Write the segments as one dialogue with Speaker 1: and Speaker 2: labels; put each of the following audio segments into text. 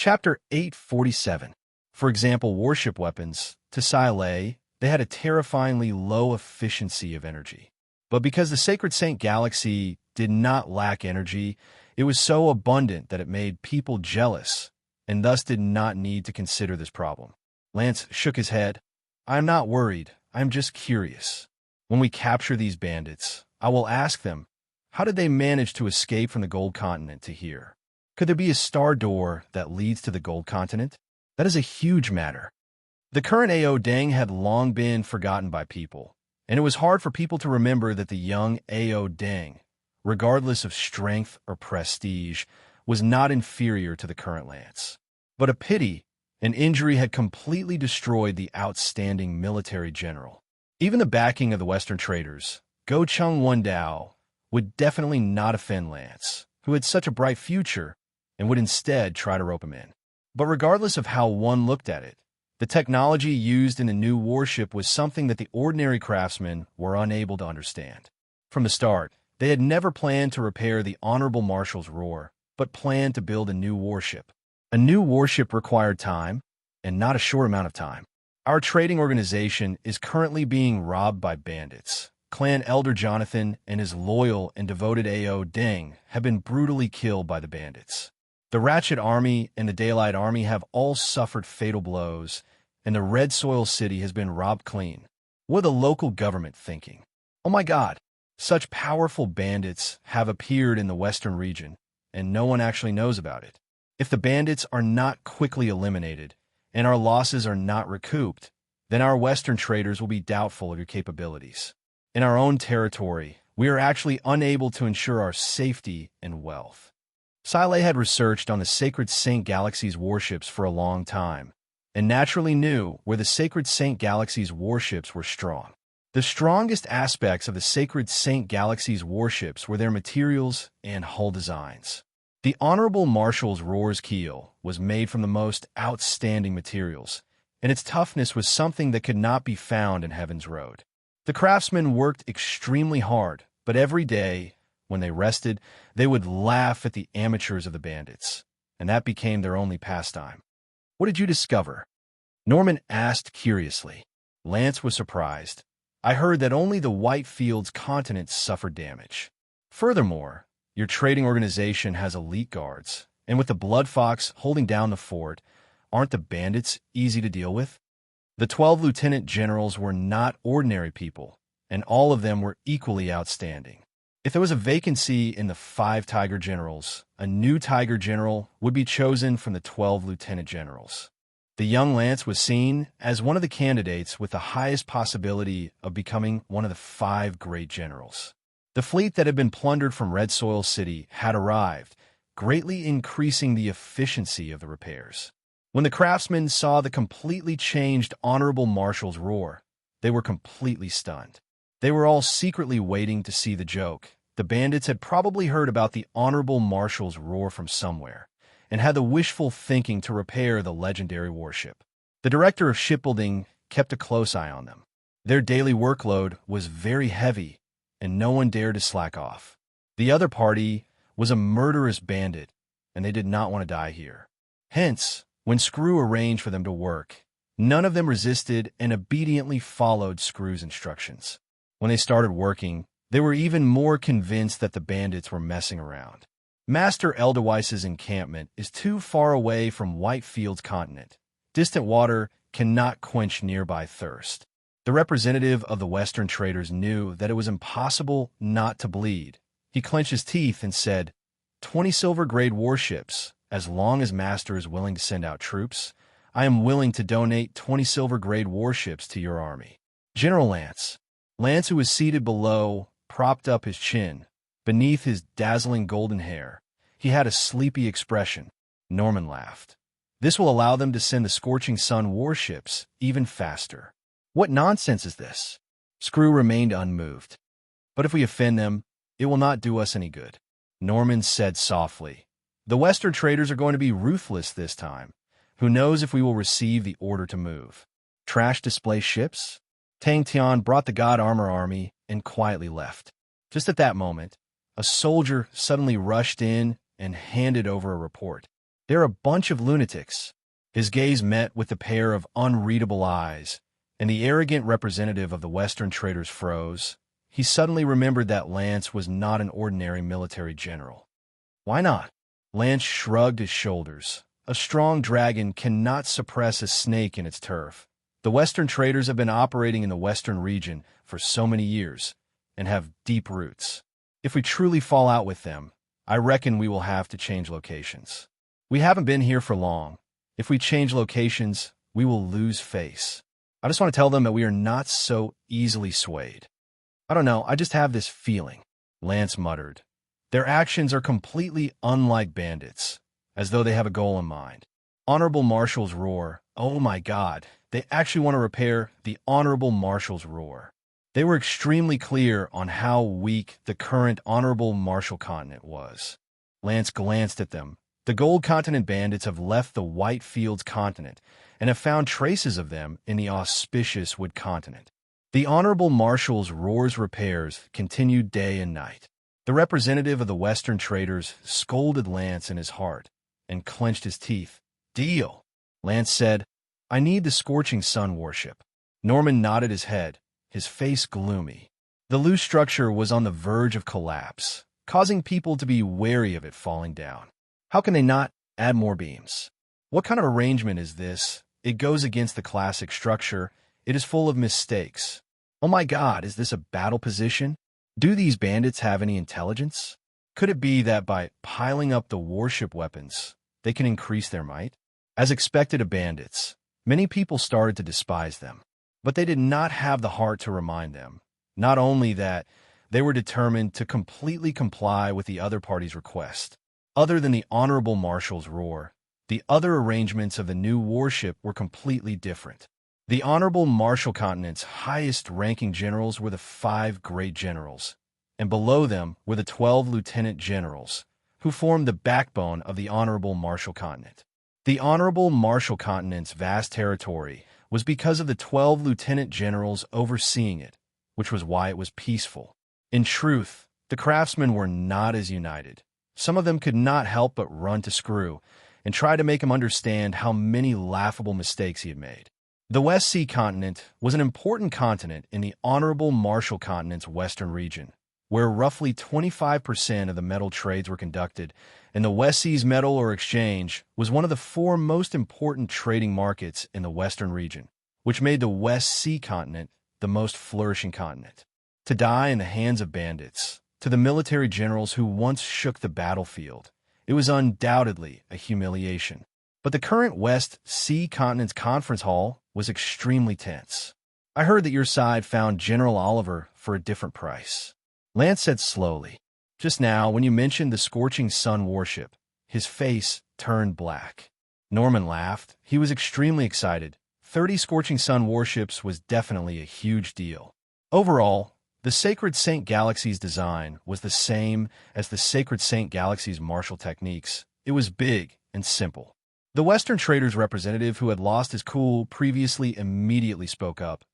Speaker 1: Chapter 847. For example, warship weapons. To Silay, they had a terrifyingly low efficiency of energy. But because the Sacred Saint Galaxy did not lack energy, it was so abundant that it made people jealous, and thus did not need to consider this problem. Lance shook his head. I am not worried. I am just curious. When we capture these bandits, I will ask them, how did they manage to escape from the Gold Continent to here? Could there be a star door that leads to the Gold Continent? That is a huge matter. The current Ao Deng had long been forgotten by people, and it was hard for people to remember that the young Ao Deng, regardless of strength or prestige, was not inferior to the current Lance. But a pity, an injury had completely destroyed the outstanding military general. Even the backing of the Western traders, Go Chung Wendao, would definitely not offend Lance, who had such a bright future, and would instead try to rope him in. But regardless of how one looked at it, the technology used in the new warship was something that the ordinary craftsmen were unable to understand. From the start, they had never planned to repair the Honorable Marshal's roar, but planned to build a new warship. A new warship required time, and not a short amount of time. Our trading organization is currently being robbed by bandits. Clan Elder Jonathan and his loyal and devoted Ao Deng have been brutally killed by the bandits. The Ratchet Army and the Daylight Army have all suffered fatal blows, and the Red Soil City has been robbed clean. What are the local government thinking? Oh my God, such powerful bandits have appeared in the western region, and no one actually knows about it. If the bandits are not quickly eliminated, and our losses are not recouped, then our western traders will be doubtful of your capabilities. In our own territory, we are actually unable to ensure our safety and wealth. Silay had researched on the Sacred Saint Galaxy's warships for a long time, and naturally knew where the Sacred Saint Galaxy's warships were strong. The strongest aspects of the Sacred Saint Galaxy's warships were their materials and hull designs. The Honorable Marshal's Roar's keel was made from the most outstanding materials, and its toughness was something that could not be found in Heaven's Road. The craftsmen worked extremely hard, but every day, when they rested, they would laugh at the amateurs of the bandits, and that became their only pastime. What did you discover? Norman asked curiously. Lance was surprised. I heard that only the Whitefield's continent suffered damage. Furthermore, your trading organization has elite guards, and with the Blood Fox holding down the fort, aren't the bandits easy to deal with? The 12 lieutenant generals were not ordinary people, and all of them were equally outstanding. If there was a vacancy in the 5 Tiger Generals, a new Tiger General would be chosen from the 12 Lieutenant Generals. The young Lance was seen as one of the candidates with the highest possibility of becoming one of the 5 great generals. The fleet that had been plundered from Red Soil City had arrived, greatly increasing the efficiency of the repairs. When the craftsmen saw the completely changed Honorable Marshal's roar, they were completely stunned. They were all secretly waiting to see the joke. The bandits had probably heard about the Honorable Marshal's roar from somewhere, and had the wishful thinking to repair the legendary warship. The director of shipbuilding kept a close eye on them. Their daily workload was very heavy, and no one dared to slack off. The other party was a murderous bandit, and they did not want to die here. Hence, when Screw arranged for them to work, none of them resisted and obediently followed Screw's instructions. When they started working, they were even more convinced that the bandits were messing around. Master Elderweiss's encampment is too far away from Whitefield's continent. Distant water cannot quench nearby thirst. The representative of the Western traders knew that it was impossible not to bleed. He clenched his teeth and said, 20 silver-grade warships. As long as Master is willing to send out troops, I am willing to donate 20 silver-grade warships to your army. General Lance, who was seated below, propped up his chin. Beneath his dazzling golden hair, he had a sleepy expression. Norman laughed. This will allow them to send the Scorching Sun warships even faster. What nonsense is this? Screw remained unmoved. But if we offend them, it will not do us any good. Norman said softly. The Western traders are going to be ruthless this time. Who knows if we will receive the order to move? Trash display ships? Tang Tian brought the God Armor Army and quietly left. Just at that moment, a soldier suddenly rushed in and handed over a report. They're a bunch of lunatics. His gaze met with a pair of unreadable eyes, and the arrogant representative of the Western traders froze. He suddenly remembered that Lance was not an ordinary military general. Why not? Lance shrugged his shoulders. A strong dragon cannot suppress a snake in its turf. The Western traders have been operating in the Western region for so many years and have deep roots. If we truly fall out with them, I reckon we will have to change locations. We haven't been here for long. If we change locations, we will lose face. I just want to tell them that we are not so easily swayed. I don't know, I just have this feeling, Lance muttered. Their actions are completely unlike bandits, as though they have a goal in mind. Honorable Marshal's roar. Oh my God, they actually want to repair the Honorable Marshal's roar. They were extremely clear on how weak the current Honorable Marshal continent was. Lance glanced at them. The Gold Continent bandits have left the White Fields continent and have found traces of them in the auspicious Wood continent. The Honorable Marshal's roars repairs continued day and night. The representative of the Western traders scolded Lance in his heart and clenched his teeth. Deal, Lance said. I need the Scorching Sun warship. Norman nodded his head, his face gloomy. The loose structure was on the verge of collapse, causing people to be wary of it falling down. How can they not add more beams? What kind of arrangement is this? It goes against the classic structure. It is full of mistakes. Oh my God, is this a battle position? Do these bandits have any intelligence? Could it be that by piling up the warship weapons, they can increase their might? As expected of bandits, many people started to despise them, but they did not have the heart to remind them, not only that, they were determined to completely comply with the other party's request. Other than the Honorable Marshal's roar, the other arrangements of the new warship were completely different. The Honorable Marshal continent's highest-ranking generals were the 5 great generals, and below them were the 12 lieutenant generals, who formed the backbone of the Honorable Marshal continent. The Honorable Marshal continent's vast territory was because of the 12 lieutenant generals overseeing it, which was why it was peaceful. In truth, the craftsmen were not as united. Some of them could not help but run to Screw and try to make him understand how many laughable mistakes he had made. The West Sea continent was an important continent in the Honorable Marshal continent's western region, where roughly 25% of the metal trades were conducted, and the West Sea's Metal or Exchange was one of the 4 most important trading markets in the western region, which made the West Sea continent the most flourishing continent. To die in the hands of bandits, to the military generals who once shook the battlefield, it was undoubtedly a humiliation. But the current West Sea continent's conference hall was extremely tense. I heard that your side found General Oliver for a different price, Lance said slowly. Just now, when you mentioned the Scorching Sun warship, his face turned black. Norman laughed. He was extremely excited. 30 Scorching Sun warships was definitely a huge deal. Overall, the Sacred Saint Galaxy's design was the same as the Sacred Saint Galaxy's martial techniques. It was big and simple. The Western trader's representative, who had lost his cool previously, immediately spoke up.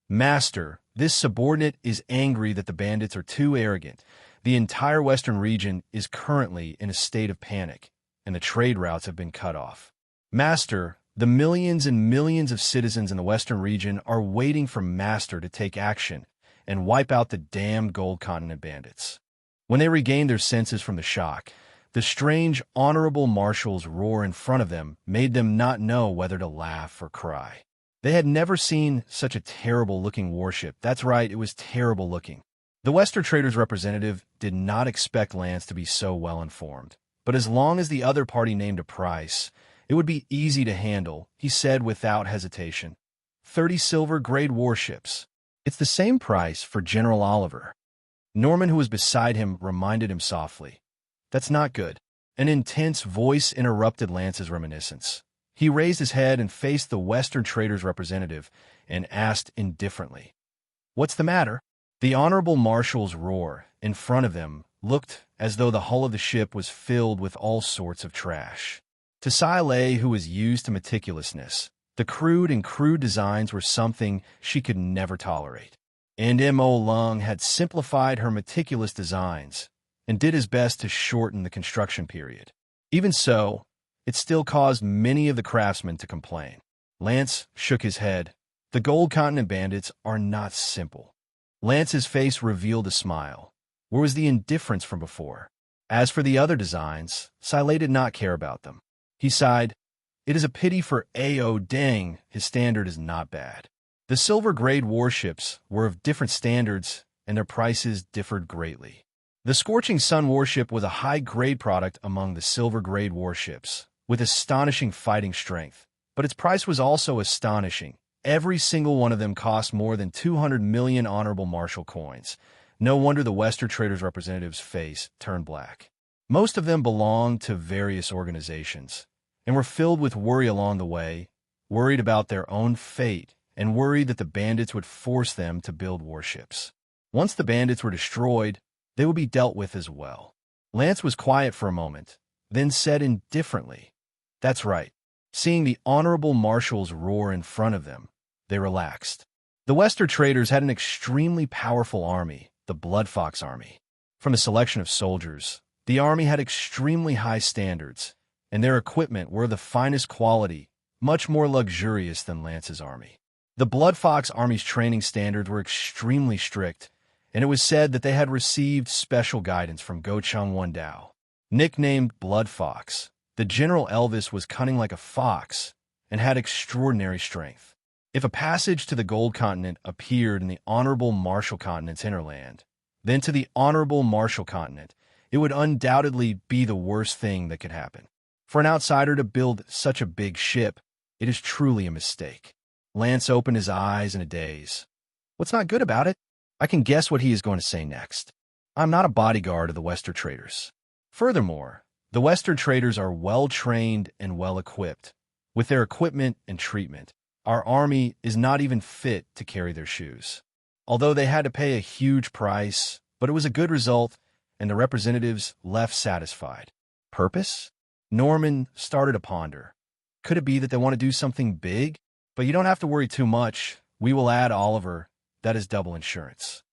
Speaker 1: Master, this subordinate is angry that the bandits are too arrogant. The entire Western region is currently in a state of panic, and the trade routes have been cut off. Master, the millions and millions of citizens in the Western region are waiting for Master to take action and wipe out the damned Gold Continent bandits. When they regained their senses from the shock, the strange Honorable Marshal's roar in front of them made them not know whether to laugh or cry. They had never seen such a terrible-looking warship. That's right, it was terrible-looking. The Western trader's representative did not expect Lance to be so well-informed. But as long as the other party named a price, it would be easy to handle, he said without hesitation. 30 silver-grade warships. It's the same price for General Oliver. Norman, who was beside him, reminded him softly. That's not good. An intense voice interrupted Lance's reminiscence. He raised his head and faced the Western trader's representative and asked indifferently, What's the matter? The Honorable Marshal's roar in front of them looked as though the hull of the ship was filled with all sorts of trash. To Sai, who was used to meticulousness, the crude designs were something she could never tolerate. And M.O. Lung had simplified her meticulous designs and did his best to shorten the construction period. Even so, it still caused many of the craftsmen to complain. Lance shook his head. The Gold Continent bandits are not simple. Lance's face revealed a smile. Where was the indifference from before? As for the other designs, Silay did not care about them. He sighed. It is a pity for A.O. Deng, his standard is not bad. The silver-grade warships were of different standards, and their prices differed greatly. The Scorching Sun warship was a high-grade product among the silver-grade warships, with astonishing fighting strength, but its price was also astonishing. Every single one of them cost more than 200 million honorable martial coins. No wonder the Western Traders' representative's face turned black. Most of them belonged to various organizations, and were filled with worry along the way, worried about their own fate, and worried that the bandits would force them to build warships. Once the bandits were destroyed, they would be dealt with as well. Lance was quiet for a moment, then said indifferently, "That's right." Seeing the honorable marshals roar in front of them, they relaxed. The Western Traders had an extremely powerful army, the Blood Fox Army. From a selection of soldiers, the army had extremely high standards, and their equipment were of the finest quality, much more luxurious than Lance's army. The Blood Fox Army's training standards were extremely strict, and it was said that they had received special guidance from Gocheng Wendao. Nicknamed Blood Fox, the General Elvis was cunning like a fox and had extraordinary strength. If a passage to the Gold Continent appeared in the Honorable Marshal Continent's hinterland, then to the Honorable Marshal Continent, it would undoubtedly be the worst thing that could happen. For an outsider to build such a big ship, it is truly a mistake. Lance opened his eyes in a daze. What's not good about it? I can guess what he is going to say next. I'm not a bodyguard of the Western Traders. Furthermore, the Western Traders are well-trained and well-equipped. With their equipment and treatment, our army is not even fit to carry their shoes. Although they had to pay a huge price, but it was a good result, and the representatives left satisfied. Purpose? Norman started to ponder. Could it be that they want to do something big? But you don't have to worry too much. We will add Oliver. That is double insurance.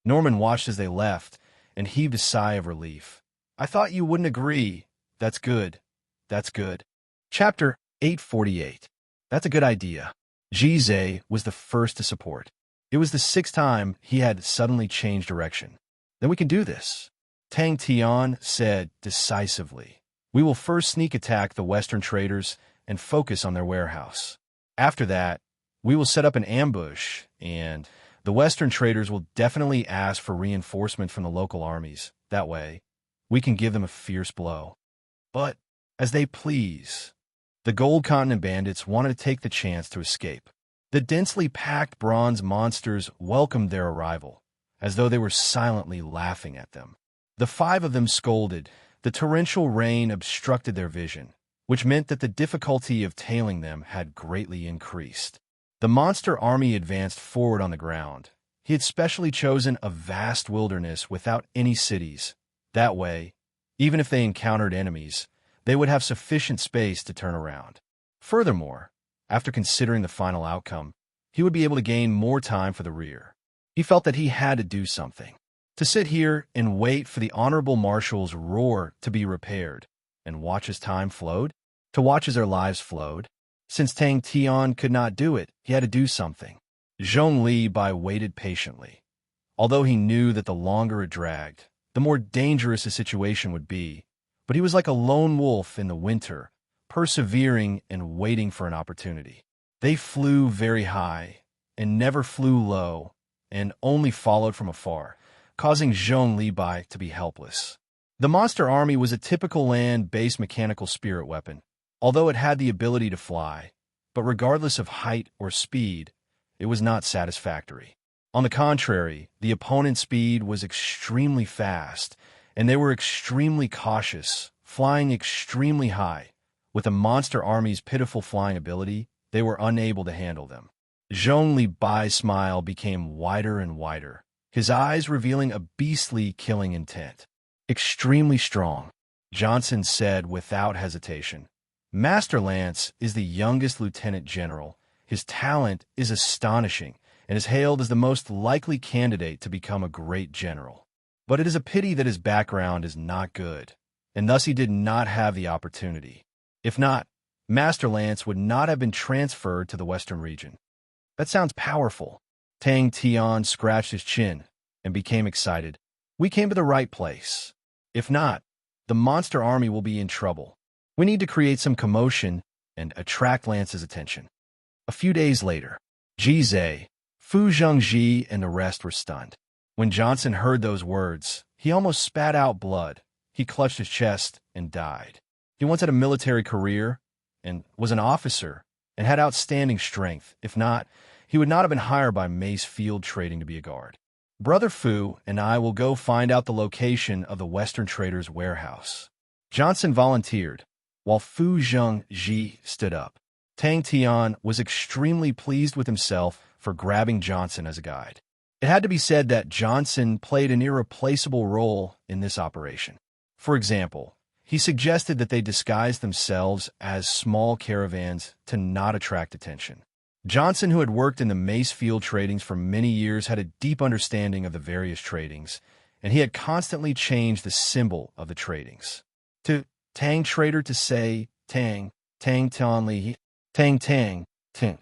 Speaker 1: Norman watched as they left and heaved a sigh of relief. I thought you wouldn't agree. That's good. That's good. Chapter 848. That's a good idea. Jizé was the first to support. It was the 6th time he had suddenly changed direction. Then we can do this. Tang Tian said decisively. We will first sneak attack the Western Traders and focus on their warehouse. After that, we will set up an ambush, and the Western Traders will definitely ask for reinforcement from the local armies. That way, we can give them a fierce blow. But, as they please, the Gold Continent bandits wanted to take the chance to escape. The densely packed bronze monsters welcomed their arrival, as though they were silently laughing at them. The 5 of them scolded. The torrential rain obstructed their vision, which meant that the difficulty of tailing them had greatly increased. The monster army advanced forward on the ground. He had specially chosen a vast wilderness without any cities. That way, even if they encountered enemies, they would have sufficient space to turn around. Furthermore, after considering the final outcome, he would be able to gain more time for the rear. He felt that he had to do something. To sit here and wait for the Honorable Marshal's roar to be repaired and watch as time flowed? To watch as their lives flowed? Since Tang Tian could not do it, he had to do something. Zhong Li Bai waited patiently. Although he knew that the longer it dragged, the more dangerous the situation would be, but he was like a lone wolf in the winter, persevering and waiting for an opportunity. They flew very high and never flew low and only followed from afar, causing Zhong Li Bai to be helpless. The monster army was a typical land-based mechanical spirit weapon, although it had the ability to fly, but regardless of height or speed, it was not satisfactory. On the contrary, the opponent's speed was extremely fast, and they were extremely cautious, flying extremely high. With the monster army's pitiful flying ability, they were unable to handle them. Zhong Li Bai's smile became wider and wider, his eyes revealing a beastly killing intent. Extremely strong, Johnson said without hesitation. Master Lance is the youngest lieutenant general. His talent is astonishing and is hailed as the most likely candidate to become a great general. But it is a pity that his background is not good, and thus he did not have the opportunity. If not, Master Lance would not have been transferred to the Western region. That sounds powerful. Tang Tian scratched his chin and became excited. We came to the right place. If not, the monster army will be in trouble. We need to create some commotion and attract Lance's attention. A few days later, Ji Zhe, Fu Zhengji, and the rest were stunned. When Johnson heard those words, he almost spat out blood. He clutched his chest and died. He once had a military career and was an officer and had outstanding strength. If not, he would not have been hired by Mace Field Trading to be a guard. Brother Fu and I will go find out the location of the Western Trader's warehouse. Johnson volunteered, while Fu Zhengji stood up. Tang Tian was extremely pleased with himself for grabbing Johnson as a guide. It had to be said that Johnson played an irreplaceable role in this operation. For example, he suggested that they disguise themselves as small caravans to not attract attention. Johnson, who had worked in the Mace Field Tradings for many years, had a deep understanding of the various tradings, and he had constantly changed the symbol of the tradings. To Tang Trader to say Tang, Tang Tian Li, Tang Tang, Tang.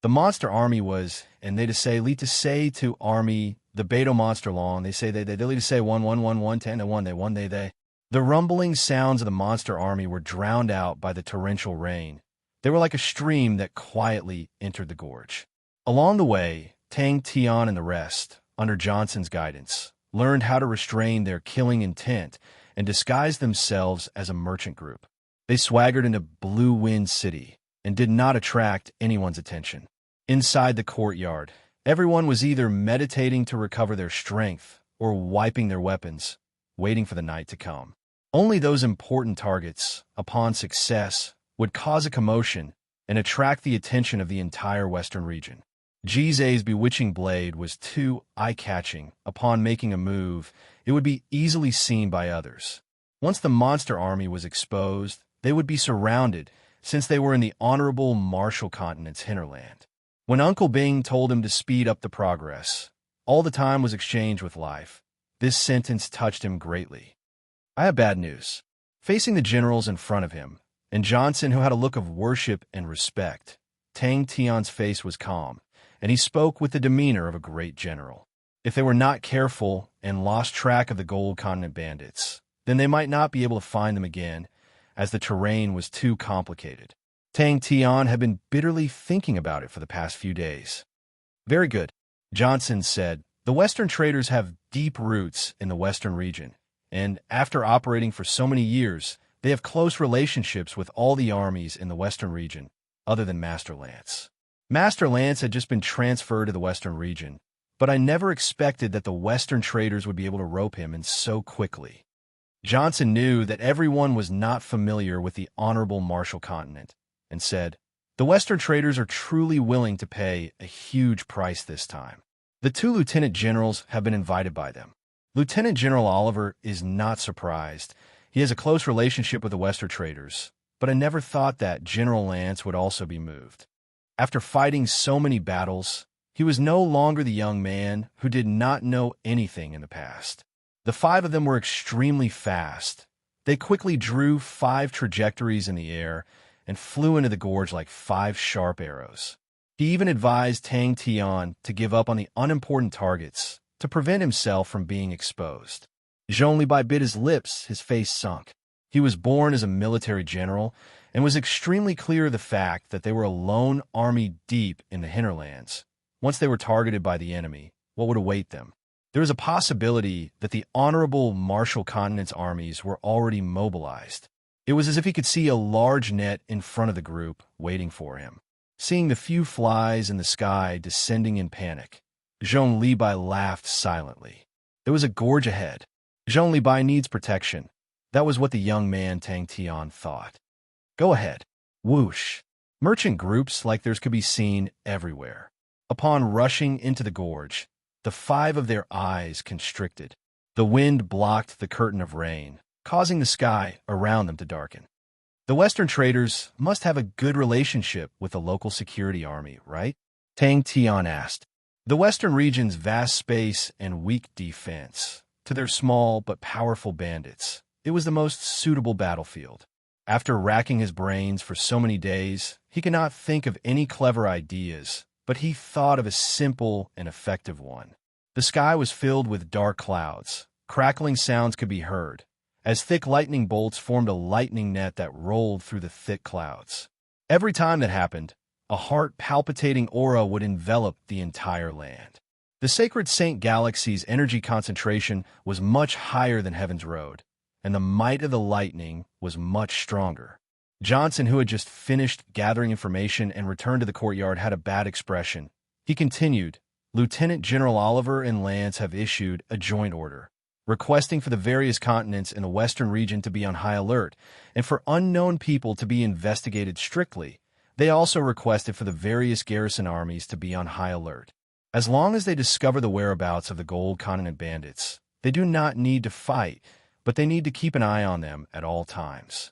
Speaker 1: The monster army was, and they to say Li to say to army, the Beto monster long, they say they to say 1 to 1 they won they. The rumbling sounds of the monster army were drowned out by the torrential rain. They were like a stream that quietly entered the gorge. Along the way, Tang Tian and the rest, under Johnson's guidance, learned how to restrain their killing intent and disguise themselves as a merchant group. They swaggered into Blue Wind City and did not attract anyone's attention. Inside the courtyard, everyone was either meditating to recover their strength or wiping their weapons, waiting for the night to come. Only those important targets, upon success, would cause a commotion and attract the attention of the entire Western region. Ji Zhe's bewitching blade was too eye-catching. Upon making a move, it would be easily seen by others. Once the monster army was exposed, they would be surrounded, since they were in the honorable Martial Continent's hinterland. When Uncle Bing told him to speed up the progress, all the time was exchanged with life. This sentence touched him greatly. I have bad news. Facing the generals in front of him, and Johnson, who had a look of worship and respect, Tang Tian's face was calm, and he spoke with the demeanor of a great general. If they were not careful and lost track of the Gold Continent bandits, then they might not be able to find them again, as the terrain was too complicated. Tang Tian had been bitterly thinking about it for the past few days. Very good, Johnson said. The Western traders have deep roots in the Western region, and after operating for so many years, they have close relationships with all the armies in the Western region, other than Master Lance. Master Lance had just been transferred to the Western region, but I never expected that the Western traders would be able to rope him in so quickly. Johnson knew that everyone was not familiar with the honorable Martial Continent, and said, "The Western traders are truly willing to pay a huge price this time. The two lieutenant generals have been invited by them. Lieutenant General Oliver is not surprised. He has a close relationship with the Western traders, but I never thought that General Lance would also be moved. After fighting so many battles, he was no longer the young man who did not know anything in the past. The five of them were extremely fast. They quickly drew 5 trajectories in the air and flew into the gorge like 5 sharp arrows. He even advised Tang Tian to give up on the unimportant targets to prevent himself from being exposed. Zhong Libai bit his lips, his face sunk. He was born as a military general and was extremely clear of the fact that they were a lone army deep in the hinterlands. Once they were targeted by the enemy, what would await them? There was a possibility that the honorable Martial Continent's armies were already mobilized. It was as if he could see a large net in front of the group waiting for him. Seeing the few flies in the sky descending in panic, Zhong Libai laughed silently. There was a gorge ahead. Zhong Libai needs protection. That was what the young man Tang Tian thought. Go ahead. Whoosh. Merchant groups like theirs could be seen everywhere. Upon rushing into the gorge, the 5 of their eyes constricted. The wind blocked the curtain of rain, causing the sky around them to darken. The Western traders must have a good relationship with the local security army, right? Tang Tian asked. The Western region's vast space and weak defense, to their small but powerful bandits, it was the most suitable battlefield. After racking his brains for so many days, he could not think of any clever ideas, but he thought of a simple and effective one. The sky was filled with dark clouds. Crackling sounds could be heard, as thick lightning bolts formed a lightning net that rolled through the thick clouds. Every time that happened, a heart-palpitating aura would envelop the entire land. The sacred Saint Galaxy's energy concentration was much higher than Heaven's Road, and the might of the lightning was much stronger. Johnson, who had just finished gathering information and returned to the courtyard, had a bad expression. He continued, "Lieutenant General Oliver and Lance have issued a joint order, requesting for the various continents in the Western region to be on high alert, and for unknown people to be investigated strictly. They also requested for the various garrison armies to be on high alert. As long as they discover the whereabouts of the Gold Continent bandits, they do not need to fight, but they need to keep an eye on them at all times."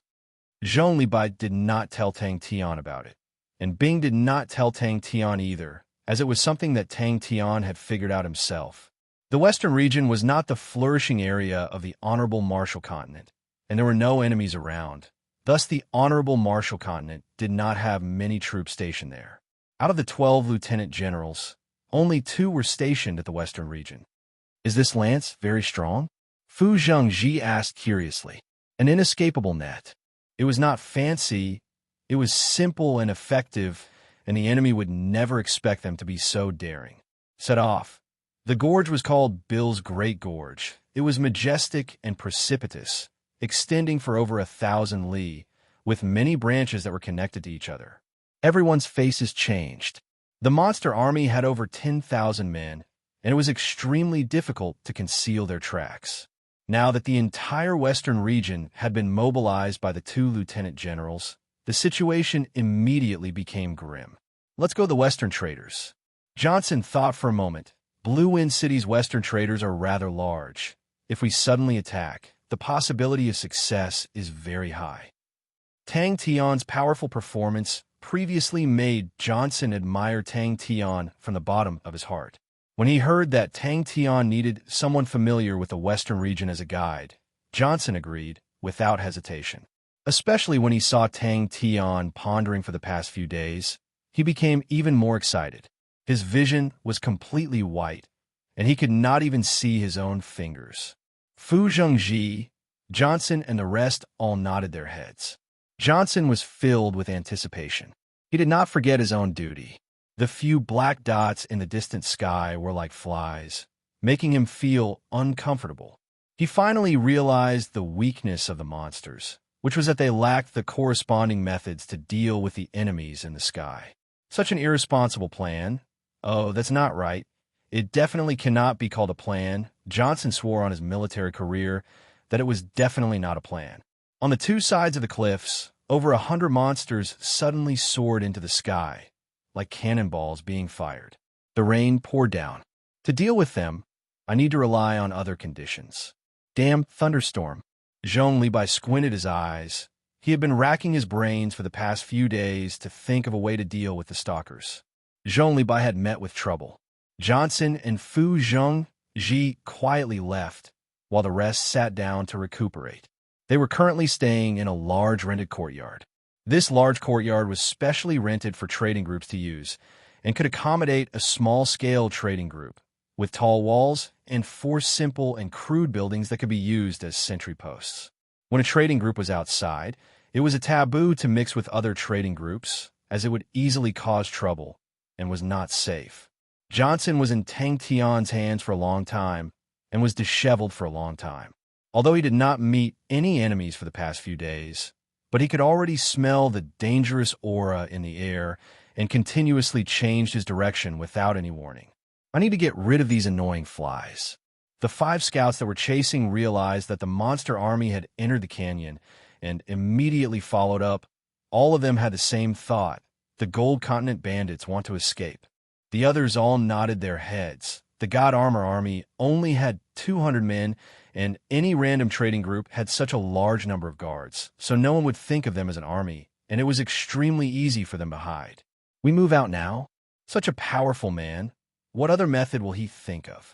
Speaker 1: Zhong Libai did not tell Tang Tian about it, and Bing did not tell Tang Tian either, as it was something that Tang Tian had figured out himself. The Western region was not the flourishing area of the Honorable Marshall Continent, and there were no enemies around. Thus, the Honorable Marshall Continent did not have many troops stationed there. Out of the 12 lieutenant generals, only 2 were stationed at the Western region. "Is this lance very strong?" Fu Zhengji asked curiously. "An inescapable net. It was not fancy, it was simple and effective, and the enemy would never expect them to be so daring." Set off. The gorge was called Bill's Great Gorge. It was majestic and precipitous, extending for over 1,000 li, with many branches that were connected to each other. Everyone's faces changed. The monster army had over 10,000 men, and it was extremely difficult to conceal their tracks. Now that the entire western region had been mobilized by the 2 lieutenant generals, the situation immediately became grim. "Let's go the western traders." Johnson thought for a moment. Blue Wind City's western traders are rather large. If we suddenly attack, the possibility of success is very high. Tang Tian's powerful performance previously made Johnson admire Tang Tian from the bottom of his heart. When he heard that Tang Tian needed someone familiar with the western region as a guide, Johnson agreed without hesitation. Especially when he saw Tang Tian pondering for the past few days, he became even more excited. His vision was completely white, and he could not even see his own fingers. Fu Zhengji, Johnson, and the rest all nodded their heads. Johnson was filled with anticipation. He did not forget his own duty. The few black dots in the distant sky were like flies, making him feel uncomfortable. He finally realized the weakness of the monsters, which was that they lacked the corresponding methods to deal with the enemies in the sky. Such an irresponsible plan. Oh, that's not right. It definitely cannot be called a plan. Johnson swore on his military career that it was definitely not a plan. On the 2 sides of the cliffs, over 100 monsters suddenly soared into the sky, like cannonballs being fired. The rain poured down. To deal with them, I need to rely on other conditions. Damn thunderstorm. Zhong Libai squinted his eyes. He had been racking his brains for the past few days to think of a way to deal with the stalkers. Zhong Libai had met with trouble. Johnson and Fu Zhengji quietly left, while the rest sat down to recuperate. They were currently staying in a large rented courtyard. This large courtyard was specially rented for trading groups to use and could accommodate a small-scale trading group, with tall walls and 4 simple and crude buildings that could be used as sentry posts. When a trading group was outside, it was a taboo to mix with other trading groups, as it would easily cause trouble and was not safe. Johnson was in Tang Tian's hands for a long time and was disheveled for a long time. Although he did not meet any enemies for the past few days, but he could already smell the dangerous aura in the air and continuously changed his direction without any warning. I need to get rid of these annoying flies. The 5 scouts that were chasing realized that the monster army had entered the canyon and immediately followed up. All of them had the same thought. The Gold Continent bandits want to escape. The others all nodded their heads. The God Armor army only had 200 men, and any random trading group had such a large number of guards, so no one would think of them as an army, and it was extremely easy for them to hide. We move out now? Such a powerful man. What other method will he think of?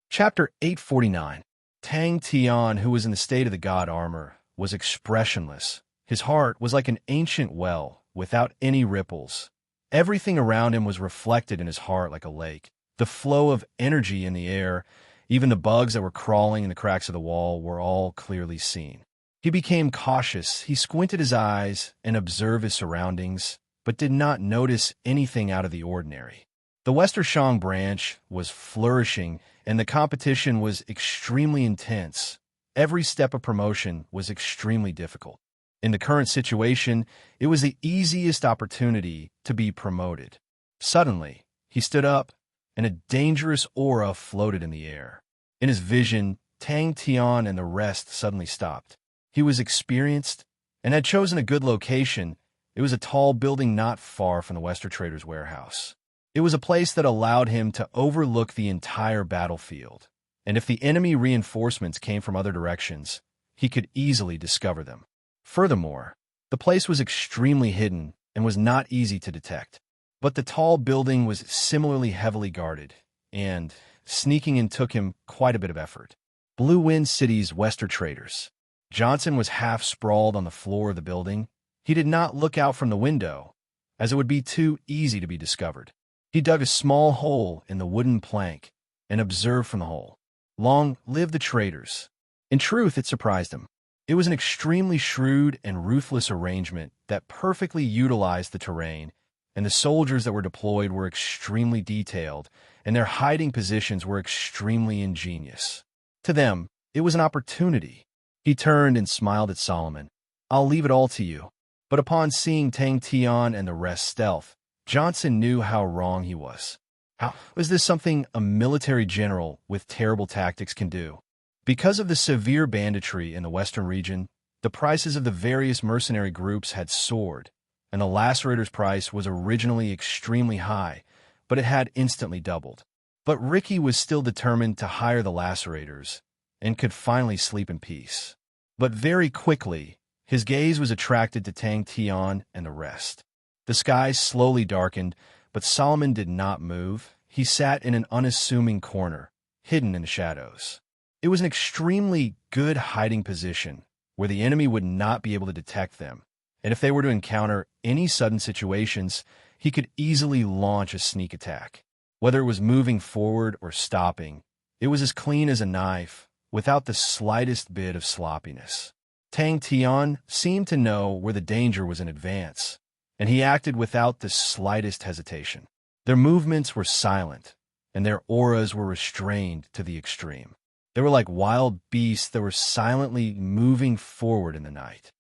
Speaker 1: Chapter 849. Tang Tian, who was in the state of the God Armor, was expressionless, His heart was like an ancient well, without any ripples. Everything around him was reflected in his heart like a lake. The flow of energy in the air, even the bugs that were crawling in the cracks of the wall, were all clearly seen. He became cautious. He squinted his eyes and observed his surroundings, but did not notice anything out of the ordinary. The Westershang branch was flourishing, and the competition was extremely intense. Every step of promotion was extremely difficult. In the current situation, it was the easiest opportunity to be promoted. Suddenly, he stood up, and a dangerous aura floated in the air. In his vision, Tang Tian and the rest suddenly stopped. He was experienced and had chosen a good location. It was a tall building not far from the Western Trader's warehouse. It was a place that allowed him to overlook the entire battlefield, and if the enemy reinforcements came from other directions, he could easily discover them. Furthermore, the place was extremely hidden and was not easy to detect. But the tall building was similarly heavily guarded, and sneaking in took him quite a bit of effort. Blue Wind City's Western Traders. Johnson was half sprawled on the floor of the building. He did not look out from the window, as it would be too easy to be discovered. He dug a small hole in the wooden plank and observed from the hole. Long live the traders. In truth, it surprised him. It was an extremely shrewd and ruthless arrangement that perfectly utilized the terrain, and the soldiers that were deployed were extremely detailed, and their hiding positions were extremely ingenious. To them, it was an opportunity. He turned and smiled at Solomon. "I'll leave it all to you." But upon seeing Tang Tian and the rest stealth, Johnson knew how wrong he was. How was this something a military general with terrible tactics can do? Because of the severe banditry in the western region, the prices of the various mercenary groups had soared, and the lacerator's price was originally extremely high, but it had instantly doubled. But Ricky was still determined to hire the lacerators, and could finally sleep in peace. But very quickly, his gaze was attracted to Tang Tian and the rest. The sky slowly darkened, but Solomon did not move. He sat in an unassuming corner, hidden in the shadows. It was an extremely good hiding position, where the enemy would not be able to detect them, and if they were to encounter any sudden situations, he could easily launch a sneak attack. Whether it was moving forward or stopping, it was as clean as a knife, without the slightest bit of sloppiness. Tang Tian seemed to know where the danger was in advance, and he acted without the slightest hesitation. Their movements were silent, and their auras were restrained to the extreme. They were like wild beasts that were silently moving forward in the night.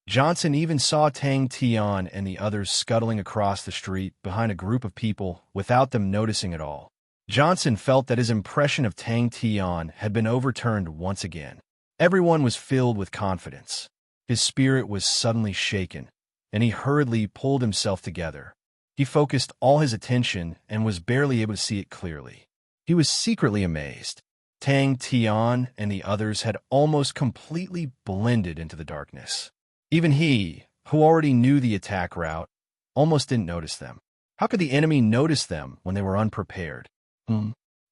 Speaker 1: Johnson even saw Tang Tian and the others scuttling across the street behind a group of people without them noticing at all. Johnson felt that his impression of Tang Tian had been overturned once again. Everyone was filled with confidence. His spirit was suddenly shaken, and he hurriedly pulled himself together. He focused all his attention and was barely able to see it clearly. He was secretly amazed. Tang Tian and the others had almost completely blended into the darkness. Even he, who already knew the attack route, almost didn't notice them. How could the enemy notice them when they were unprepared?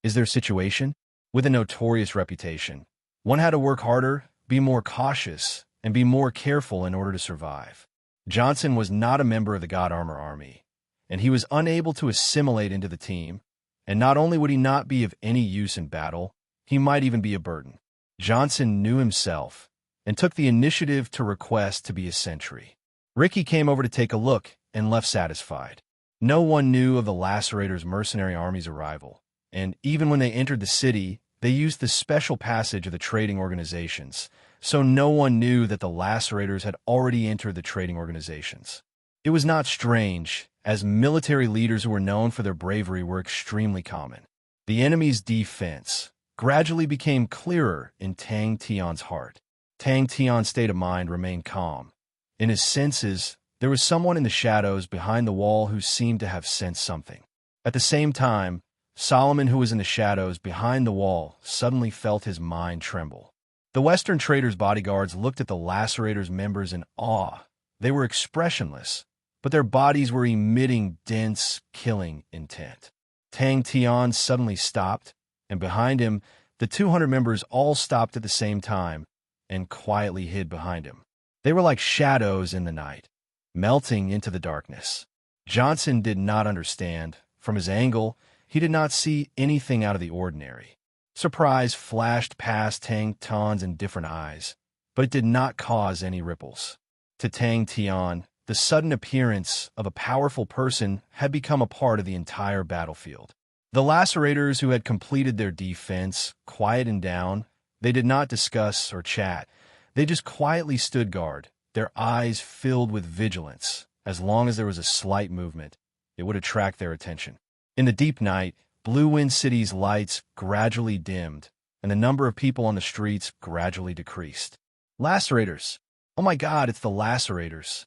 Speaker 1: Is their situation? With a notorious reputation, one had to work harder, be more cautious, and be more careful in order to survive. Johnson was not a member of the God Armor Army, and he was unable to assimilate into the team, and not only would he not be of any use in battle, he might even be a burden. Johnson knew himself and took the initiative to request to be a sentry. Ricky came over to take a look and left satisfied. No one knew of the Lacerator's mercenary army's arrival, and even when they entered the city, they used the special passage of the trading organizations, so no one knew that the Lacerators had already entered the trading organizations. It was not strange, as military leaders who were known for their bravery were extremely common. The enemy's defense gradually became clearer in Tang Tian's heart. Tang Tian's state of mind remained calm. In his senses, there was someone in the shadows behind the wall who seemed to have sensed something. At the same time, Solomon, who was in the shadows behind the wall, suddenly felt his mind tremble. The Western Trader's bodyguards looked at the Lacerator's members in awe. They were expressionless, but their bodies were emitting dense, killing intent. Tang Tian suddenly stopped, and behind him, the 200 members all stopped at the same time and quietly hid behind him. They were like shadows in the night, melting into the darkness. Johnson did not understand. From his angle, he did not see anything out of the ordinary. Surprise flashed past Tang Tian's indifferent eyes, but it did not cause any ripples. To Tang Tian, the sudden appearance of a powerful person had become a part of the entire battlefield. The lacerators who had completed their defense quieted down. They did not discuss or chat. They just quietly stood guard, their eyes filled with vigilance. As long as there was a slight movement, it would attract their attention. In the deep night, Blue Wind City's lights gradually dimmed, and the number of people on the streets gradually decreased. Lacerators! Oh my God, it's the lacerators!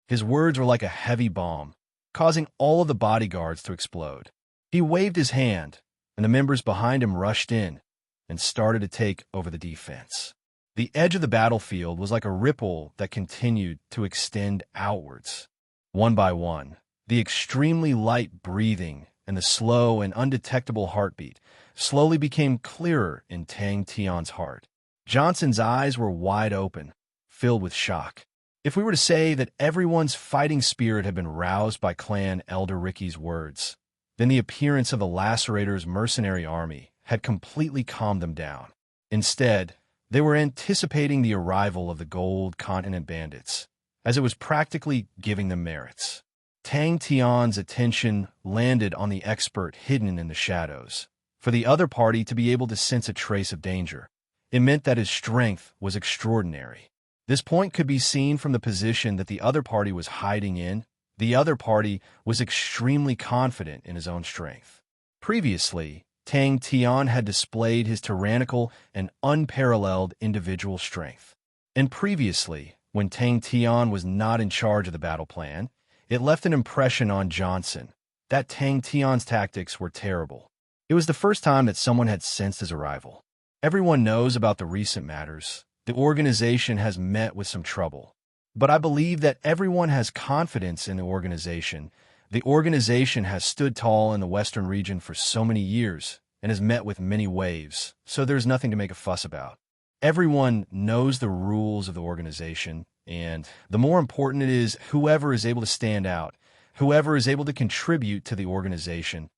Speaker 1: His words were like a heavy bomb, causing all of the bodyguards to explode. He waved his hand, and the members behind him rushed in and started to take over the defense. The edge of the battlefield was like a ripple that continued to extend outwards. One by one, the extremely light breathing and the slow and undetectable heartbeat slowly became clearer in Tang Tian's heart. Johnson's eyes were wide open, filled with shock. If we were to say that everyone's fighting spirit had been roused by Clan Elder Ricky's words, then the appearance of the Lacerators' mercenary army had completely calmed them down. Instead, they were anticipating the arrival of the Gold Continent bandits, as it was practically giving them merits. Tang Tian's attention landed on the expert hidden in the shadows. For the other party to be able to sense a trace of danger, it meant that his strength was extraordinary. This point could be seen from the position that the other party was hiding in. The other party was extremely confident in his own strength. Previously, Tang Tian had displayed his tyrannical and unparalleled individual strength. And previously, when Tang Tian was not in charge of the battle plan, it left an impression on Johnson that Tang Tian's tactics were terrible. It was the first time that someone had sensed his arrival. Everyone knows about the recent matters. The organization has met with some trouble. But I believe that everyone has confidence in the organization. The organization has stood tall in the Western region for so many years and has met with many waves, so there's nothing to make a fuss about. Everyone knows the rules of the organization, and the more important it is, whoever is able to stand out, whoever is able to contribute to the organization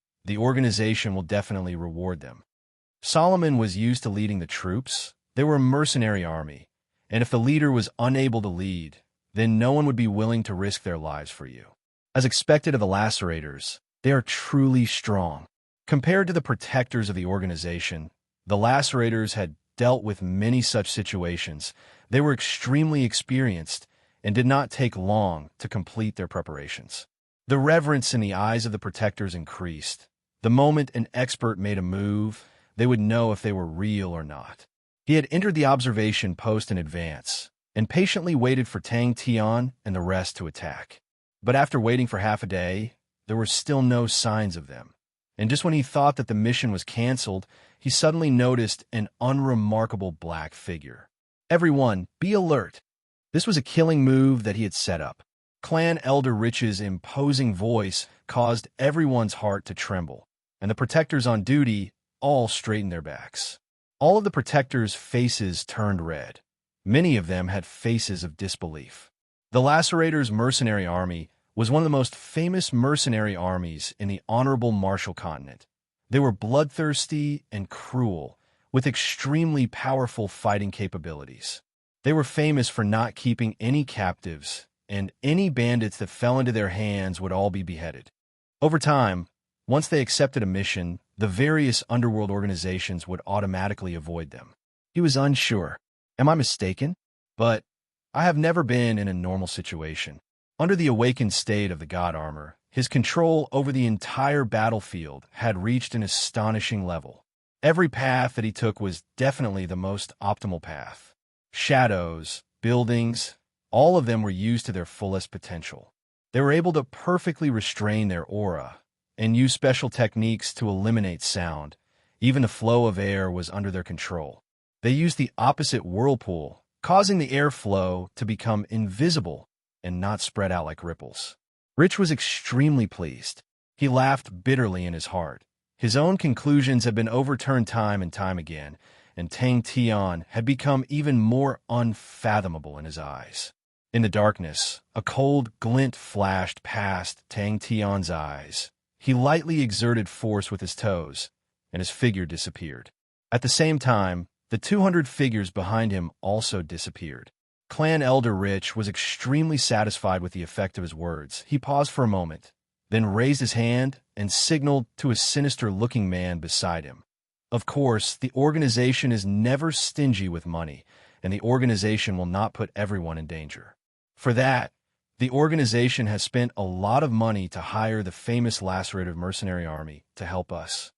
Speaker 1: will definitely reward them. Solomon was used to leading the troops. They were a mercenary army, and if the leader was unable to lead, then no one would be willing to risk their lives for you. As expected of the Lacerators, they are truly strong. Compared to the protectors of the organization, the Lacerators had dealt with many such situations. They were extremely experienced and did not take long to complete their preparations. The reverence in the eyes of the protectors increased. The moment an expert made a move, they would know if they were real or not. He had entered the observation post in advance and patiently waited for Tang Tian and the rest to attack. But after waiting for half a day, there were still no signs of them. And just when he thought that the mission was canceled, he suddenly noticed an unremarkable black figure. Everyone, be alert! This was a killing move that he had set up. Clan Elder Rich's imposing voice caused everyone's heart to tremble, and the protectors on duty all straightened their backs. All of the protectors' faces turned red. Many of them had faces of disbelief. The Lacerators' mercenary army was one of the most famous mercenary armies in the honorable Marshall continent. They were bloodthirsty and cruel, with extremely powerful fighting capabilities. They were famous for not keeping any captives, and any bandits that fell into their hands would all be beheaded. Over time, once they accepted a mission, the various underworld organizations would automatically avoid them. He was unsure. Am I mistaken? But I have never been in a normal situation. Under the awakened state of the God Armor, his control over the entire battlefield had reached an astonishing level. Every path that he took was definitely the most optimal path. Shadows, buildings, all of them were used to their fullest potential. They were able to perfectly restrain their aura and use special techniques to eliminate sound. Even the flow of air was under their control. They used the opposite whirlpool, causing the airflow to become invisible and not spread out like ripples. Rich was extremely pleased. He laughed bitterly in his heart. His own conclusions had been overturned time and time again, and Tang Tian had become even more unfathomable in his eyes. In the darkness, a cold glint flashed past Tang Tian's eyes. He lightly exerted force with his toes, and his figure disappeared. At the same time, the 200 figures behind him also disappeared. Clan Elder Rich was extremely satisfied with the effect of his words. He paused for a moment, then raised his hand and signaled to a sinister-looking man beside him. Of course, the organization is never stingy with money, and the organization will not put everyone in danger. For that, the organization has spent a lot of money to hire the famous lacerative mercenary army to help us.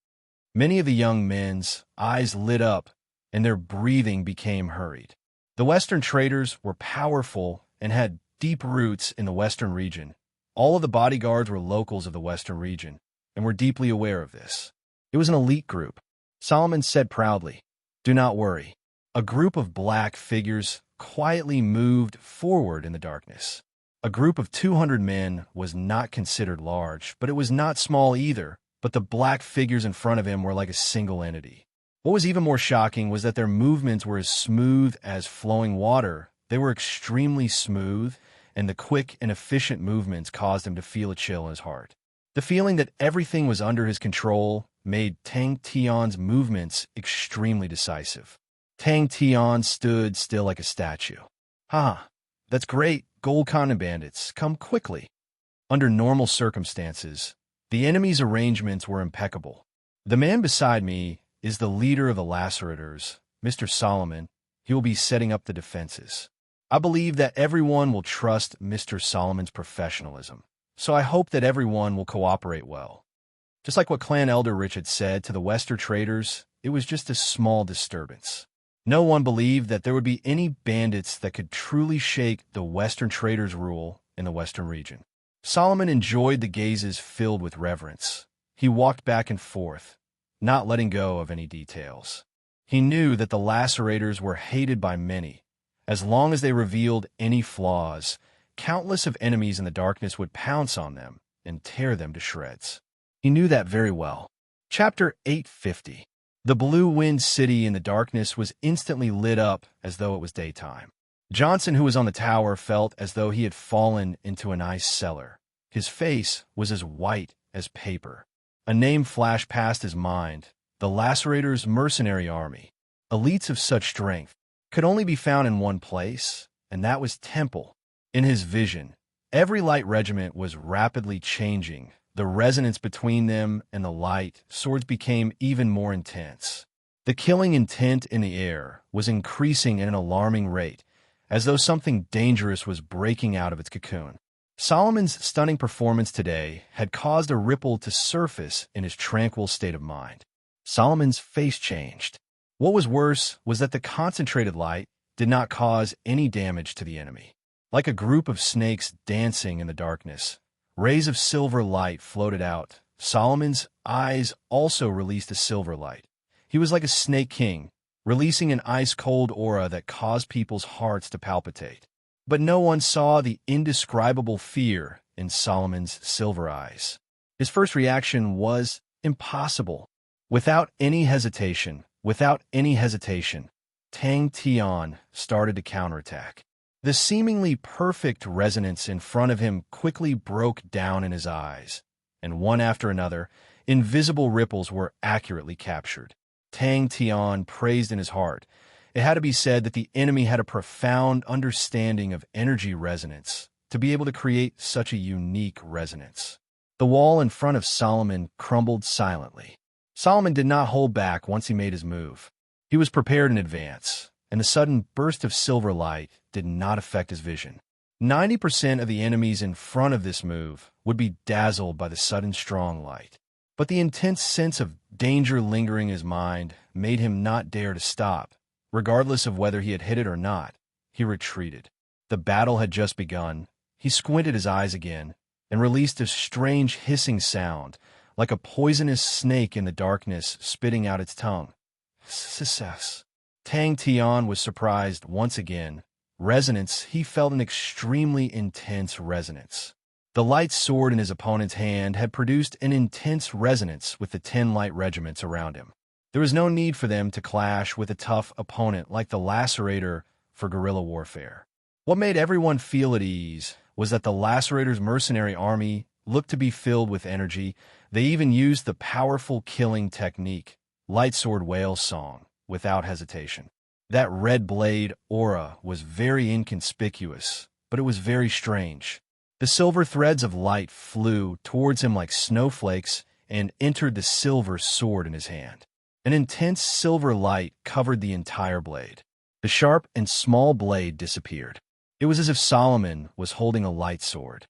Speaker 1: Many of the young men's eyes lit up, and their breathing became hurried. The Western traders were powerful and had deep roots in the Western region. All of the bodyguards were locals of the Western region, and were deeply aware of this. It was an elite group. Solomon said proudly, "Do not worry." A group of black figures quietly moved forward in the darkness. A group of 200 men was not considered large, but it was not small either, but the black figures in front of him were like a single entity. What was even more shocking was that their movements were as smooth as flowing water. They were extremely smooth, and the quick and efficient movements caused him to feel a chill in his heart. The feeling that everything was under his control made Tang Tian's movements extremely decisive. Tang Tian stood still like a statue. "Ha, that's great. Gold Common Bandits, come quickly." Under normal circumstances, the enemy's arrangements were impeccable. The man beside me is the leader of the lacerators, Mr. Solomon. He will be setting up the defenses. I believe that everyone will trust Mr. Solomon's professionalism, so I hope that everyone will cooperate well. Just like what Clan Elder Rich had said to the Western traders, it was just a small disturbance. No one believed that there would be any bandits that could truly shake the Western traders' rule in the Western region. Solomon enjoyed the gazes filled with reverence. He walked back and forth, not letting go of any details. He knew that the lacerators were hated by many. As long as they revealed any flaws, countless of enemies in the darkness would pounce on them and tear them to shreds. He knew that very well. Chapter 850. The Blue Wind City in the darkness was instantly lit up as though it was daytime. Johnson, who was on the tower, felt as though he had fallen into an ice cellar. His face was as white as paper. A name flashed past his mind: the Lacerators' Mercenary Army. Elites of such strength could only be found in one place, and that was Temple. In his vision, every light regiment was rapidly changing. The resonance between them and the light swords became even more intense. The killing intent in the air was increasing at an alarming rate, as though something dangerous was breaking out of its cocoon. Solomon's stunning performance today had caused a ripple to surface in his tranquil state of mind. Solomon's face changed. What was worse was that the concentrated light did not cause any damage to the enemy. Like a group of snakes dancing in the darkness, rays of silver light floated out. Solomon's eyes also released a silver light. He was like a snake king, releasing an ice-cold aura that caused people's hearts to palpitate. But no one saw the indescribable fear in Solomon's silver eyes. His first reaction was impossible. Without any hesitation, Tang Tian started to counterattack. The seemingly perfect resonance in front of him quickly broke down in his eyes, and one after another, invisible ripples were accurately captured. Tang Tian praised in his heart. It had to be said that the enemy had a profound understanding of energy resonance to be able to create such a unique resonance. The wall in front of Solomon crumbled silently. Solomon did not hold back once he made his move. He was prepared in advance, and the sudden burst of silver light did not affect his vision. 90% of the enemies in front of this move would be dazzled by the sudden strong light. But the intense sense of danger lingering in his mind made him not dare to stop. Regardless of whether he had hit it or not, he retreated. The battle had just begun. He squinted his eyes again and released a strange hissing sound, like a poisonous snake in the darkness spitting out its tongue. Success. Tang Tian was surprised once again. Resonance, he felt an extremely intense resonance. The light sword in his opponent's hand had produced an intense resonance with the 10 light regiments around him. There was no need for them to clash with a tough opponent like the Lacerator for guerrilla warfare. What made everyone feel at ease was that the Lacerator's mercenary army looked to be filled with energy. They even used the powerful killing technique, Lightsword Whale Song, without hesitation. That red blade aura was very inconspicuous, but it was very strange. The silver threads of light flew towards him like snowflakes and entered the silver sword in his hand. An intense silver light covered the entire blade. The sharp and small blade disappeared. It was as if Solomon was holding a light sword.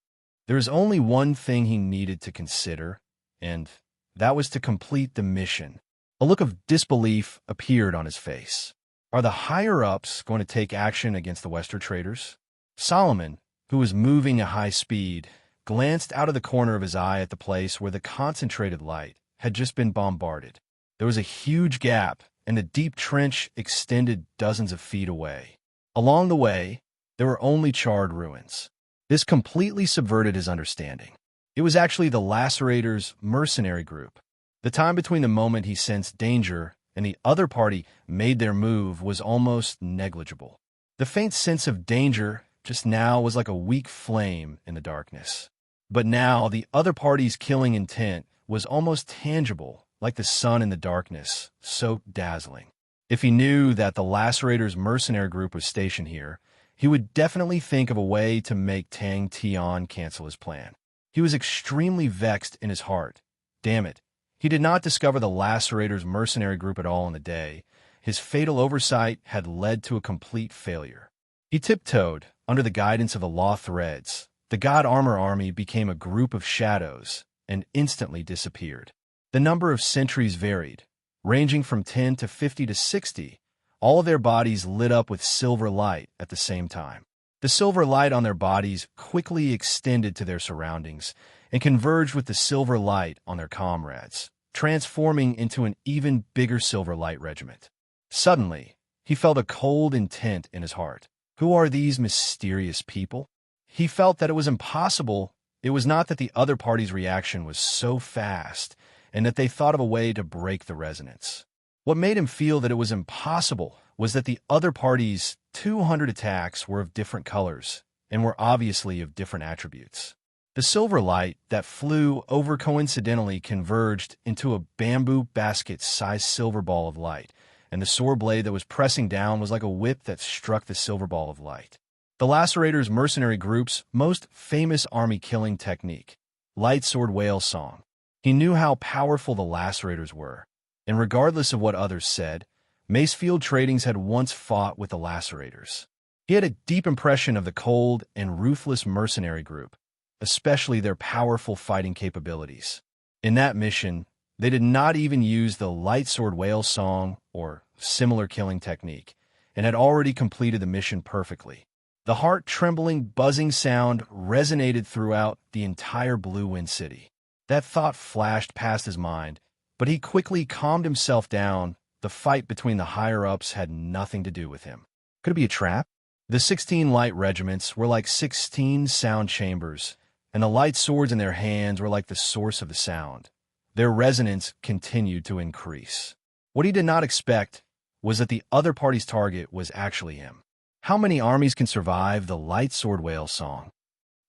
Speaker 1: There was only one thing he needed to consider, and that was to complete the mission. A look of disbelief appeared on his face. Are the higher-ups going to take action against the Western traders? Solomon, who was moving at high speed, glanced out of the corner of his eye at the place where the concentrated light had just been bombarded. There was a huge gap, and the deep trench extended dozens of feet away. Along the way, there were only charred ruins. This completely subverted his understanding. It was actually the Lacerator's mercenary group. The time between the moment he sensed danger and the other party made their move was almost negligible. The faint sense of danger just now was like a weak flame in the darkness. But now the other party's killing intent was almost tangible, like the sun in the darkness, so dazzling. If he knew that the Lacerator's mercenary group was stationed here, he would definitely think of a way to make Tang Tian cancel his plan. He was extremely vexed in his heart. Damn it. He did not discover the Lacerator's mercenary group at all in the day. His fatal oversight had led to a complete failure. He tiptoed under the guidance of the law threads. The God Armor army became a group of shadows and instantly disappeared. The number of sentries varied, ranging from 10 to 50 to 60. All of their bodies lit up with silver light at the same time. The silver light on their bodies quickly extended to their surroundings and converged with the silver light on their comrades, transforming into an even bigger silver light regiment. Suddenly, he felt a cold intent in his heart. Who are these mysterious people? He felt that it was impossible. It was not that the other party's reaction was so fast and that they thought of a way to break the resonance. What made him feel that it was impossible was that the other party's 200 attacks were of different colors and were obviously of different attributes. The silver light that flew over coincidentally converged into a bamboo basket-sized silver ball of light, and the sword blade that was pressing down was like a whip that struck the silver ball of light. The Lacerator's mercenary group's most famous army killing technique, Lightsword Whale Song. He knew how powerful the Lacerators were, and regardless of what others said, Macefield Tradings had once fought with the Lacerators. He had a deep impression of the cold and ruthless mercenary group, especially their powerful fighting capabilities. In that mission, they did not even use the Lightsword Whale Song or similar killing technique, and had already completed the mission perfectly. The heart-trembling, buzzing sound resonated throughout the entire Blue Wind City. That thought flashed past his mind, but he quickly calmed himself down. The fight between the higher-ups had nothing to do with him. Could it be a trap? The 16 light regiments were like 16 sound chambers, and the light swords in their hands were like the source of the sound. Their resonance continued to increase. What he did not expect was that the other party's target was actually him. How many armies can survive the Lightsword Whale Song?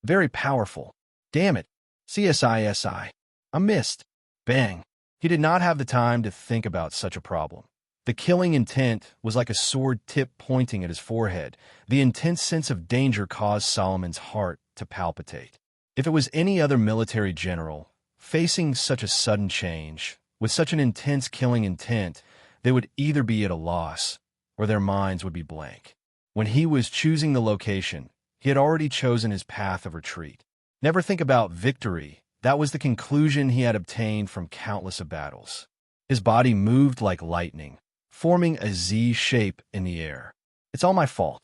Speaker 1: Very powerful. Damn it. CSI. I missed. Bang. He did not have the time to think about such a problem. The killing intent was like a sword tip pointing at his forehead. The intense sense of danger caused Solomon's heart to palpitate. If it was any other military general, facing such a sudden change, with such an intense killing intent, they would either be at a loss, or their minds would be blank. When he was choosing the location, he had already chosen his path of retreat. Never think about victory. That was the conclusion he had obtained from countless of battles. His body moved like lightning, forming a Z shape in the air. It's all my fault.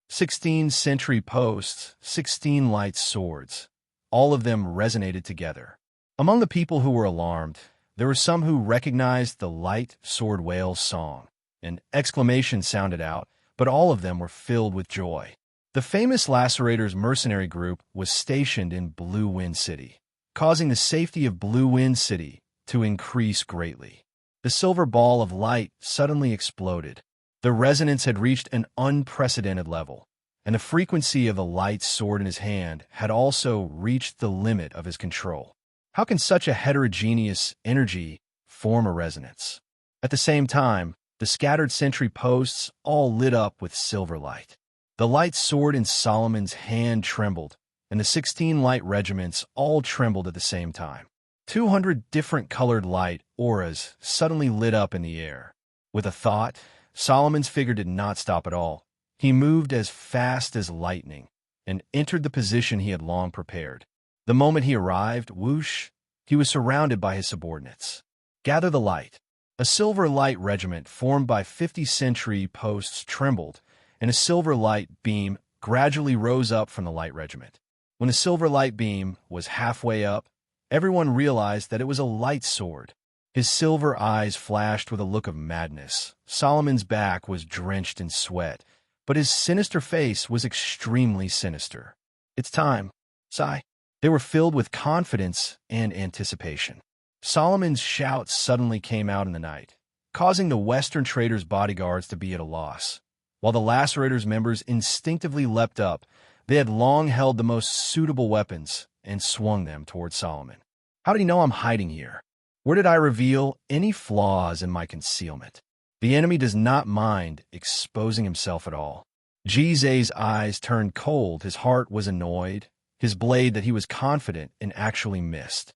Speaker 1: 16 sentry posts, 16 light swords. All of them resonated together. Among the people who were alarmed, there were some who recognized the Lightsword Whale Song. An exclamation sounded out, but all of them were filled with joy. The famous Lacerator's mercenary group was stationed in Blue Wind City, causing the safety of Blue Wind City to increase greatly. The silver ball of light suddenly exploded. The resonance had reached an unprecedented level, and the frequency of the light sword in his hand had also reached the limit of his control. How can such a heterogeneous energy form a resonance? At the same time, the scattered sentry posts all lit up with silver light. The light sword in Solomon's hand trembled, and the 16 light regiments all trembled at the same time. 200 different colored light auras suddenly lit up in the air. With a thought, Solomon's figure did not stop at all. He moved as fast as lightning and entered the position he had long prepared. The moment he arrived, whoosh, he was surrounded by his subordinates. Gather the light. A silver light regiment formed by 50 sentry posts trembled, and a silver light beam gradually rose up from the light regiment. When the silver light beam was halfway up, everyone realized that it was a light sword. His silver eyes flashed with a look of madness. Solomon's back was drenched in sweat, but his sinister face was extremely sinister. It's time, sigh. They were filled with confidence and anticipation. Solomon's shout suddenly came out in the night, causing the Western trader's bodyguards to be at a loss. While the Lacerator's members instinctively leapt up, they had long held the most suitable weapons and swung them toward Solomon. How did he know I'm hiding here? Where did I reveal any flaws in my concealment? The enemy does not mind exposing himself at all. Jize's eyes turned cold. His heart was annoyed. His blade that he was confident in actually missed.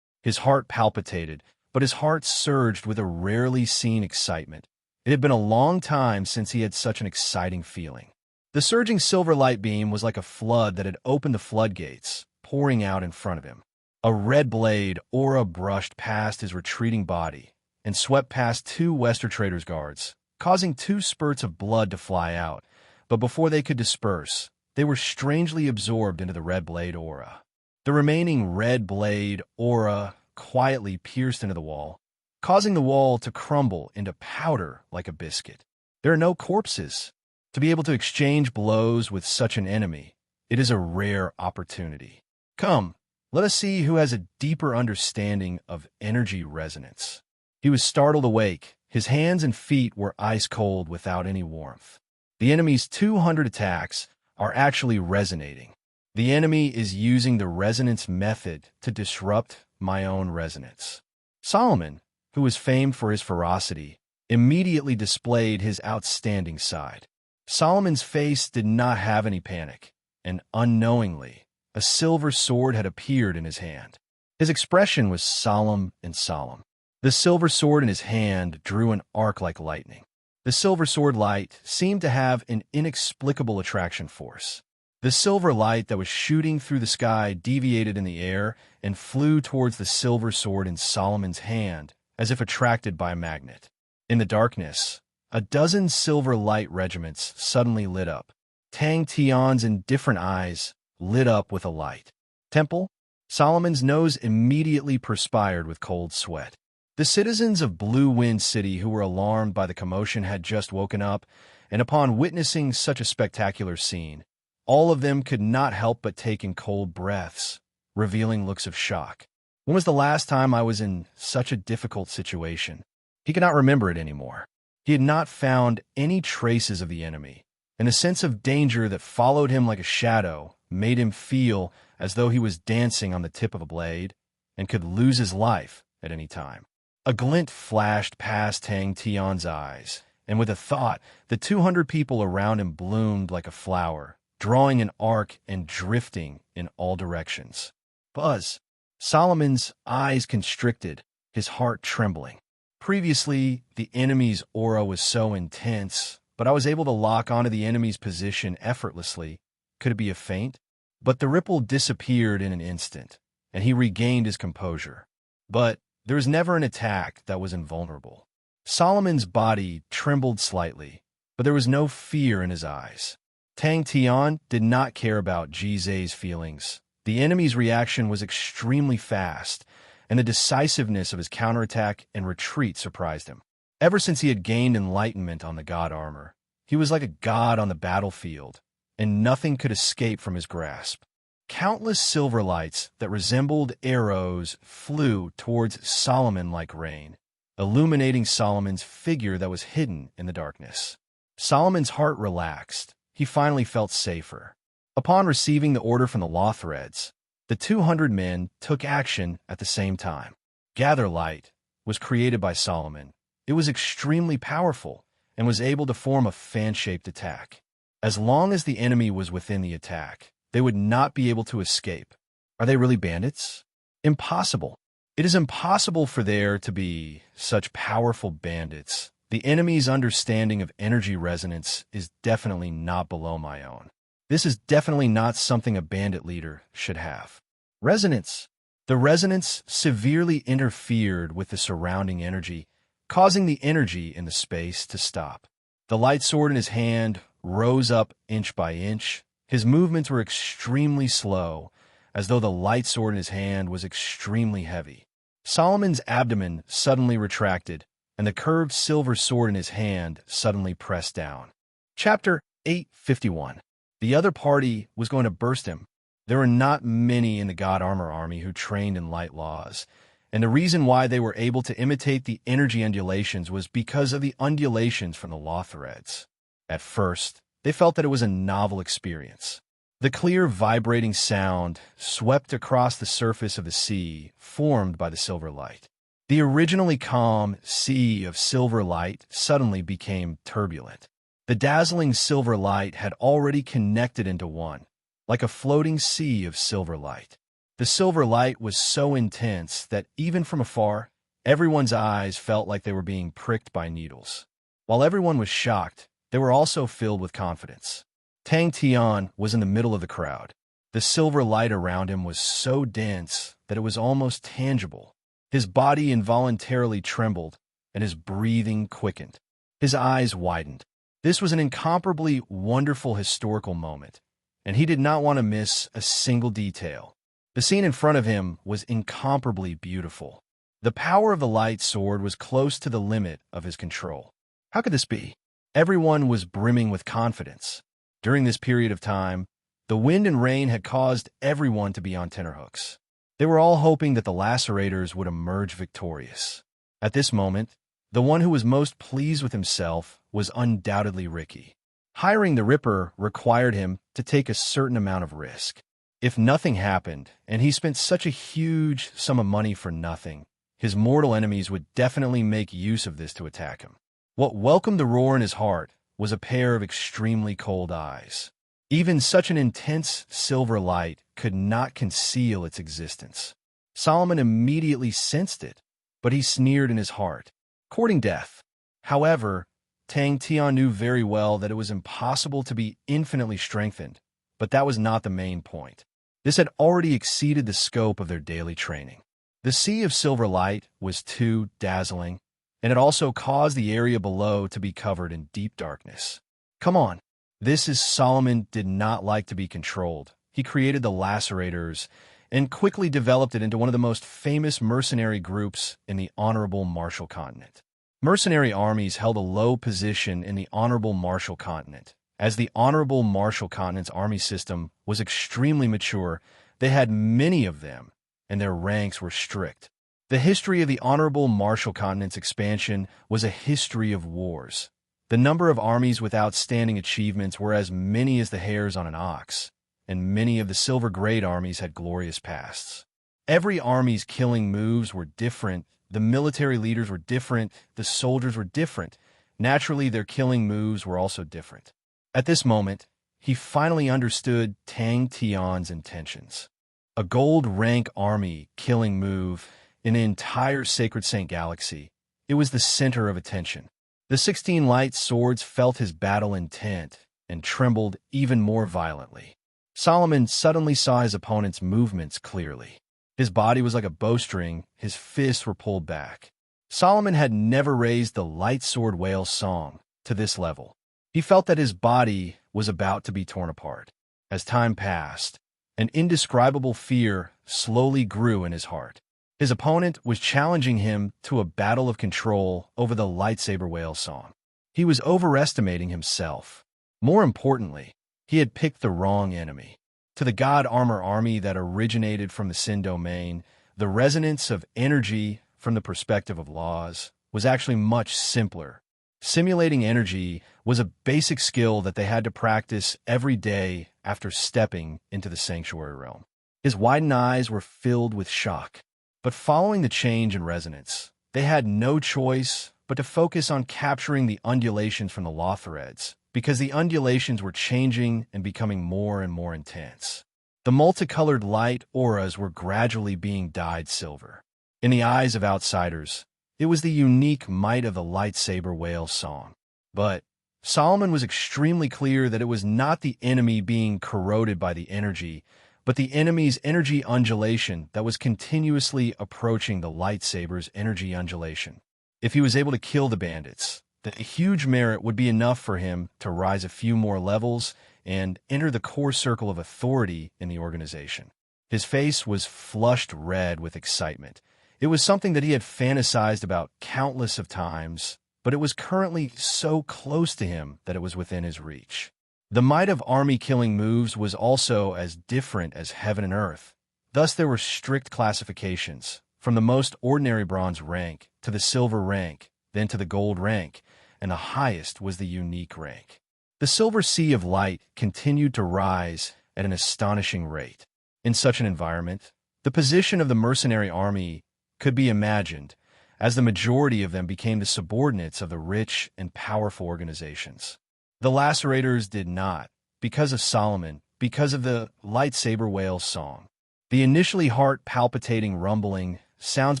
Speaker 1: His heart palpitated, but his heart surged with a rarely seen excitement. It had been a long time since he had such an exciting feeling. The surging silver light beam was like a flood that had opened the floodgates, pouring out in front of him. A red blade aura brushed past his retreating body and swept past 2 Western Trader's guards, causing 2 spurts of blood to fly out. But before they could disperse, they were strangely absorbed into the red blade aura. The remaining red blade aura quietly pierced into the wall, causing the wall to crumble into powder like a biscuit. There are no corpses. To be able to exchange blows with such an enemy, it is a rare opportunity. Come, let us see who has a deeper understanding of energy resonance. He was startled awake. His hands and feet were ice cold without any warmth. The enemy's 200 attacks are actually resonating. The enemy is using the resonance method to disrupt my own resonance. Solomon, who was famed for his ferocity, immediately displayed his outstanding side. Solomon's face did not have any panic, and unknowingly, a silver sword had appeared in his hand. His expression was solemn and solemn. The silver sword in his hand drew an arc like lightning. The silver sword light seemed to have an inexplicable attraction force. The silver light that was shooting through the sky deviated in the air and flew towards the silver sword in Solomon's hand, as if attracted by a magnet. In the darkness, a dozen silver light regiments suddenly lit up. Tang Tian's indifferent eyes lit up with a light. Temple? Solomon's nose immediately perspired with cold sweat. The citizens of Blue Wind City who were alarmed by the commotion had just woken up, and upon witnessing such a spectacular scene, all of them could not help but take in cold breaths, revealing looks of shock. When was the last time I was in such a difficult situation? He could not remember it anymore. He had not found any traces of the enemy, and a sense of danger that followed him like a shadow made him feel as though he was dancing on the tip of a blade and could lose his life at any time. A glint flashed past Tang Tian's eyes, and with a thought, the 200 people around him bloomed like a flower, drawing an arc and drifting in all directions. Buzz! Solomon's eyes constricted, his heart trembling. Previously, the enemy's aura was so intense, but I was able to lock onto the enemy's position effortlessly. Could it be a feint? But the ripple disappeared in an instant, and he regained his composure. But there was never an attack that was invulnerable. Solomon's body trembled slightly, but there was no fear in his eyes. Tang Tian did not care about Jize's feelings. The enemy's reaction was extremely fast, and the decisiveness of his counterattack and retreat surprised him. Ever since he had gained enlightenment on the god armor, he was like a god on the battlefield, and nothing could escape from his grasp. Countless silver lights that resembled arrows flew towards Solomon like rain, illuminating Solomon's figure that was hidden in the darkness. Solomon's heart relaxed. he finally felt safer. Upon receiving the order from the law threads, the 200 men took action at the same time. Gather Light was created by Solomon. It was extremely powerful and was able to form a fan-shaped attack. As long as the enemy was within the attack, they would not be able to escape. Are they really bandits? Impossible. It is impossible for there to be such powerful bandits. The enemy's understanding of energy resonance is definitely not below my own. This is definitely not something a bandit leader should have. Resonance. The resonance severely interfered with the surrounding energy, causing the energy in the space to stop. The light sword in his hand rose up inch by inch. His movements were extremely slow, as though the light sword in his hand was extremely heavy. Solomon's abdomen suddenly retracted, and the curved silver sword in his hand suddenly pressed down. Chapter 851. The other party was going to burst him. There were not many in the God Armor army who trained in light laws, and the reason why they were able to imitate the energy undulations was because of the undulations from the law threads. At first, they felt that it was a novel experience. The clear, vibrating sound swept across the surface of the sea formed by the silver light. The originally calm sea of silver light suddenly became turbulent. The dazzling silver light had already connected into one, like a floating sea of silver light. The silver light was so intense that even from afar, everyone's eyes felt like they were being pricked by needles. While everyone was shocked, they were also filled with confidence. Tang Tian was in the middle of the crowd. The silver light around him was so dense that it was almost tangible. His body involuntarily trembled, and his breathing quickened. His eyes widened. This was an incomparably wonderful historical moment, and he did not want to miss a single detail. The scene in front of him was incomparably beautiful. The power of the light sword was close to the limit of his control. How could this be? Everyone was brimming with confidence. During this period of time, the wind and rain had caused everyone to be on tenterhooks. They were all hoping that the lacerators would emerge victorious. At this moment, the one who was most pleased with himself was undoubtedly Ricky. Hiring the Ripper required him to take a certain amount of risk. If nothing happened, and he spent such a huge sum of money for nothing, his mortal enemies would definitely make use of this to attack him. What welcomed the roar in his heart was a pair of extremely cold eyes. Even such an intense silver light could not conceal its existence. Solomon immediately sensed it, but he sneered in his heart, courting death. However, Tang Tian knew very well that it was impossible to be infinitely strengthened, but that was not the main point. This had already exceeded the scope of their daily training. The sea of silver light was too dazzling, and it also caused the area below to be covered in deep darkness. Come on. This is Solomon did not like to be controlled. He created the lacerators and quickly developed it into one of the most famous mercenary groups in the Honorable Marshall Continent. Mercenary armies held a low position in the Honorable Marshall Continent. As the Honorable Marshall Continent's army system was extremely mature, they had many of them, and their ranks were strict. The history of the Honorable Marshall Continent's expansion was a history of wars. The number of armies with outstanding achievements were as many as the hairs on an ox, and many of the silver-grade armies had glorious pasts. Every army's killing moves were different, the military leaders were different, the soldiers were different. Naturally, their killing moves were also different. At this moment, he finally understood Tang Tian's intentions. A gold rank army killing move in the entire Sacred Saint Galaxy, it was the center of attention. The 16 light swords felt his battle intent and trembled even more violently. Solomon suddenly saw his opponent's movements clearly. His body was like a bowstring, his fists were pulled back. Solomon had never raised the light sword whale song to this level. He felt that his body was about to be torn apart. As time passed, an indescribable fear slowly grew in his heart. His opponent was challenging him to a battle of control over the lightsaber whale song. He was overestimating himself. More importantly, he had picked the wrong enemy. To the God Armor army that originated from the Sin domain, the resonance of energy from the perspective of laws was actually much simpler. Simulating energy was a basic skill that they had to practice every day after stepping into the sanctuary realm. His widened eyes were filled with shock. But following the change in resonance, they had no choice but to focus on capturing the undulations from the law threads, because the undulations were changing and becoming more and more intense. The multicolored light auras were gradually being dyed silver. In the eyes of outsiders, it was the unique might of the lightsaber whale song. But Solomon was extremely clear that it was not the enemy being corroded by the energy, but the enemy's energy undulation that was continuously approaching the lightsaber's energy undulation. If he was able to kill the bandits, the huge merit would be enough for him to rise a few more levels and enter the core circle of authority in the organization. His face was flushed red with excitement. It was something that he had fantasized about countless of times, but it was currently so close to him that it was within his reach. The might of army-killing moves was also as different as heaven and earth. Thus there were strict classifications, from the most ordinary bronze rank to the silver rank, then to the gold rank, and the highest was the unique rank. The silver sea of light continued to rise at an astonishing rate. In such an environment, the position of the mercenary army could be imagined, as the majority of them became the subordinates of the rich and powerful organizations. The lacerators did not, because of Solomon, because of the lightsaber whale song. The initially heart-palpitating rumbling sounds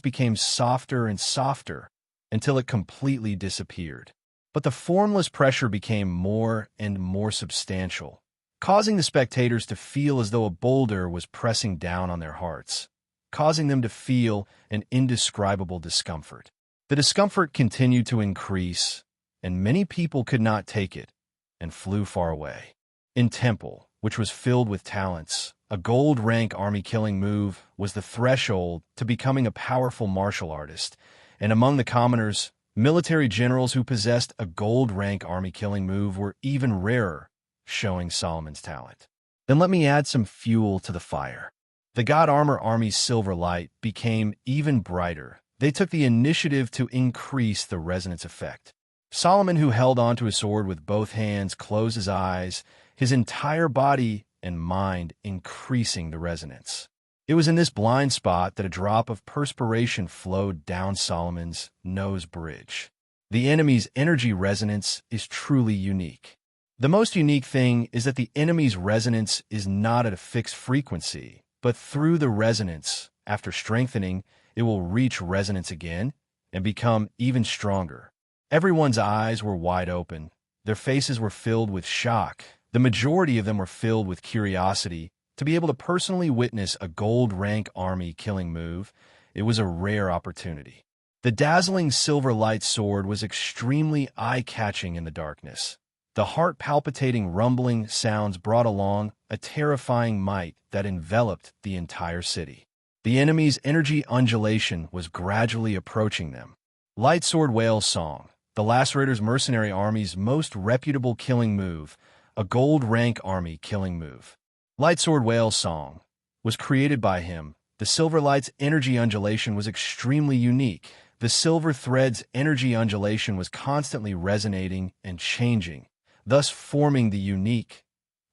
Speaker 1: became softer and softer until it completely disappeared. But the formless pressure became more and more substantial, causing the spectators to feel as though a boulder was pressing down on their hearts, causing them to feel an indescribable discomfort. The discomfort continued to increase, and many people could not take it and flew far away. In Temple, which was filled with talents, a gold rank army killing move was the threshold to becoming a powerful martial artist, and among the commoners, military generals who possessed a gold rank army killing move were even rarer, showing Solomon's talent. Then let me add some fuel to the fire. The God Armor Army's silver light became even brighter. They took the initiative to increase the resonance effect. Solomon, who held onto his sword with both hands, closed his eyes, his entire body and mind increasing the resonance. It was in this blind spot that a drop of perspiration flowed down Solomon's nose bridge. The enemy's energy resonance is truly unique. The most unique thing is that the enemy's resonance is not at a fixed frequency, but through the resonance, after strengthening, it will reach resonance again and become even stronger. Everyone's eyes were wide open. Their faces were filled with shock. The majority of them were filled with curiosity. To be able to personally witness a gold rank army killing move, it was a rare opportunity. The dazzling silver light sword was extremely eye-catching in the darkness. The heart-palpitating rumbling sounds brought along a terrifying might that enveloped the entire city. The enemy's energy undulation was gradually approaching them. Lightsword Whale Song, the Lacerator's mercenary army's most reputable killing move, a gold rank army killing move. Lightsword Whale Song was created by him. The silver light's energy undulation was extremely unique. The silver thread's energy undulation was constantly resonating and changing, thus forming the unique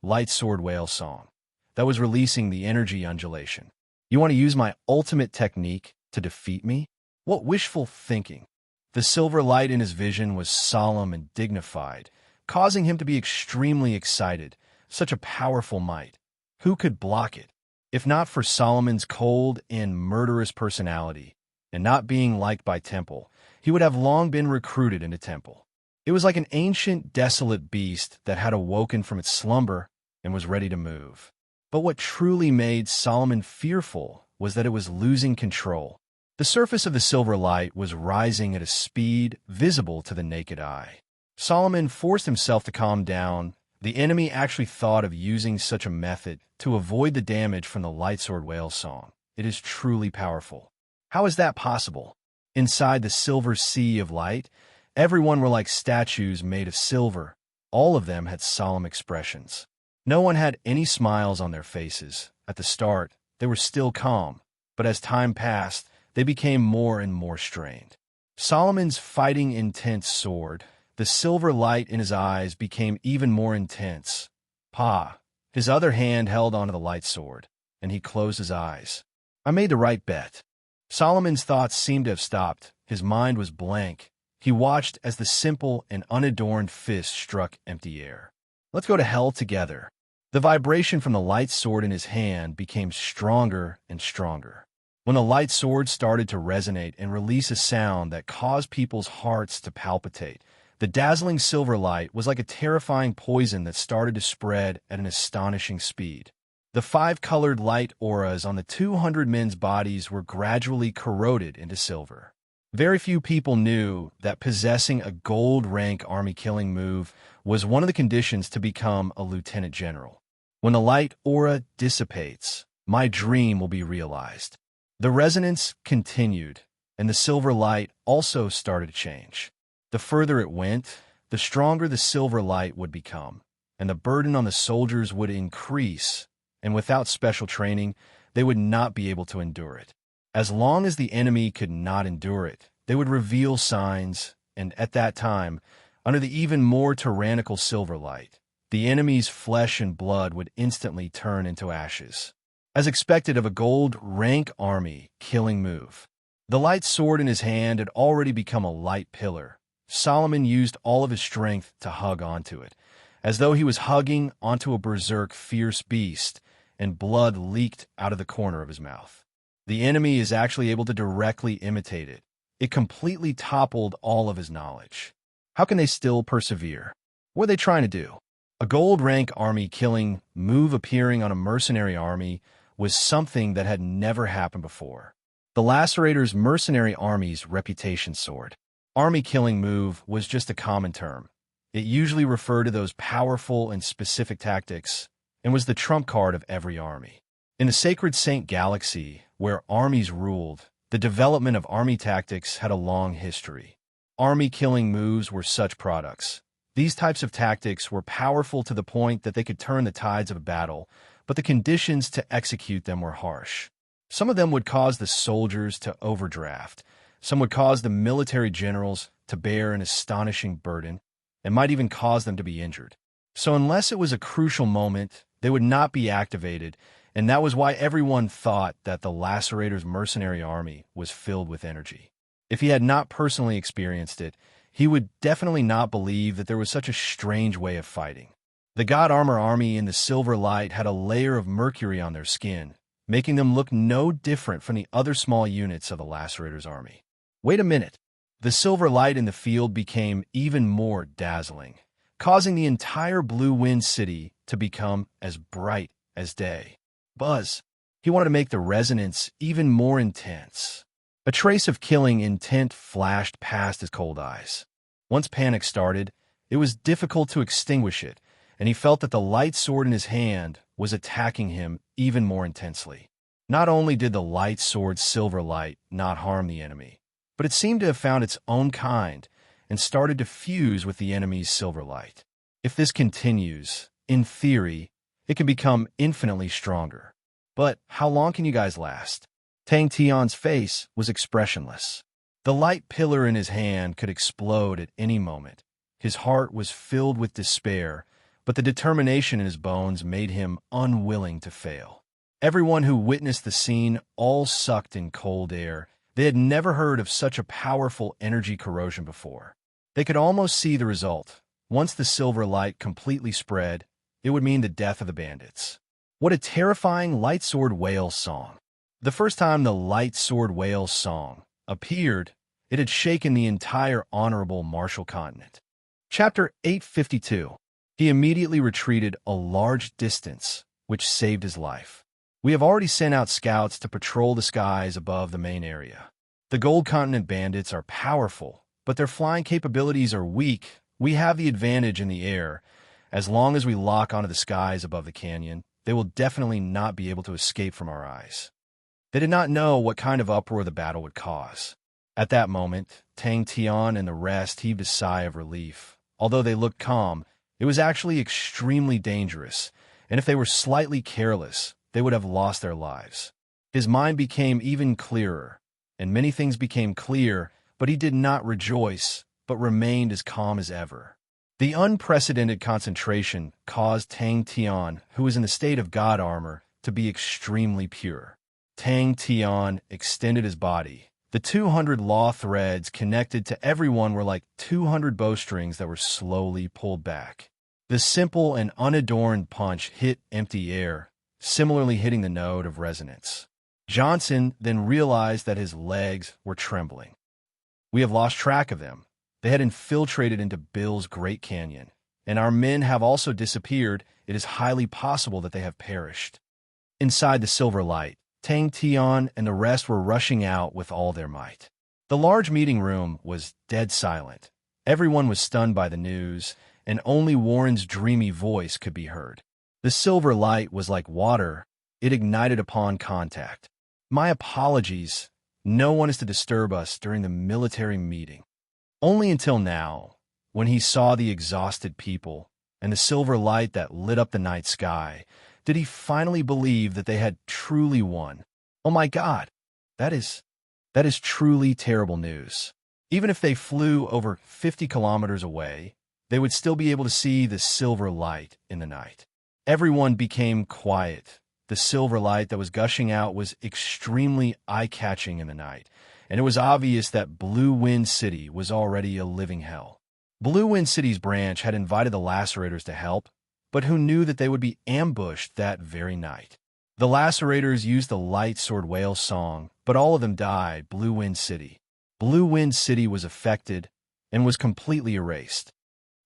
Speaker 1: Lightsword Whale Song that was releasing the energy undulation. You want to use my ultimate technique to defeat me? What wishful thinking! The silver light in his vision was solemn and dignified, causing him to be extremely excited. Such a powerful might. Who could block it? If not for Solomon's cold and murderous personality, and not being liked by Temple, he would have long been recruited into Temple. It was like an ancient, desolate beast that had awoken from its slumber and was ready to move. But what truly made Solomon fearful was that it was losing control. The surface of the silver light was rising at a speed visible to the naked eye. Solomon forced himself to calm down. The enemy actually thought of using such a method to avoid the damage from the Lightsword Whale Song. It is truly powerful. How is that possible? Inside the silver sea of light, everyone were like statues made of silver. All of them had solemn expressions. No one had any smiles on their faces. At the start, they were still calm, but as time passed, they became more and more strained. Solomon's fighting intense sword the silver light in his eyes became even more intense. Pa. His other hand held onto the light sword, and he closed his eyes. I made the right bet. Solomon's thoughts seemed to have stopped. His mind was blank. He watched as the simple and unadorned fist struck empty air. Let's go to hell together. The vibration from the light sword in his hand became stronger and stronger. When the light sword started to resonate and release a sound that caused people's hearts to palpitate, the dazzling silver light was like a terrifying poison that started to spread at an astonishing speed. The 5-colored light auras on the 200 men's bodies were gradually corroded into silver. Very few people knew that possessing a gold-rank army-killing move was one of the conditions to become a lieutenant general. When the light aura dissipates, my dream will be realized. The resonance continued, and the silver light also started to change. The further it went, the stronger the silver light would become, and the burden on the soldiers would increase, and without special training, they would not be able to endure it. As long as the enemy could not endure it, they would reveal signs, and at that time, under the even more tyrannical silver light, the enemy's flesh and blood would instantly turn into ashes. As expected of a gold-rank army killing move, the light sword in his hand had already become a light pillar. Solomon used all of his strength to hug onto it, as though he was hugging onto a berserk fierce beast, and blood leaked out of the corner of his mouth. The enemy is actually able to directly imitate it. It completely toppled all of his knowledge. How can they still persevere? What are they trying to do? A gold-rank army killing move appearing on a mercenary army was something that had never happened before. The Lacerator's mercenary army's reputation soared. Army killing move was just a common term. It usually referred to those powerful and specific tactics and was the trump card of every army. In the Sacred Saint Galaxy, where armies ruled, the development of army tactics had a long history. Army killing moves were such products. These types of tactics were powerful to the point that they could turn the tides of a battle, but the conditions to execute them were harsh. Some of them would cause the soldiers to overdraft. Some would cause the military generals to bear an astonishing burden, and might even cause them to be injured. So unless it was a crucial moment, they would not be activated, and that was why everyone thought that the Lacerator's mercenary army was filled with energy. If he had not personally experienced it, he would definitely not believe that there was such a strange way of fighting. The God Armor army in the Silver Light had a layer of mercury on their skin, making them look no different from the other small units of the Lacerator's army. Wait a minute. The silver light in the field became even more dazzling, causing the entire Blue Wind City to become as bright as day. Buzz. He wanted to make the resonance even more intense. A trace of killing intent flashed past his cold eyes. Once panic started, it was difficult to extinguish it, and he felt that the light sword in his hand was attacking him even more intensely. Not only did the light sword's silver light not harm the enemy, but it seemed to have found its own kind and started to fuse with the enemy's silver light. If this continues, in theory, it can become infinitely stronger. But how long can you guys last? Tang Tion's face was expressionless. The light pillar in his hand could explode at any moment. His heart was filled with despair, but the determination in his bones made him unwilling to fail. Everyone who witnessed the scene all sucked in cold air. They had never heard of such a powerful energy corrosion before. They could almost see the result. Once the silver light completely spread, it would mean the death of the bandits. What a terrifying light sword whale song. The first time the light sword whale song appeared, it had shaken the entire honorable Marshall continent. Chapter 852. He immediately retreated a large distance, which saved his life. We have already sent out scouts to patrol the skies above the main area. The Gold Continent bandits are powerful, but their flying capabilities are weak. We have the advantage in the air. As long as we lock onto the skies above the canyon, they will definitely not be able to escape from our eyes. They did not know what kind of uproar the battle would cause. At that moment, Tang Tian and the rest heaved a sigh of relief. Although they looked calm, it was actually extremely dangerous, and if they were slightly careless, they would have lost their lives. His mind became even clearer, and many things became clear, but he did not rejoice, but remained as calm as ever. The unprecedented concentration caused Tang Tian, who was in the state of god armor, to be extremely pure. Tang Tian extended his body. The 200 law threads connected to everyone were like 200 bowstrings that were slowly pulled back. The simple and unadorned punch hit empty air, similarly hitting the note of resonance. Johnson then realized that his legs were trembling. We have lost track of them. They had infiltrated into Bill's Great Canyon, and our men have also disappeared. It is highly possible that they have perished. Inside the silver light, Tang Tian and the rest were rushing out with all their might. The large meeting room was dead silent. Everyone was stunned by the news, and only Warren's dreamy voice could be heard. The silver light was like water. It ignited upon contact. My apologies. No one is to disturb us during the military meeting. Only until now, when he saw the exhausted people and the silver light that lit up the night sky, did he finally believe that they had truly won. Oh my God, that is truly terrible news. Even if they flew over 50 kilometers away, they would still be able to see the silver light in the night. Everyone became quiet. The silver light that was gushing out was extremely eye-catching in the night, and it was obvious that Blue Wind City was already a living hell. Blue Wind City's branch had invited the Lacerators to help, but who knew that they would be ambushed that very night? The Lacerators used the Light Sword Whale song, but all of them died. Blue Wind City. Blue Wind City was affected and was completely erased.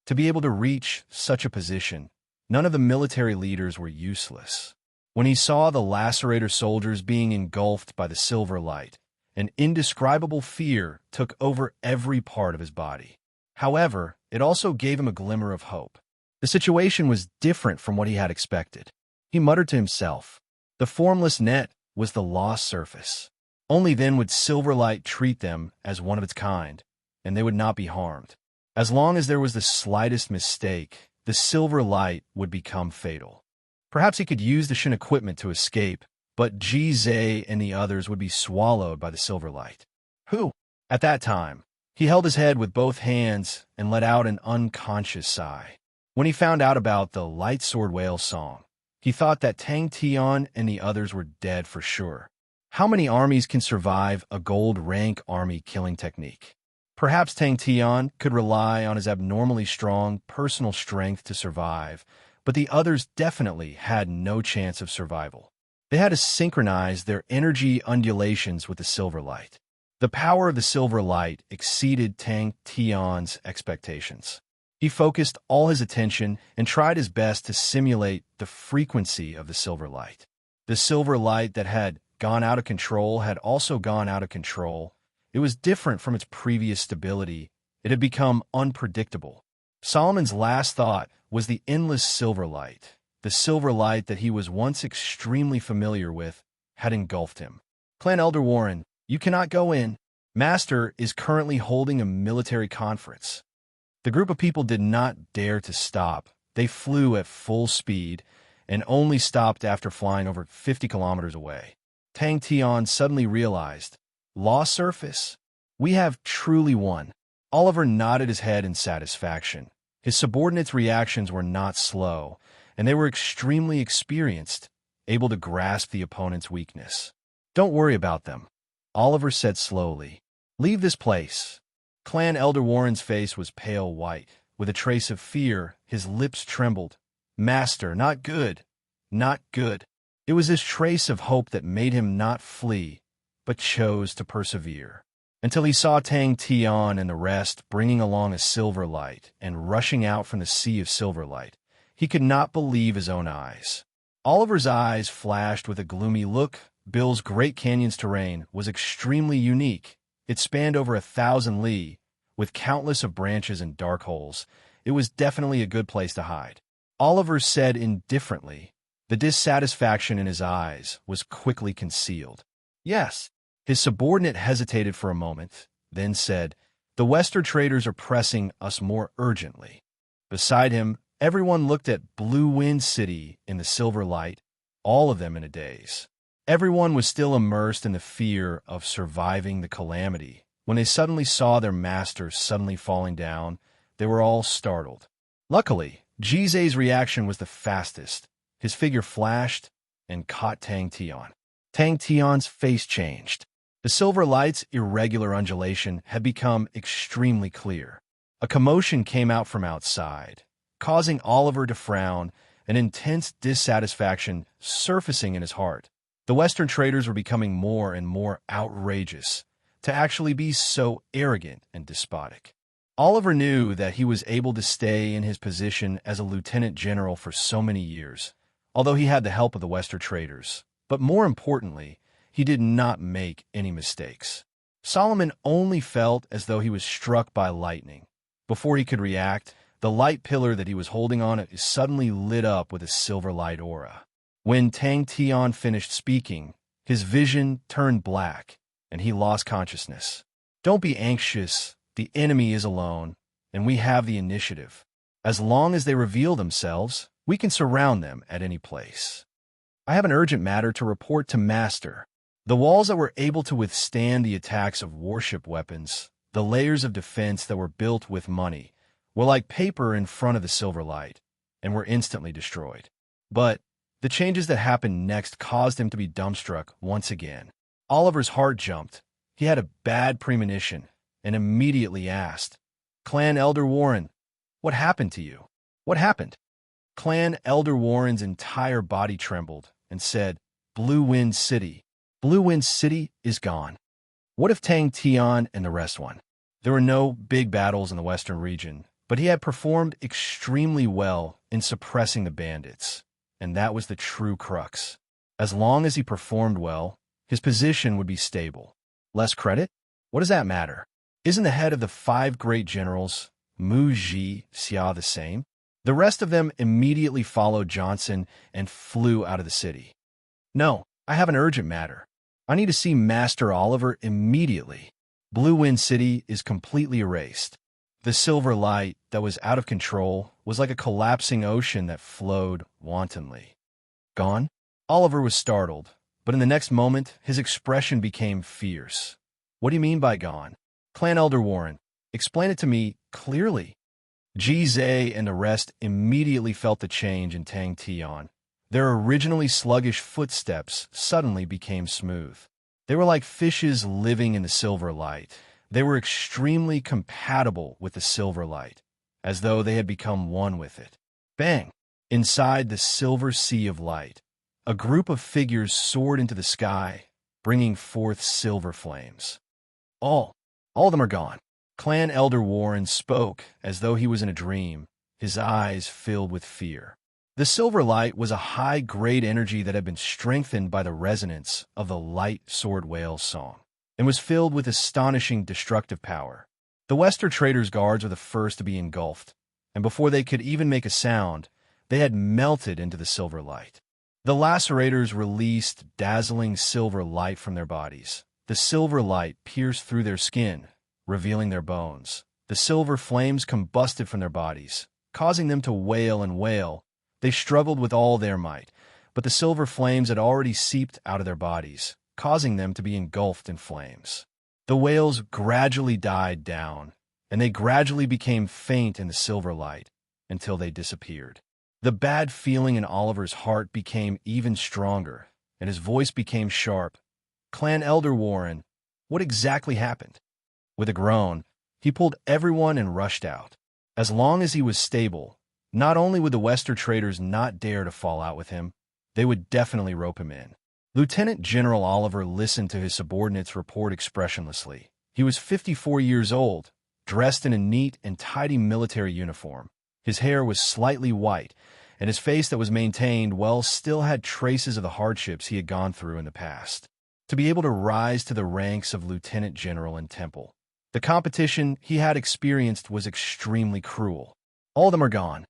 Speaker 1: To be able to reach such a position, none of the military leaders were useless. When he saw the Lacerator soldiers being engulfed by the silver light, an indescribable fear took over every part of his body. However, it also gave him a glimmer of hope. The situation was different from what he had expected. He muttered to himself. The formless net was the lost surface. Only then would Silverlight treat them as one of its kind, and they would not be harmed. As long as there was the slightest mistake, the silver light would become fatal. Perhaps he could use the Shin equipment to escape, but Ji-Zhe and the others would be swallowed by the silver light. Who? At that time, he held his head with both hands and let out an unconscious sigh. When he found out about the Light Sword Whale song, he thought that Tang Tian and the others were dead for sure. How many armies can survive a gold rank army killing technique? Perhaps Tang Tian could rely on his abnormally strong personal strength to survive, but the others definitely had no chance of survival. They had to synchronize their energy undulations with the silver light. The power of the silver light exceeded Tang Tian's expectations. He focused all his attention and tried his best to simulate the frequency of the silver light. The silver light that had gone out of control had also gone out of control. It was different from its previous stability. It had become unpredictable. Solomon's last thought was the endless silver light. The silver light that he was once extremely familiar with had engulfed him. Clan Elder Warren, you cannot go in. Master is currently holding a military conference. The group of people did not dare to stop. They flew at full speed and only stopped after flying over 50 kilometers away. Tang Tian suddenly realized, lost surface? We have truly won. Oliver nodded his head in satisfaction. His subordinates' reactions were not slow, and they were extremely experienced, able to grasp the opponent's weakness. Don't worry about them, Oliver said slowly. Leave this place. Clan Elder Warren's face was pale white. With a trace of fear, his lips trembled. Master, not good. Not good. It was this trace of hope that made him not flee, but chose to persevere. Until he saw Tang Tian and the rest bringing along a silver light and rushing out from the sea of silver light. He could not believe his own eyes. Oliver's eyes flashed with a gloomy look. Bill's Great Canyon's terrain was extremely unique. It spanned over 1,000 li, with countless of branches and dark holes. It was definitely a good place to hide. Oliver said indifferently. The dissatisfaction in his eyes was quickly concealed. Yes. His subordinate hesitated for a moment, then said, the Western traders are pressing us more urgently. Beside him, everyone looked at Blue Wind City in the silver light, all of them in a daze. Everyone was still immersed in the fear of surviving the calamity, When they suddenly saw their master suddenly falling down, they were all startled. Luckily, Jize's reaction was the fastest. His figure flashed and caught Tang Tian. Tang Tian's face changed. The silver light's irregular undulation had become extremely clear. A commotion came out from outside, causing Oliver to frown, an intense dissatisfaction surfacing in his heart. The Western traders were becoming more and more outrageous to actually be so arrogant and despotic. Oliver knew that he was able to stay in his position as a lieutenant general for so many years, although he had the help of the Western traders. But more importantly, he did not make any mistakes. Solomon only felt as though he was struck by lightning. Before he could react, the light pillar that he was holding on it suddenly lit up with a silver light aura. When Tang Tian finished speaking, his vision turned black, and he lost consciousness. Don't be anxious. The enemy is alone, and we have the initiative. As long as they reveal themselves, we can surround them at any place. I have an urgent matter to report to Master. The walls that were able to withstand the attacks of warship weapons, the layers of defense that were built with money, were like paper in front of the silver light, and were instantly destroyed. But the changes that happened next caused him to be dumbstruck once again. Oliver's heart jumped. He had a bad premonition, and immediately asked, "Clan Elder Warren, what happened to you? What happened?" Clan Elder Warren's entire body trembled and said, "Blue Wind City. Blue Wind City is gone." What if Tang Tian and the rest won? There were no big battles in the western region, but he had performed extremely well in suppressing the bandits, and that was the true crux. As long as he performed well, his position would be stable. Less credit? What does that matter? Isn't the head of the 5 great generals, Mu Ji Xia, the same? The rest of them immediately followed Johnson and flew out of the city. "No, I have an urgent matter. I need to see Master Oliver immediately." Blue Wind City is completely erased. The silver light that was out of control was like a collapsing ocean that flowed wantonly. Gone? Oliver was startled, but in the next moment, his expression became fierce. "What do you mean by gone? Clan Elder Warren, explain it to me clearly." Jize and the rest immediately felt the change in Tang Tian. Their originally sluggish footsteps suddenly became smooth. They were like fishes living in the silver light. They were extremely compatible with the silver light, as though they had become one with it. Bang! Inside the silver sea of light, a group of figures soared into the sky, bringing forth silver flames. All of them are gone. Clan Elder Warren spoke as though he was in a dream, his eyes filled with fear. The silver light was a high-grade energy that had been strengthened by the resonance of the light sword whale's song, and was filled with astonishing destructive power. The Western traders' guards were the first to be engulfed, and before they could even make a sound, they had melted into the silver light. The lacerators released dazzling silver light from their bodies. The silver light pierced through their skin, revealing their bones. The silver flames combusted from their bodies, causing them to wail and wail. They struggled with all their might, but the silver flames had already seeped out of their bodies, causing them to be engulfed in flames. The wails gradually died down, and they gradually became faint in the silver light until they disappeared. The bad feeling in Oliver's heart became even stronger, and his voice became sharp. "Clan Elder Warren, what exactly happened?" With a groan, he pulled everyone and rushed out. As long as he was stable, not only would the Western traders not dare to fall out with him, they would definitely rope him in. Lieutenant General Oliver listened to his subordinates report expressionlessly. He was 54 years old, dressed in a neat and tidy military uniform. His hair was slightly white, and his face that was maintained well still had traces of the hardships he had gone through in the past. To be able to rise to the ranks of lieutenant general in Temple, the competition he had experienced was extremely cruel. All of them are gone.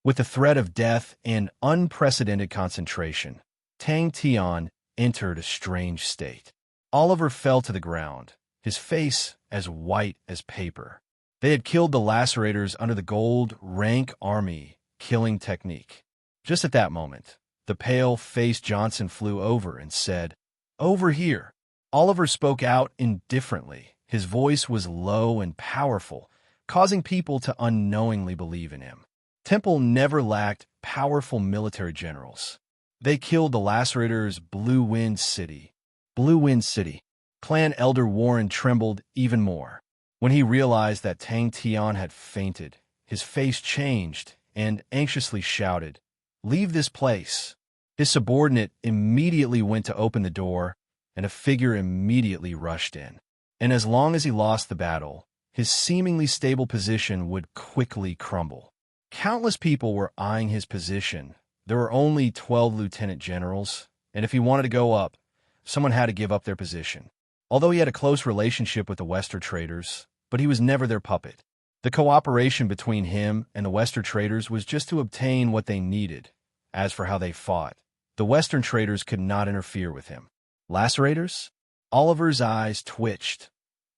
Speaker 1: With the threat of death and unprecedented concentration, Tang Tian entered a strange state. Oliver fell to the ground, his face as white as paper. They had killed the lacerators under the gold rank army killing technique. Just at that moment, the pale-faced Johnson flew over and said, "Over here." Oliver spoke out indifferently, His voice was low and powerful, causing people to unknowingly believe in him. Temple never lacked powerful military generals. They killed the Lacerators' Blue Wind City. Blue Wind City. Clan Elder Warren trembled even more. When he realized that Tang Tian had fainted, his face changed and anxiously shouted, "Leave this place." His subordinate immediately went to open the door, and a figure immediately rushed in. And as long as he lost the battle, his seemingly stable position would quickly crumble. Countless people were eyeing his position. There were only 12 lieutenant generals, and if he wanted to go up, someone had to give up their position. Although he had a close relationship with the Western traders, but he was never their puppet. The cooperation between him and the Western traders was just to obtain what they needed. As for how they fought, the Western traders could not interfere with him. Lacerators? Oliver's eyes twitched.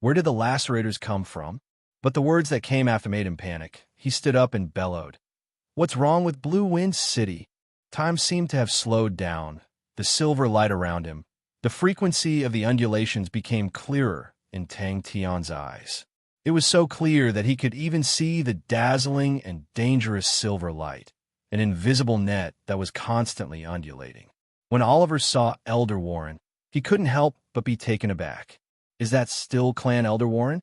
Speaker 1: Where did the Lacerators come from? But the words that came after made him panic. He stood up and bellowed, "What's wrong with Blue Wind City?" Time seemed to have slowed down, the silver light around him. The frequency of the undulations became clearer in Tang Tian's eyes. It was so clear that he could even see the dazzling and dangerous silver light, an invisible net that was constantly undulating. When Oliver saw Elder Warren, he couldn't help but be taken aback. Is that still Clan Elder Warren?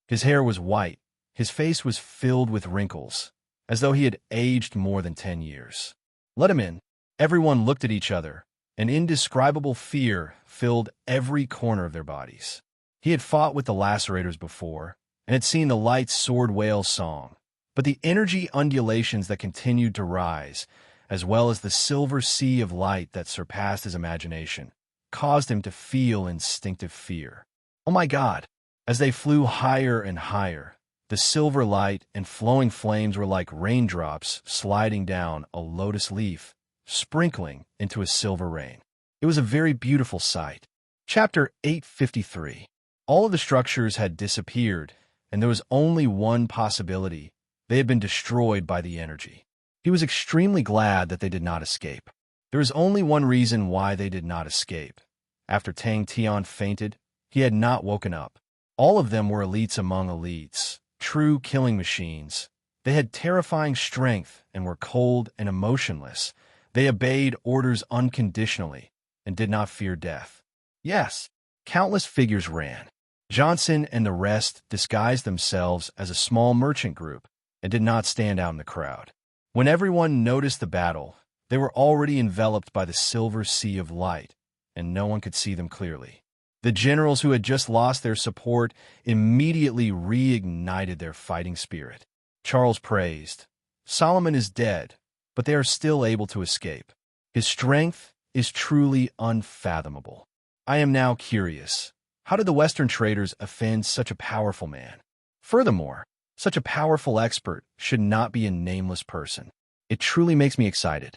Speaker 1: His hair was white. His face was filled with wrinkles, as though he had aged more than 10 years. Let him in. Everyone looked at each other. An indescribable fear filled every corner of their bodies. He had fought with the Lacerators before, and had seen the light sword whale song, but the energy undulations that continued to rise, as well as the silver sea of light that surpassed his imagination, caused him to feel instinctive fear. Oh my God! As they flew higher and higher, the silver light and flowing flames were like raindrops sliding down a lotus leaf, sprinkling into a silver rain. It was a very beautiful sight. Chapter 853. All of the structures had disappeared, and there was only one possibility. They had been destroyed by the energy. He was extremely glad that they did not escape. There was only one reason why they did not escape. After Tang Tian fainted, he had not woken up. All of them were elites among elites, true killing machines. They had terrifying strength and were cold and emotionless. They obeyed orders unconditionally and did not fear death. Yes, countless figures ran. Johnson and the rest disguised themselves as a small merchant group and did not stand out in the crowd. When everyone noticed the battle, they were already enveloped by the silver sea of light, and no one could see them clearly. The generals who had just lost their support immediately reignited their fighting spirit. Charles praised, "Solomon is dead, but they are still able to escape. His strength is truly unfathomable. I am now curious. How did the Western traders offend such a powerful man? Furthermore, such a powerful expert should not be a nameless person. It truly makes me excited."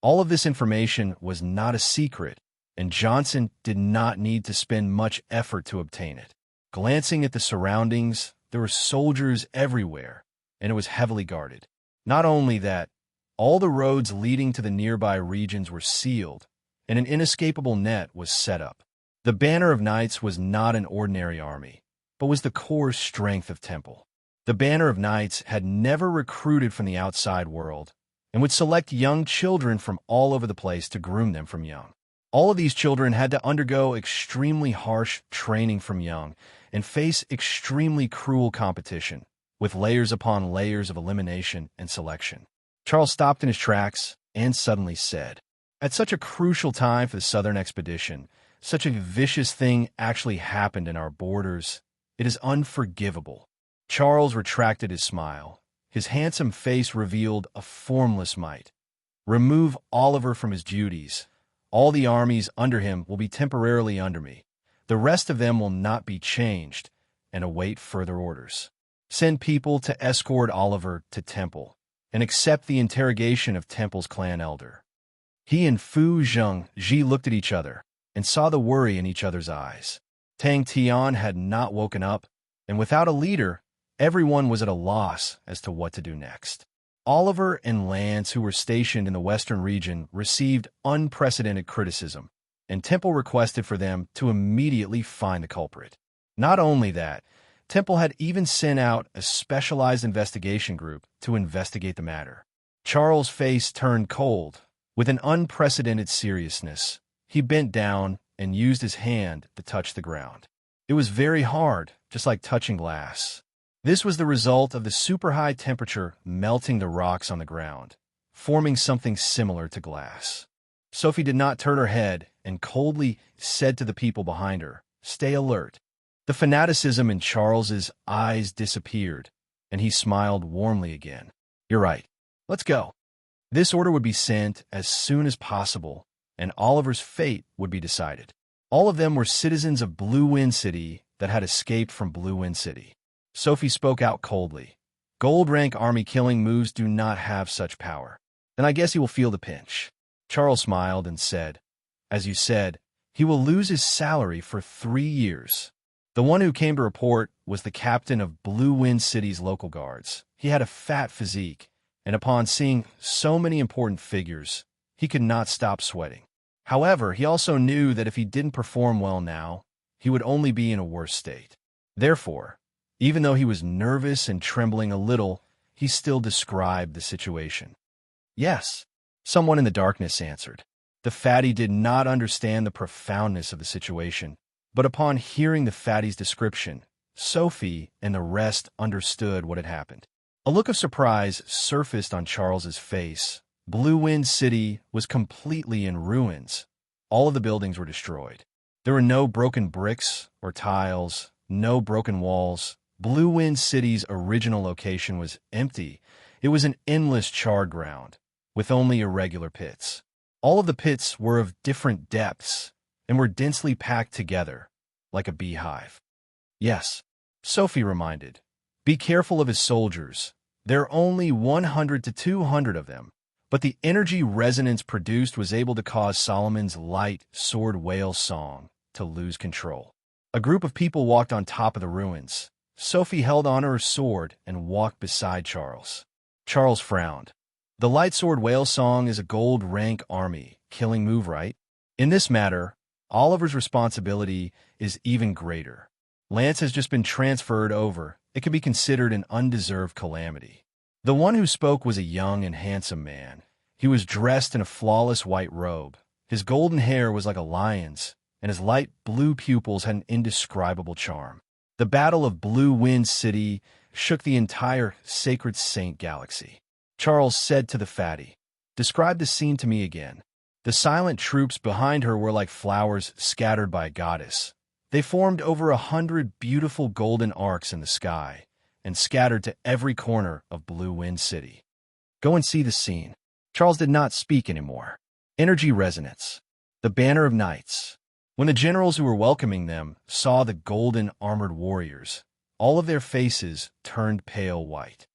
Speaker 1: All of this information was not a secret, and Johnson did not need to spend much effort to obtain it. Glancing at the surroundings, there were soldiers everywhere, and it was heavily guarded. Not only that, all the roads leading to the nearby regions were sealed, and an inescapable net was set up. The Banner of Knights was not an ordinary army, but was the core strength of Temple. The Banner of Knights had never recruited from the outside world, and would select young children from all over the place to groom them from young. All of these children had to undergo extremely harsh training from young and face extremely cruel competition, with layers upon layers of elimination and selection. Charles stopped in his tracks and suddenly said, "At such a crucial time for the Southern expedition, such a vicious thing actually happened in our borders. It is unforgivable." Charles retracted his smile. His handsome face revealed a formless might. "Remove Oliver from his duties. All the armies under him will be temporarily under me. The rest of them will not be changed and await further orders. Send people to escort Oliver to Temple and accept the interrogation of Temple's clan elder." He and Fu Zhengji looked at each other and saw the worry in each other's eyes. Tang Tian had not woken up, and without a leader, everyone was at a loss as to what to do next. Oliver and Lance, who were stationed in the western region, received unprecedented criticism, and Temple requested for them to immediately find the culprit. Not only that, Temple had even sent out a specialized investigation group to investigate the matter. Charles' face turned cold. With an unprecedented seriousness, he bent down and used his hand to touch the ground. It was very hard, just like touching glass. This was the result of the super high temperature melting the rocks on the ground, forming something similar to glass. Sophie did not turn her head and coldly said to the people behind her, "Stay alert." The fanaticism in Charles's eyes disappeared, and he smiled warmly again. "You're right. Let's go." This order would be sent as soon as possible, and Oliver's fate would be decided. All of them were citizens of Blue Wind City that had escaped from Blue Wind City. Sophie spoke out coldly. "Gold rank army killing moves do not have such power. Then I guess he will feel the pinch." Charles smiled and said, "As you said, he will lose his salary for 3 years." The one who came to report was the captain of Blue Wind City's local guards. He had a fat physique, and upon seeing so many important figures, he could not stop sweating. However, he also knew that if he didn't perform well now, he would only be in a worse state. Therefore, even though he was nervous and trembling a little, he still described the situation. "Yes," someone in the darkness answered. The fatty did not understand the profoundness of the situation, but upon hearing the fatty's description, Sophie and the rest understood what had happened. A look of surprise surfaced on Charles's face. Blue Wind City was completely in ruins. All of the buildings were destroyed. There were no broken bricks or tiles, no broken walls. Blue Wind City's original location was empty. It was an endless charred ground, with only irregular pits. All of the pits were of different depths and were densely packed together, like a beehive. "Yes," Sophie reminded. "Be careful of his soldiers. There are only 100 to 200 of them. But the energy resonance produced was able to cause Solomon's light sword whale song to lose control." A group of people walked on top of the ruins. Sophie held on her sword and walked beside Charles. Charles frowned. "The light sword whale song is a gold rank army killing move, right? In this matter, Oliver's responsibility is even greater. Lance has just been transferred over. It could be considered an undeserved calamity." The one who spoke was a young and handsome man. He was dressed in a flawless white robe. His golden hair was like a lion's, and his light blue pupils had an indescribable charm. The Battle of Blue Wind City shook the entire Sacred Saint galaxy. Charles said to the fatty, "Describe the scene to me again." The silent troops behind her were like flowers scattered by a goddess. They formed over 100 beautiful golden arcs in the sky and scattered to every corner of Blue Wind City. "Go and see the scene." Charles did not speak anymore. Energy resonance. The banner of knights. When the generals who were welcoming them saw the golden armored warriors, all of their faces turned pale white.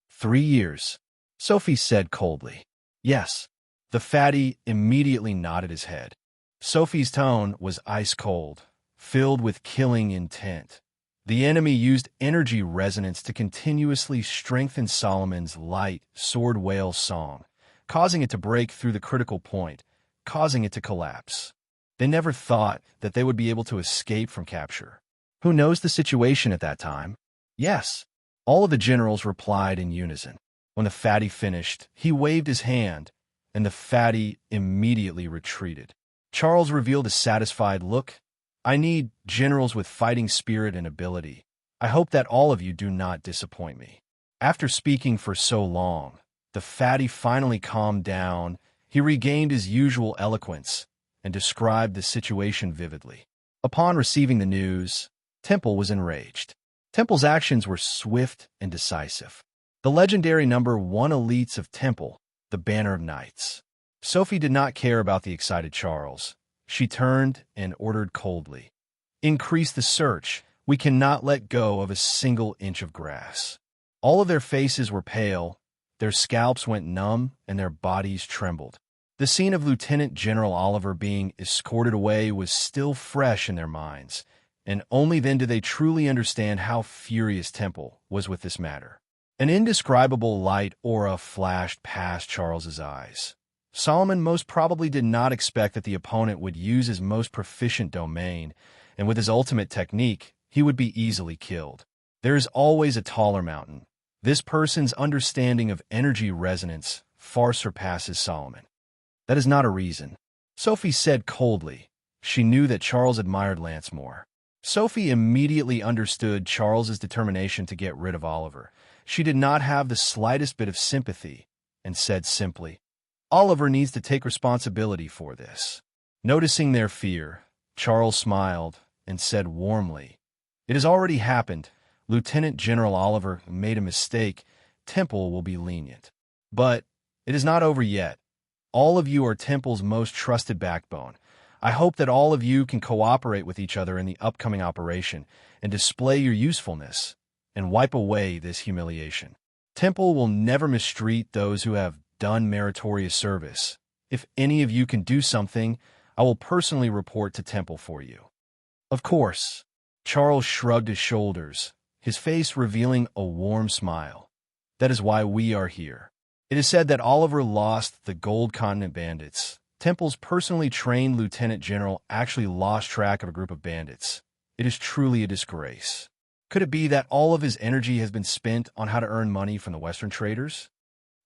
Speaker 1: 3 years, Sophie said coldly. "Yes." The fatty immediately nodded his head. Sophie's tone was ice cold, filled with killing intent. The enemy used energy resonance to continuously strengthen Solomon's light sword whale song, causing it to break through the critical point, causing it to collapse. They never thought that they would be able to escape from capture. Who knows the situation at that time? "Yes," all of the generals replied in unison. When the fatty finished, he waved his hand, and the fatty immediately retreated. Charles revealed a satisfied look. "I need generals with fighting spirit and ability. I hope that all of you do not disappoint me." After speaking for so long, the fatty finally calmed down. He regained his usual eloquence and described the situation vividly. Upon receiving the news, Temple was enraged. Temple's actions were swift and decisive. The legendary number 1 elites of Temple, the Banner of Knights. Sophie did not care about the excited Charles. She turned and ordered coldly, "Increase the search. We cannot let go of a single inch of grass." All of their faces were pale, their scalps went numb, and their bodies trembled. The scene of Lieutenant General Oliver being escorted away was still fresh in their minds, and only then did they truly understand how furious Temple was with this matter. An indescribable light aura flashed past Charles's eyes. Solomon most probably did not expect that the opponent would use his most proficient domain, and with his ultimate technique, he would be easily killed. There is always a taller mountain. This person's understanding of energy resonance far surpasses Solomon. That is not a reason. Sophie said coldly. She knew that Charles admired Lance more. Sophie immediately understood Charles's determination to get rid of Oliver. She did not have the slightest bit of sympathy and said simply, Oliver needs to take responsibility for this. Noticing their fear, Charles smiled and said warmly, It has already happened. Lieutenant General Oliver made a mistake. Temple will be lenient. But it is not over yet. All of you are Temple's most trusted backbone. I hope that all of you can cooperate with each other in the upcoming operation and display your usefulness and wipe away this humiliation. Temple will never mistreat those who have done meritorious service. If any of you can do something, I will personally report to Temple for you. Of course. Charles shrugged his shoulders, his face revealing a warm smile. That is why we are here. It is said that Oliver lost the Gold Continent bandits. Temple's personally trained lieutenant general actually lost track of a group of bandits. It is truly a disgrace. Could it be that all of his energy has been spent on how to earn money from the Western traders?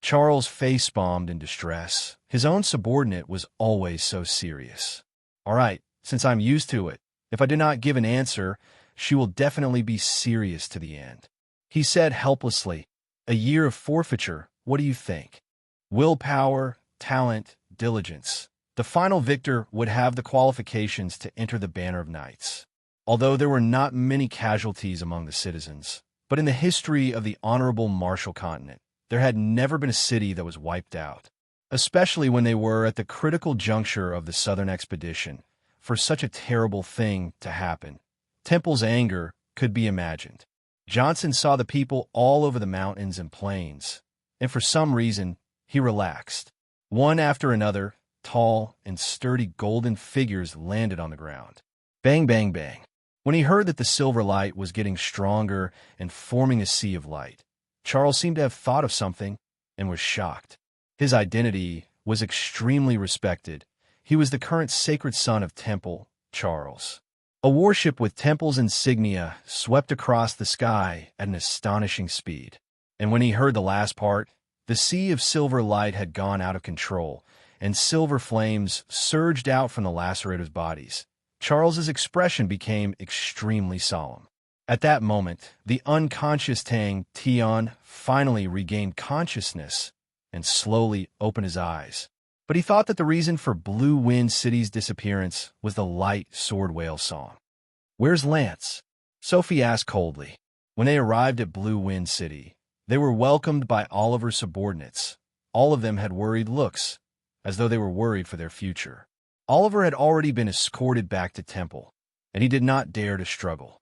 Speaker 1: Charles face-palmed in distress. His own subordinate was always so serious. All right, since I'm used to it, if I do not give an answer, she will definitely be serious to the end. He said helplessly, A year of forfeiture, what do you think? Willpower, talent, diligence. The final victor would have the qualifications to enter the Banner of Knights. Although there were not many casualties among the citizens, but in the history of the honorable Marshall Continent, there had never been a city that was wiped out, especially when they were at the critical juncture of the Southern expedition. For such a terrible thing to happen, Temple's anger could be imagined. Johnson saw the people all over the mountains and plains, and for some reason, he relaxed. One after another, tall and sturdy golden figures landed on the ground. Bang, bang, bang. When he heard that the silver light was getting stronger and forming a sea of light, Charles seemed to have thought of something and was shocked. His identity was extremely respected. He was the current sacred son of Temple, Charles. A warship with Temple's insignia swept across the sky at an astonishing speed. And when he heard the last part, the sea of silver light had gone out of control, and silver flames surged out from the lacerators' bodies. Charles's expression became extremely solemn. At that moment, the unconscious Tang Tian finally regained consciousness and slowly opened his eyes. But he thought that the reason for Blue Wind City's disappearance was the light sword whale song. Where's Lance? Sophie asked coldly. When they arrived at Blue Wind City, they were welcomed by Oliver's subordinates. All of them had worried looks, as though they were worried for their future. Oliver had already been escorted back to Temple, and he did not dare to struggle.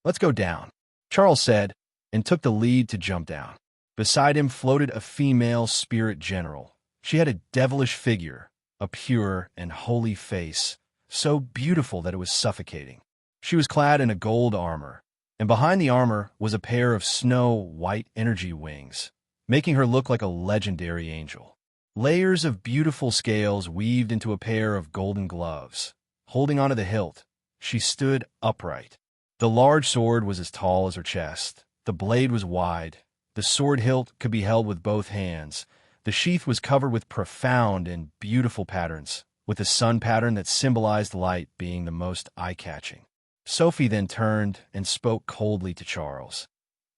Speaker 1: Let's go down, Charles said, and took the lead to jump down. Beside him floated a female spirit general. She had a devilish figure, a pure and holy face, so beautiful that it was suffocating. She was clad in a gold armor, and behind the armor was a pair of snow-white energy wings, making her look like a legendary angel. Layers of beautiful scales weaved into a pair of golden gloves. Holding onto the hilt, she stood upright. The large sword was as tall as her chest. The blade was wide. The sword hilt could be held with both hands. The sheath was covered with profound and beautiful patterns, with the sun pattern that symbolized light being the most eye-catching. Sophie then turned and spoke coldly to Charles.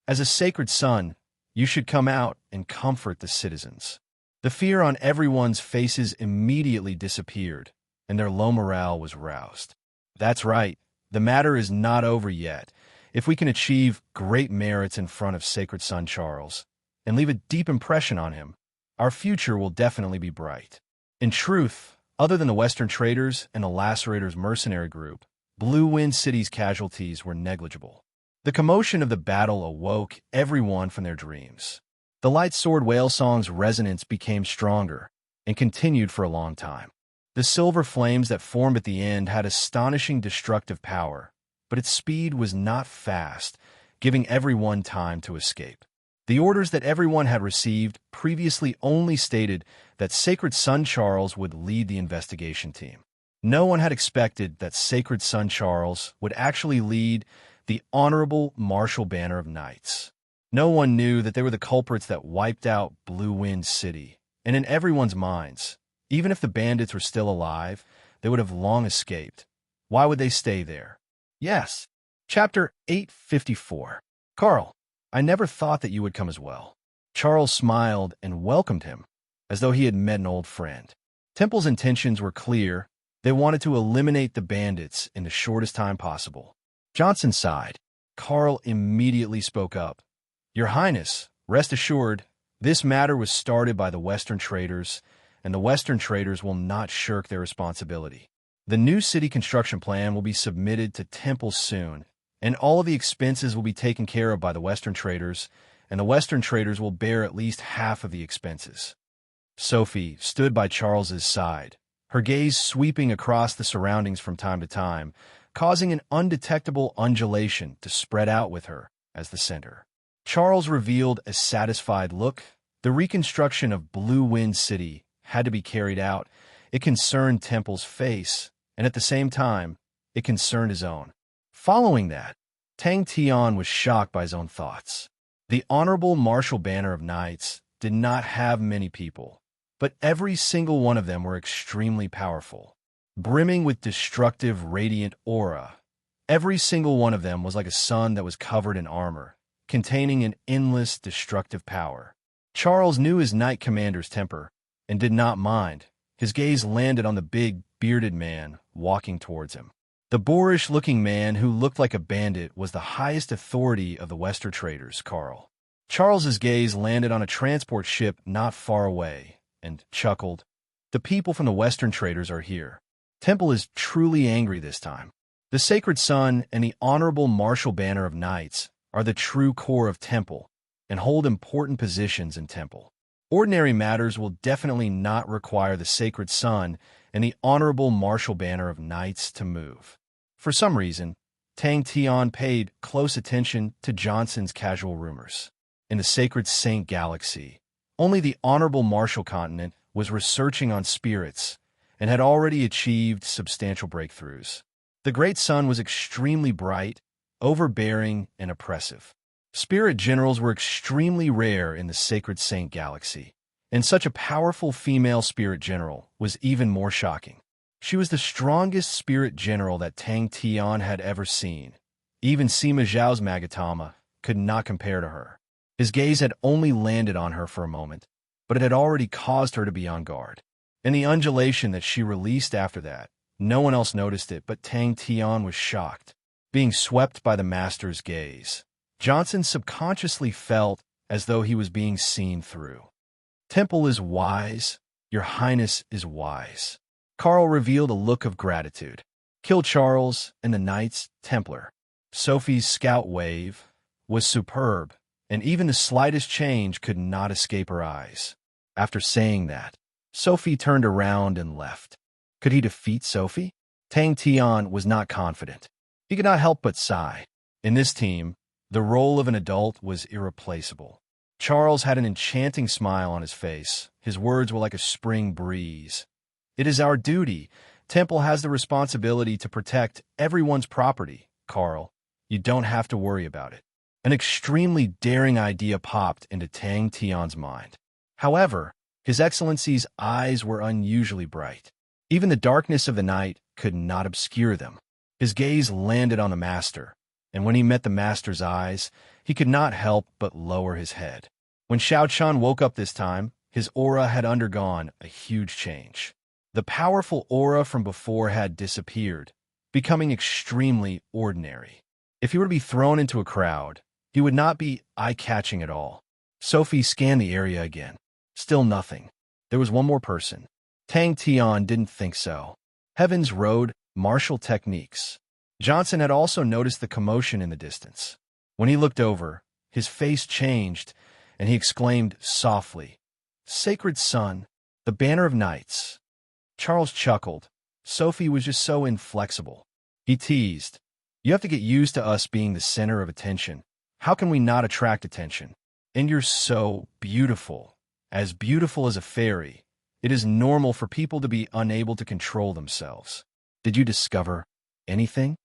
Speaker 1: As a sacred son, you should come out and comfort the citizens. The fear on everyone's faces immediately disappeared, and their low morale was roused. That's right, the matter is not over yet. If we can achieve great merits in front of sacred son Charles, and leave a deep impression on him, our future will definitely be bright. In truth, other than the Western traders and the Lacerators mercenary group, Blue Wind City's casualties were negligible. The commotion of the battle awoke everyone from their dreams. The light sword whale song's resonance became stronger and continued for a long time. The silver flames that formed at the end had astonishing destructive power, but its speed was not fast, giving everyone time to escape. The orders that everyone had received previously only stated that Sacred Son Charles would lead the investigation team. No one had expected that Sacred Son Charles would actually lead the honorable martial banner of knights. No one knew that they were the culprits that wiped out Blue Wind City, and in everyone's minds, even if the bandits were still alive, they would have long escaped. Why would they stay there? Yes. Chapter 854. Carl, I never thought that you would come as well. Charles smiled and welcomed him, as though he had met an old friend. Temple's intentions were clear. They wanted to eliminate the bandits in the shortest time possible. Johnson sighed. Carl immediately spoke up. Your Highness, rest assured, this matter was started by the Western traders, and the Western traders will not shirk their responsibility. The new city construction plan will be submitted to Temple soon, and all of the expenses will be taken care of by the Western traders, and the Western traders will bear at least half of the expenses. Sophie stood by Charles's side, her gaze sweeping across the surroundings from time to time, causing an undetectable undulation to spread out with her as the center. Charles revealed a satisfied look. The reconstruction of Blue Wind City had to be carried out. It concerned Temple's face, and at the same time, it concerned his own. Following that, Tang Tian was shocked by his own thoughts. The honorable martial banner of knights did not have many people, but every single one of them were extremely powerful, brimming with destructive, radiant aura. Every single one of them was like a sun that was covered in armor, containing an endless destructive power. Charles knew his knight commander's temper and did not mind. His gaze landed on the big, bearded man walking towards him. The boorish-looking man who looked like a bandit was the highest authority of the Western traders, Carl. Charles's gaze landed on a transport ship not far away and chuckled. The people from the Western traders are here. Temple is truly angry this time. The Sacred Sun and the honorable martial banner of knights are the true core of Temple and hold important positions in Temple. Ordinary matters will definitely not require the Sacred Sun and the honorable martial banner of knights to move. For some reason, Tang Tian paid close attention to Johnson's casual rumors. In the Sacred Saint Galaxy, only the honorable martial continent was researching on spirits and had already achieved substantial breakthroughs. The Great Sun was extremely bright, overbearing, and oppressive. Spirit generals were extremely rare in the Sacred Saint Galaxy, and such a powerful female spirit general was even more shocking. She was the strongest spirit general that Tang Tian had ever seen. Even Sima Zhao's Magatama could not compare to her. His gaze had only landed on her for a moment, but it had already caused her to be on guard. In the undulation that she released after that, no one else noticed it, but Tang Tian was shocked, being swept by the master's gaze. Johnson subconsciously felt as though he was being seen through. Temple is wise. Your Highness is wise. Carl revealed a look of gratitude. Kill Charles and the Knights Templar. Sophie's scout wave was superb, and even the slightest change could not escape her eyes. After saying that, Sophie turned around and left. Could he defeat Sophie? Tang Tian was not confident. He could not help but sigh. In this team, the role of an adult was irreplaceable. Charles had an enchanting smile on his face. His words were like a spring breeze. It is our duty. Temple has the responsibility to protect everyone's property, Carl. You don't have to worry about it. An extremely daring idea popped into Tang Tian's mind. However, His Excellency's eyes were unusually bright. Even the darkness of the night could not obscure them. His gaze landed on the master, and when he met the master's eyes, he could not help but lower his head. When Xiao Chun woke up this time, his aura had undergone a huge change. The powerful aura from before had disappeared, becoming extremely ordinary. If he were to be thrown into a crowd, he would not be eye-catching at all. Sophie scanned the area again. Still nothing. There was one more person. Tang Tian didn't think so. Heaven's Road, martial techniques. Johnson had also noticed the commotion in the distance. When he looked over, his face changed, and he exclaimed softly, "Sacred Sun, the banner of knights." Charles chuckled. Sophie was just so inflexible. He teased, "You have to get used to us being the center of attention. How can we not attract attention? And you're so beautiful as a fairy. It is normal for people to be unable to control themselves. Did you discover anything?"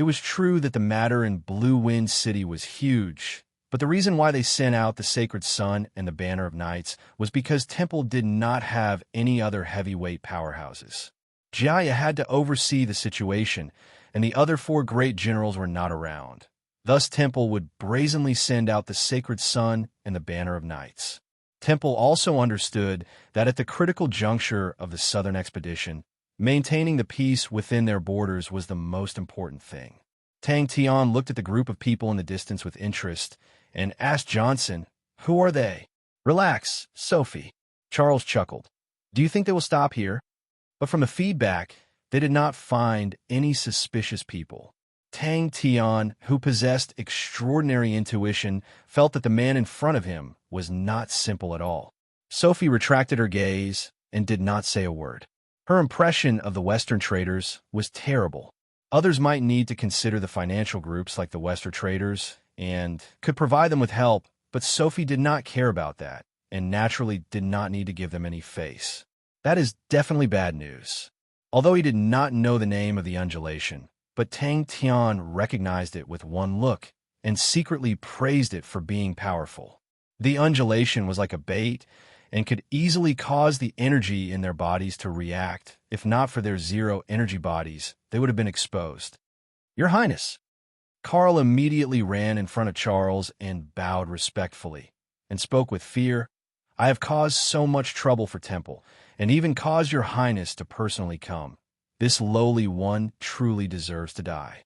Speaker 1: It was true that the matter in Blue Wind City was huge, but the reason why they sent out the Sacred Sun and the Banner of Nights was because Temple did not have any other heavyweight powerhouses. Jaya had to oversee the situation, and the other four great generals were not around. Thus Temple would brazenly send out the Sacred Sun and the Banner of Nights. Temple also understood that at the critical juncture of the southern expedition, maintaining the peace within their borders was the most important thing. Tang Tian looked at the group of people in the distance with interest and asked Johnson, "Who are they?" "Relax, Sophie." Charles chuckled. "Do you think they will stop here?" But from the feedback, they did not find any suspicious people. Tang Tian, who possessed extraordinary intuition, felt that the man in front of him was not simple at all. Sophie retracted her gaze and did not say a word. Her impression of the Western traders was terrible. Others might need to consider the financial groups like the Western traders and could provide them with help, but Sophie did not care about that and naturally did not need to give them any face. That is definitely bad news. Although he did not know the name of the undulation, but Tang Tian recognized it with one look and secretly praised it for being powerful. The undulation was like a bait and could easily cause the energy in their bodies to react. If not for their zero energy bodies, they would have been exposed. "Your Highness." Carl immediately ran in front of Charles and bowed respectfully and spoke with fear. "I have caused so much trouble for Temple, and even caused your Highness to personally come. This lowly one truly deserves to die."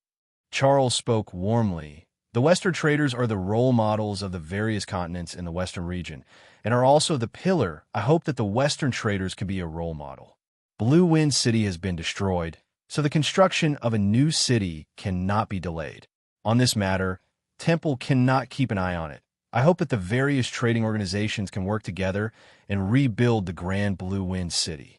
Speaker 1: Charles spoke warmly. The Western traders are the role models of the various continents in the Western region, and are also the pillar. I hope that the Western traders can be a role model. Blue Wind City has been destroyed, so the construction of a new city cannot be delayed. On this matter, Temple cannot keep an eye on it. I hope that the various trading organizations can work together and rebuild the Grand Blue Wind City.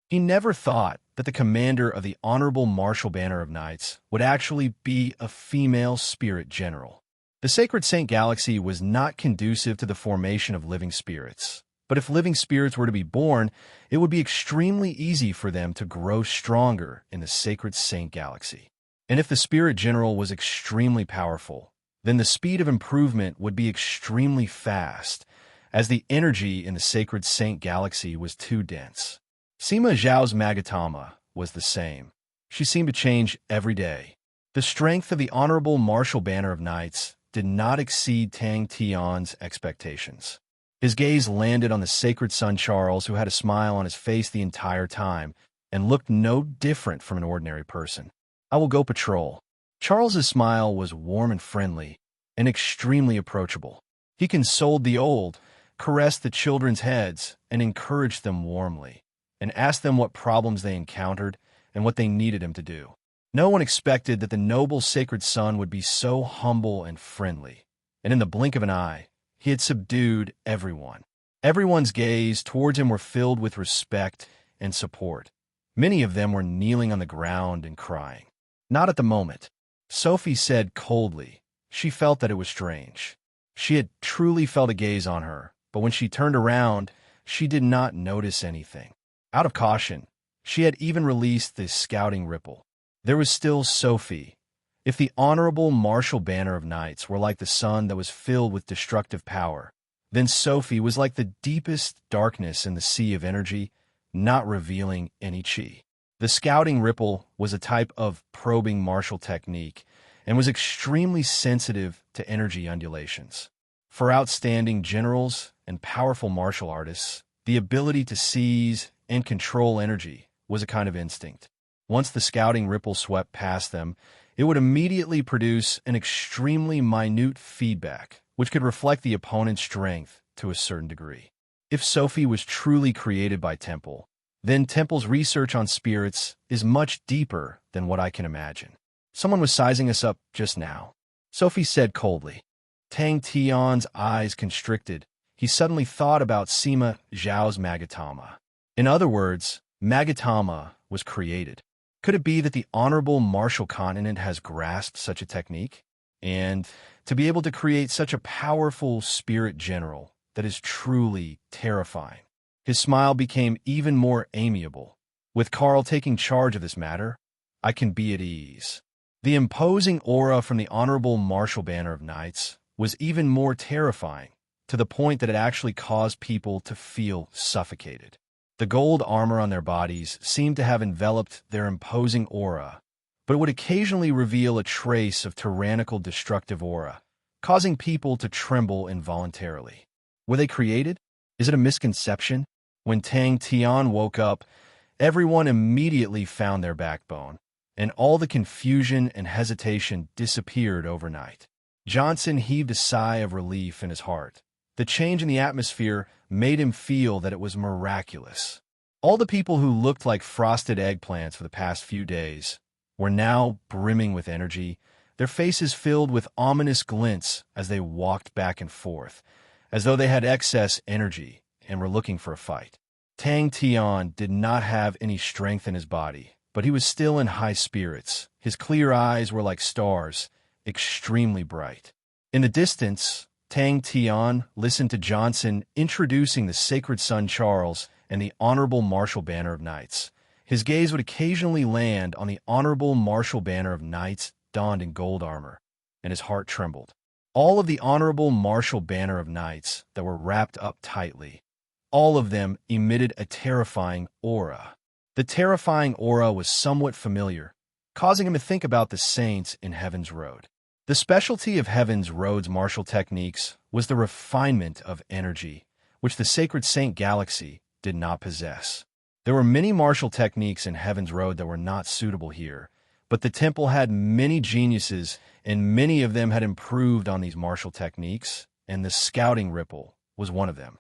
Speaker 1: He never thought that the commander of the Honorable Martial Banner of Knights would actually be a female spirit general. The Sacred Saint Galaxy was not conducive to the formation of living spirits. But if living spirits were to be born, it would be extremely easy for them to grow stronger in the Sacred Saint Galaxy. And if the spirit general was extremely powerful, then the speed of improvement would be extremely fast, as the energy in the Sacred Saint Galaxy was too dense. Sima Zhao's Magatama was the same. She seemed to change every day. The strength of the Honorable Martial Banner of Knights did not exceed Tang Tian's expectations. His gaze landed on the Sacred Son Charles, who had a smile on his face the entire time and looked no different from an ordinary person. "I will go patrol." Charles's smile was warm and friendly and extremely approachable. He consoled the old, caressed the children's heads, and encouraged them warmly, and asked them what problems they encountered and what they needed him to do. No one expected that the noble Sacred Son would be so humble and friendly, and in the blink of an eye, he had subdued everyone. Everyone's gaze towards him were filled with respect and support. Many of them were kneeling on the ground and crying. "Not at the moment," Sophie said coldly. She felt that it was strange. She had truly felt a gaze on her, but when she turned around, she did not notice anything. Out of caution, she had even released the scouting ripple. There was still Sophie. If the Honorable Martial Banner of Knights were like the sun that was filled with destructive power, then Sophie was like the deepest darkness in the sea of energy, not revealing any chi. The scouting ripple was a type of probing martial technique and was extremely sensitive to energy undulations. For outstanding generals and powerful martial artists, the ability to seize and control energy was a kind of instinct. Once the scouting ripple swept past them, it would immediately produce an extremely minute feedback, which could reflect the opponent's strength to a certain degree. If Sophie was truly created by Temple, then Temple's research on spirits is much deeper than what I can imagine. "Someone was sizing us up just now," Sophie said coldly. Tang Tian's eyes constricted. He suddenly thought about Sima Zhao's Magatama. In other words, Magatama was created. Could it be that the Honorable Martial Continent has grasped such a technique? And to be able to create such a powerful spirit general that is truly terrifying. His smile became even more amiable. With Carl taking charge of this matter, I can be at ease. The imposing aura from the honorable martial banner of knights was even more terrifying, to the point that it actually caused people to feel suffocated. The gold armor on their bodies seemed to have enveloped their imposing aura, but it would occasionally reveal a trace of tyrannical destructive aura, causing people to tremble involuntarily. Were they created? Is it a misconception? When Tang Tian woke up, everyone immediately found their backbone, and all the confusion and hesitation disappeared overnight. Johnson heaved a sigh of relief in his heart. The change in the atmosphere made him feel that it was miraculous. All the people who looked like frosted eggplants for the past few days were now brimming with energy, their faces filled with ominous glints as they walked back and forth, as though they had excess energy and were looking for a fight. Tang Tian did not have any strength in his body, but he was still in high spirits. His clear eyes were like stars, extremely bright. In the distance, Tang Tian listened to Johnson introducing the sacred son Charles and the honorable martial banner of knights. His gaze would occasionally land on the honorable martial banner of knights donned in gold armor, and his heart trembled. All of the honorable martial banner of knights that were wrapped up tightly, all of them emitted a terrifying aura. The terrifying aura was somewhat familiar, causing him to think about the saints in Heaven's Road. The specialty of Heaven's Road's martial techniques was the refinement of energy, which the sacred saint galaxy did not possess. There were many martial techniques in Heaven's Road that were not suitable here, but the temple had many geniuses, and many of them had improved on these martial techniques, and the scouting ripple was one of them.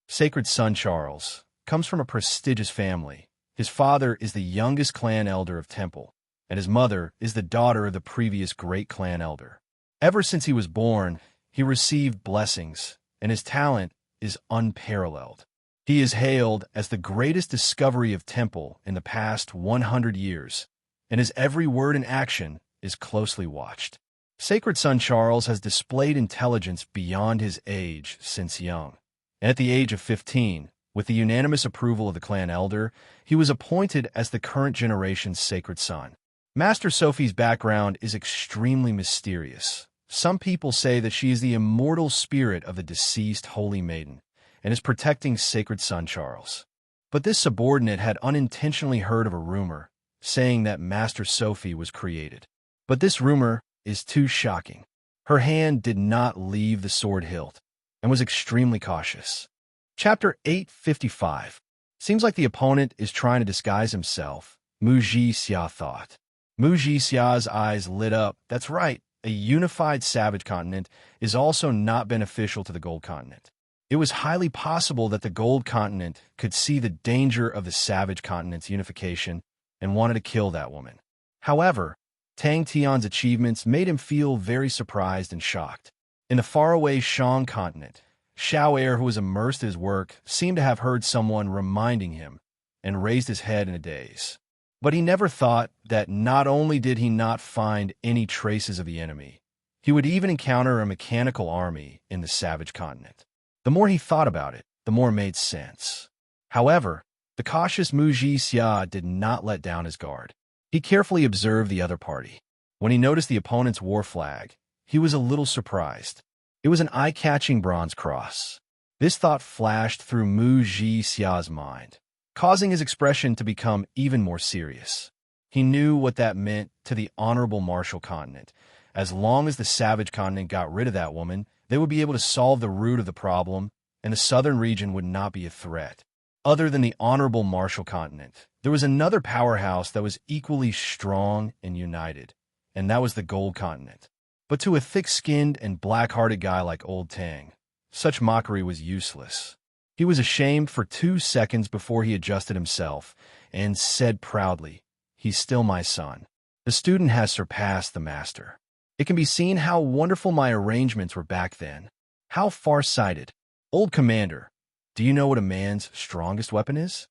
Speaker 1: Sacred son Charles comes from a prestigious family. His father is the youngest clan elder of Temple, and his mother is the daughter of the previous great clan elder. Ever since he was born, he received blessings, and his talent is unparalleled. He is hailed as the greatest discovery of Temple in the past 100 years, and his every word and action is closely watched. Sacred son Charles has displayed intelligence beyond his age since young, and at the age of 15, with the unanimous approval of the clan elder, he was appointed as the current generation's sacred son. Master Sophie's background is extremely mysterious. Some people say that she is the immortal spirit of the deceased holy maiden, and is protecting sacred son Charles. But this subordinate had unintentionally heard of a rumor saying that Master Sophie was created. But this rumor is too shocking. Her hand did not leave the sword hilt, and was extremely cautious. Chapter 855. Seems like the opponent is trying to disguise himself, Mu Ji Xia thought. Mu Ji Xia's eyes lit up. That's right, a unified savage continent is also not beneficial to the gold continent. It was highly possible that the gold continent could see the danger of the savage continent's unification and wanted to kill that woman. However, Tang Tian's achievements made him feel very surprised and shocked. In the faraway Shang continent, Xiao Heir, who was immersed in his work, seemed to have heard someone reminding him and raised his head in a daze. But he never thought that not only did he not find any traces of the enemy, he would even encounter a mechanical army in the savage continent. The more he thought about it, the more it made sense. However, the cautious Mu Ji Xia did not let down his guard. He carefully observed the other party. When he noticed the opponent's war flag, he was a little surprised. It was an eye-catching bronze cross. This thought flashed through Mu Ji Xia's mind, causing his expression to become even more serious. He knew what that meant to the honorable martial continent. As long as the savage continent got rid of that woman, they would be able to solve the root of the problem, and the southern region would not be a threat. Other than the honorable martial continent, there was another powerhouse that was equally strong and united, and that was the gold continent. But to a thick-skinned and black-hearted guy like Old Tang, such mockery was useless. He was ashamed for 2 seconds before he adjusted himself and said proudly, "He's still my son. The student has surpassed the master. It can be seen how wonderful my arrangements were back then. How far-sighted. Old commander, do you know what a man's strongest weapon is?"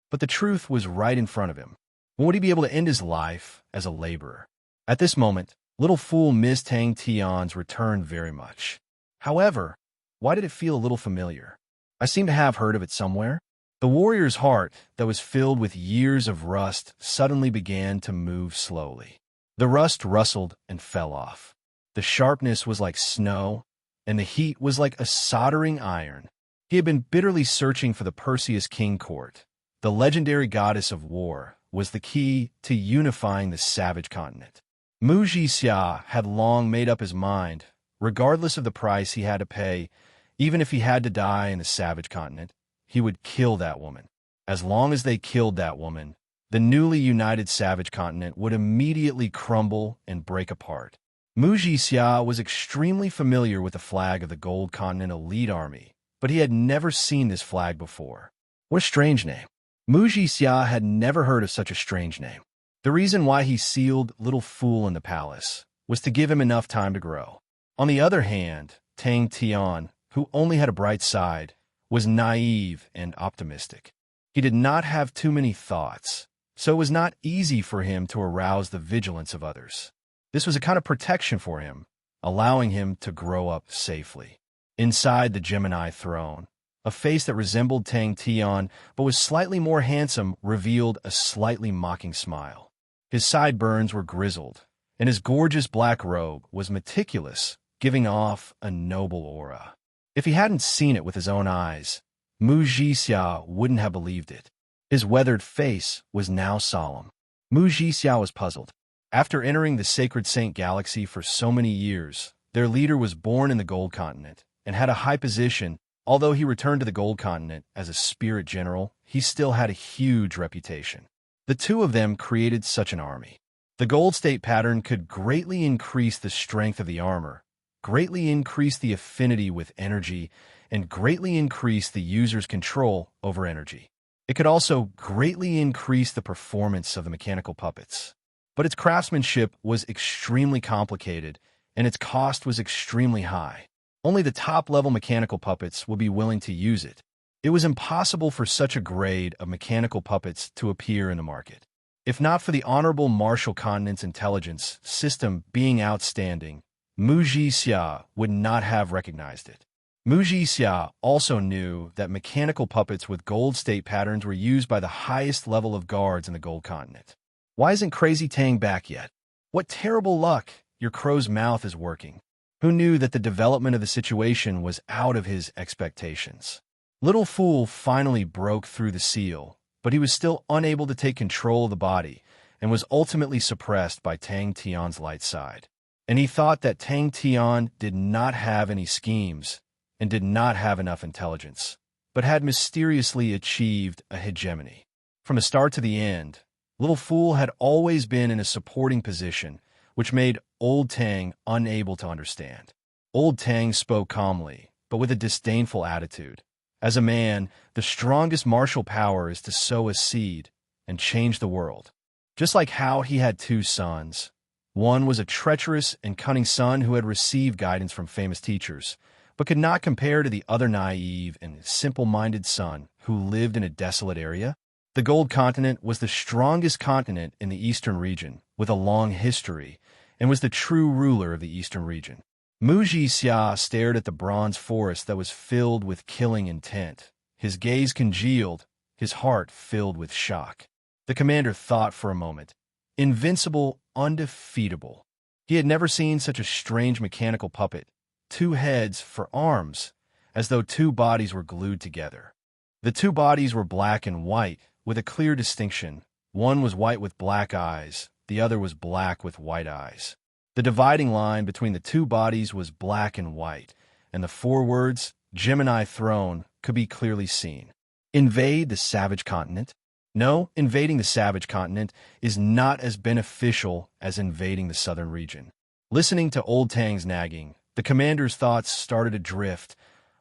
Speaker 1: But the truth was right in front of him. When would he be able to end his life as a laborer? At this moment, little fool Miss Tang Tian's returned very much. However, why did it feel a little familiar? I seem to have heard of it somewhere. The warrior's heart, that was filled with years of rust, suddenly began to move slowly. The rust rustled and fell off. The sharpness was like snow, and the heat was like a soldering iron. He had been bitterly searching for the Perseus king court. The legendary goddess of war was the key to unifying the savage continent. Mu Jixia had long made up his mind, regardless of the price he had to pay, even if he had to die in the savage continent, he would kill that woman. As long as they killed that woman, the newly united savage continent would immediately crumble and break apart. Mu Jixia was extremely familiar with the flag of the Gold Continent Elite Army, but he had never seen this flag before. What a strange name. Mu Jixia had never heard of such a strange name. The reason why he sealed Little Fool in the palace was to give him enough time to grow. On the other hand, Tang Tian, who only had a bright side, was naive and optimistic. He did not have too many thoughts, so it was not easy for him to arouse the vigilance of others. This was a kind of protection for him, allowing him to grow up safely. Inside the Gemini throne, a face that resembled Tang Tian but was slightly more handsome revealed a slightly mocking smile. His sideburns were grizzled, and his gorgeous black robe was meticulous, giving off a noble aura. If he hadn't seen it with his own eyes, Mu Jixia wouldn't have believed it. His weathered face was now solemn. Mu Jixia was puzzled. After entering the Sacred Saint Galaxy for so many years, their leader was born in the Gold Continent and had a high position. Although he returned to the Gold Continent as a spirit general, he still had a huge reputation. The two of them created such an army. The gold state pattern could greatly increase the strength of the armor, greatly increase the affinity with energy, and greatly increase the user's control over energy. It could also greatly increase the performance of the mechanical puppets. But its craftsmanship was extremely complicated, and its cost was extremely high. Only the top-level mechanical puppets would be willing to use it. It was impossible for such a grade of mechanical puppets to appear in the market. If not for the Honorable Martial Continent's intelligence system being outstanding, Mu Jixia would not have recognized it. Mu Jixia also knew that mechanical puppets with gold state patterns were used by the highest level of guards in the Gold Continent. Why isn't Crazy Tang back yet? What terrible luck! Your crow's mouth is working. Who knew that the development of the situation was out of his expectations? Little Fool finally broke through the seal, but he was still unable to take control of the body and was ultimately suppressed by Tang Tian's light side. And he thought that Tang Tian did not have any schemes and did not have enough intelligence, but had mysteriously achieved a hegemony. From the start to the end, Little Fool had always been in a supporting position, which made Old Tang unable to understand. Old Tang spoke calmly, but with a disdainful attitude. As a man, the strongest martial power is to sow a seed and change the world. Just like how he had two sons. One was a treacherous and cunning son who had received guidance from famous teachers, but could not compare to the other naive and simple-minded son who lived in a desolate area. The Gold Continent was the strongest continent in the Eastern region, with a long history, and was the true ruler of the Eastern region. Mu Jixia stared at the bronze forest that was filled with killing intent. His gaze congealed, his heart filled with shock. The commander thought for a moment. Invincible, undefeatable. He had never seen such a strange mechanical puppet. 2 heads for arms, as though 2 bodies were glued together. The 2 bodies were black and white, with a clear distinction. One was white with black eyes, the other was black with white eyes. The dividing line between the 2 bodies was black and white, and the 4 words, Gemini Throne, could be clearly seen. Invade the savage continent? No, invading the savage continent is not as beneficial as invading the southern region. Listening to Old Tang's nagging, the commander's thoughts started to drift.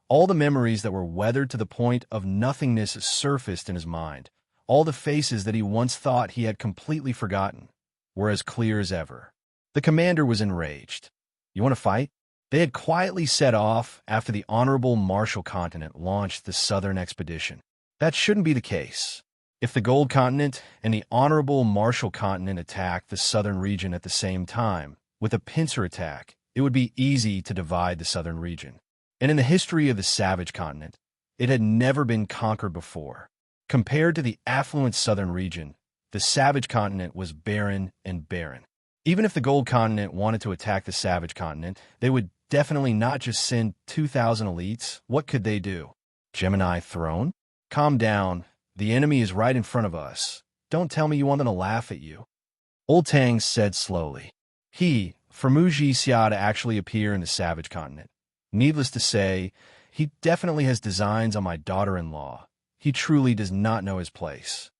Speaker 1: All the memories that were weathered to the point of nothingness surfaced in his mind. All the faces that he once thought he had completely forgotten were as clear as ever. The commander was enraged. You want to fight? They had quietly set off after the Honorable Martial Continent launched the Southern Expedition. That shouldn't be the case. If the Gold Continent and the Honorable Martial Continent attacked the Southern region at the same time, with a pincer attack, it would be easy to divide the Southern region. And in the history of the Savage Continent, it had never been conquered before. Compared to the affluent Southern region, the Savage Continent was barren and barren. Even if the Gold Continent wanted to attack the Savage Continent, they would definitely not just send 2,000 elites. What could they do? Gemini throne? Calm down. The enemy is right in front of us. Don't tell me you want them to laugh at you. Old Tang said slowly. For Muji Xia to actually appear in the Savage Continent. Needless to say, he definitely has designs on my daughter-in-law. He truly does not know his place.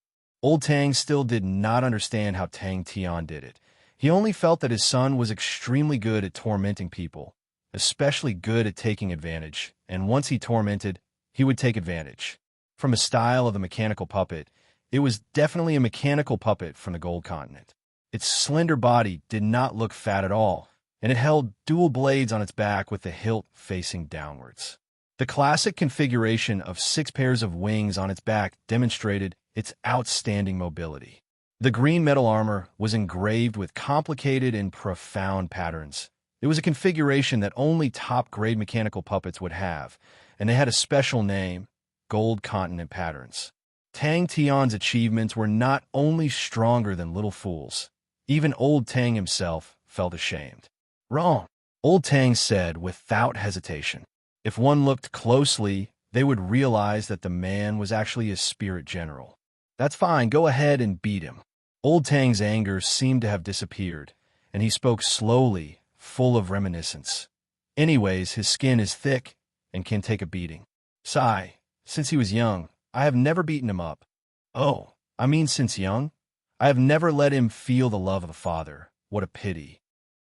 Speaker 1: Old Tang still did not understand how Tang Tian did it. He only felt that his son was extremely good at tormenting people, especially good at taking advantage, and once he tormented, he would take advantage. From a style of the mechanical puppet, it was definitely a mechanical puppet from the Gold Continent. Its slender body did not look fat at all, and it held dual blades on its back with the hilt facing downwards. The classic configuration of 6 pairs of wings on its back demonstrated its outstanding mobility. The green metal armor was engraved with complicated and profound patterns. It was a configuration that only top-grade mechanical puppets would have, and they had a special name, Gold Continent Patterns. Tang Tian's achievements were not only stronger than Little Fool's. Even Old Tang himself felt ashamed. Wrong, Old Tang said without hesitation. If one looked closely, they would realize that the man was actually a spirit general. That's fine, go ahead and beat him. Old Tang's anger seemed to have disappeared, and he spoke slowly, full of reminiscence. Anyways, his skin is thick and can take a beating. Sigh, since he was young, I have never beaten him up. Oh, I mean since young? I have never let him feel the love of the father. What a pity.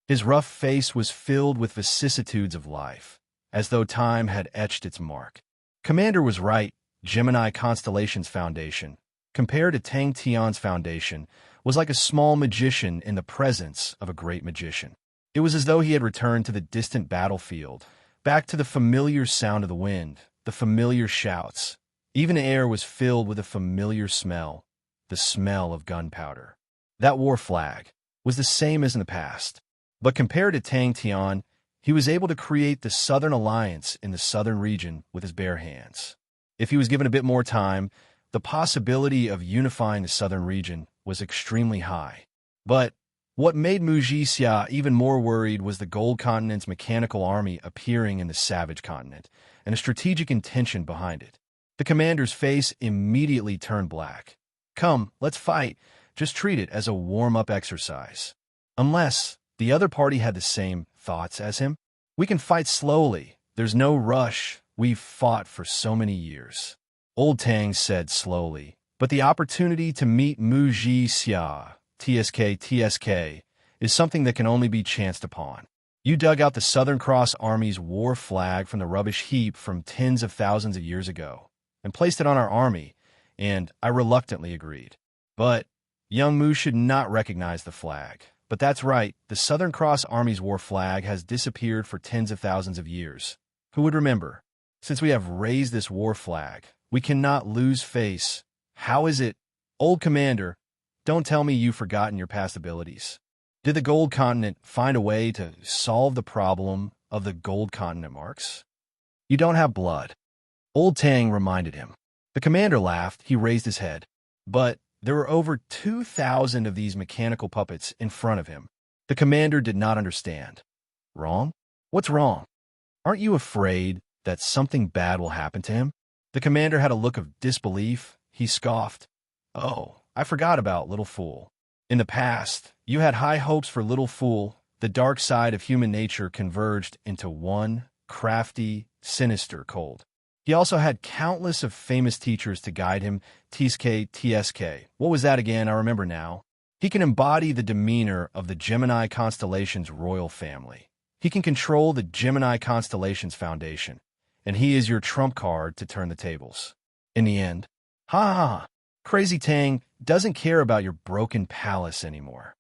Speaker 1: His rough face was filled with vicissitudes of life, as though time had etched its mark. Commander was right. Gemini Constellation's foundation, compared to Tang Tian's foundation, was like a small magician in the presence of a great magician. It was as though he had returned to the distant battlefield, back to the familiar sound of the wind, the familiar shouts. Even the air was filled with a familiar smell, the smell of gunpowder. That war flag was the same as in the past, but compared to Tang Tian, he was able to create the Southern Alliance in the southern region with his bare hands. If he was given a bit more time, the possibility of unifying the southern region was extremely high. But what made Muji Xia even more worried was the Gold Continent's mechanical army appearing in the Savage Continent, and a strategic intention behind it. The commander's face immediately turned black. Come, let's fight. Just treat it as a warm-up exercise. Unless the other party had the same thoughts as him. We can fight slowly. There's no rush. We've fought for so many years. Old Tang said slowly, but the opportunity to meet Muji Xia, TSK, is something that can only be chanced upon. You dug out the Southern Cross Army's war flag from the rubbish heap from tens of thousands of years ago and placed it on our army, and I reluctantly agreed. But young Mu should not recognize the flag. But that's right, the Southern Cross Army's war flag has disappeared for tens of thousands of years. Who would remember? Since we have raised this war flag, we cannot lose face. How is it? Old Commander, don't tell me you've forgotten your past abilities. Did the Gold Continent find a way to solve the problem of the Gold Continent marks? You don't have blood. Old Tang reminded him. The commander laughed. He raised his head. But there were over 2,000 of these mechanical puppets in front of him. The commander did not understand. Wrong? What's wrong? Aren't you afraid that something bad will happen to him? The commander had a look of disbelief. He scoffed. Oh, I forgot about Little Fool. In the past, you had high hopes for Little Fool. The dark side of human nature converged into one crafty, sinister cold. He also had countless of famous teachers to guide him. TSK. What was that again? I remember now. He can embody the demeanor of the Gemini Constellation's royal family. He can control the Gemini Constellation's foundation, and he is your trump card to turn the tables. In the end, Crazy Tang doesn't care about your broken palace anymore.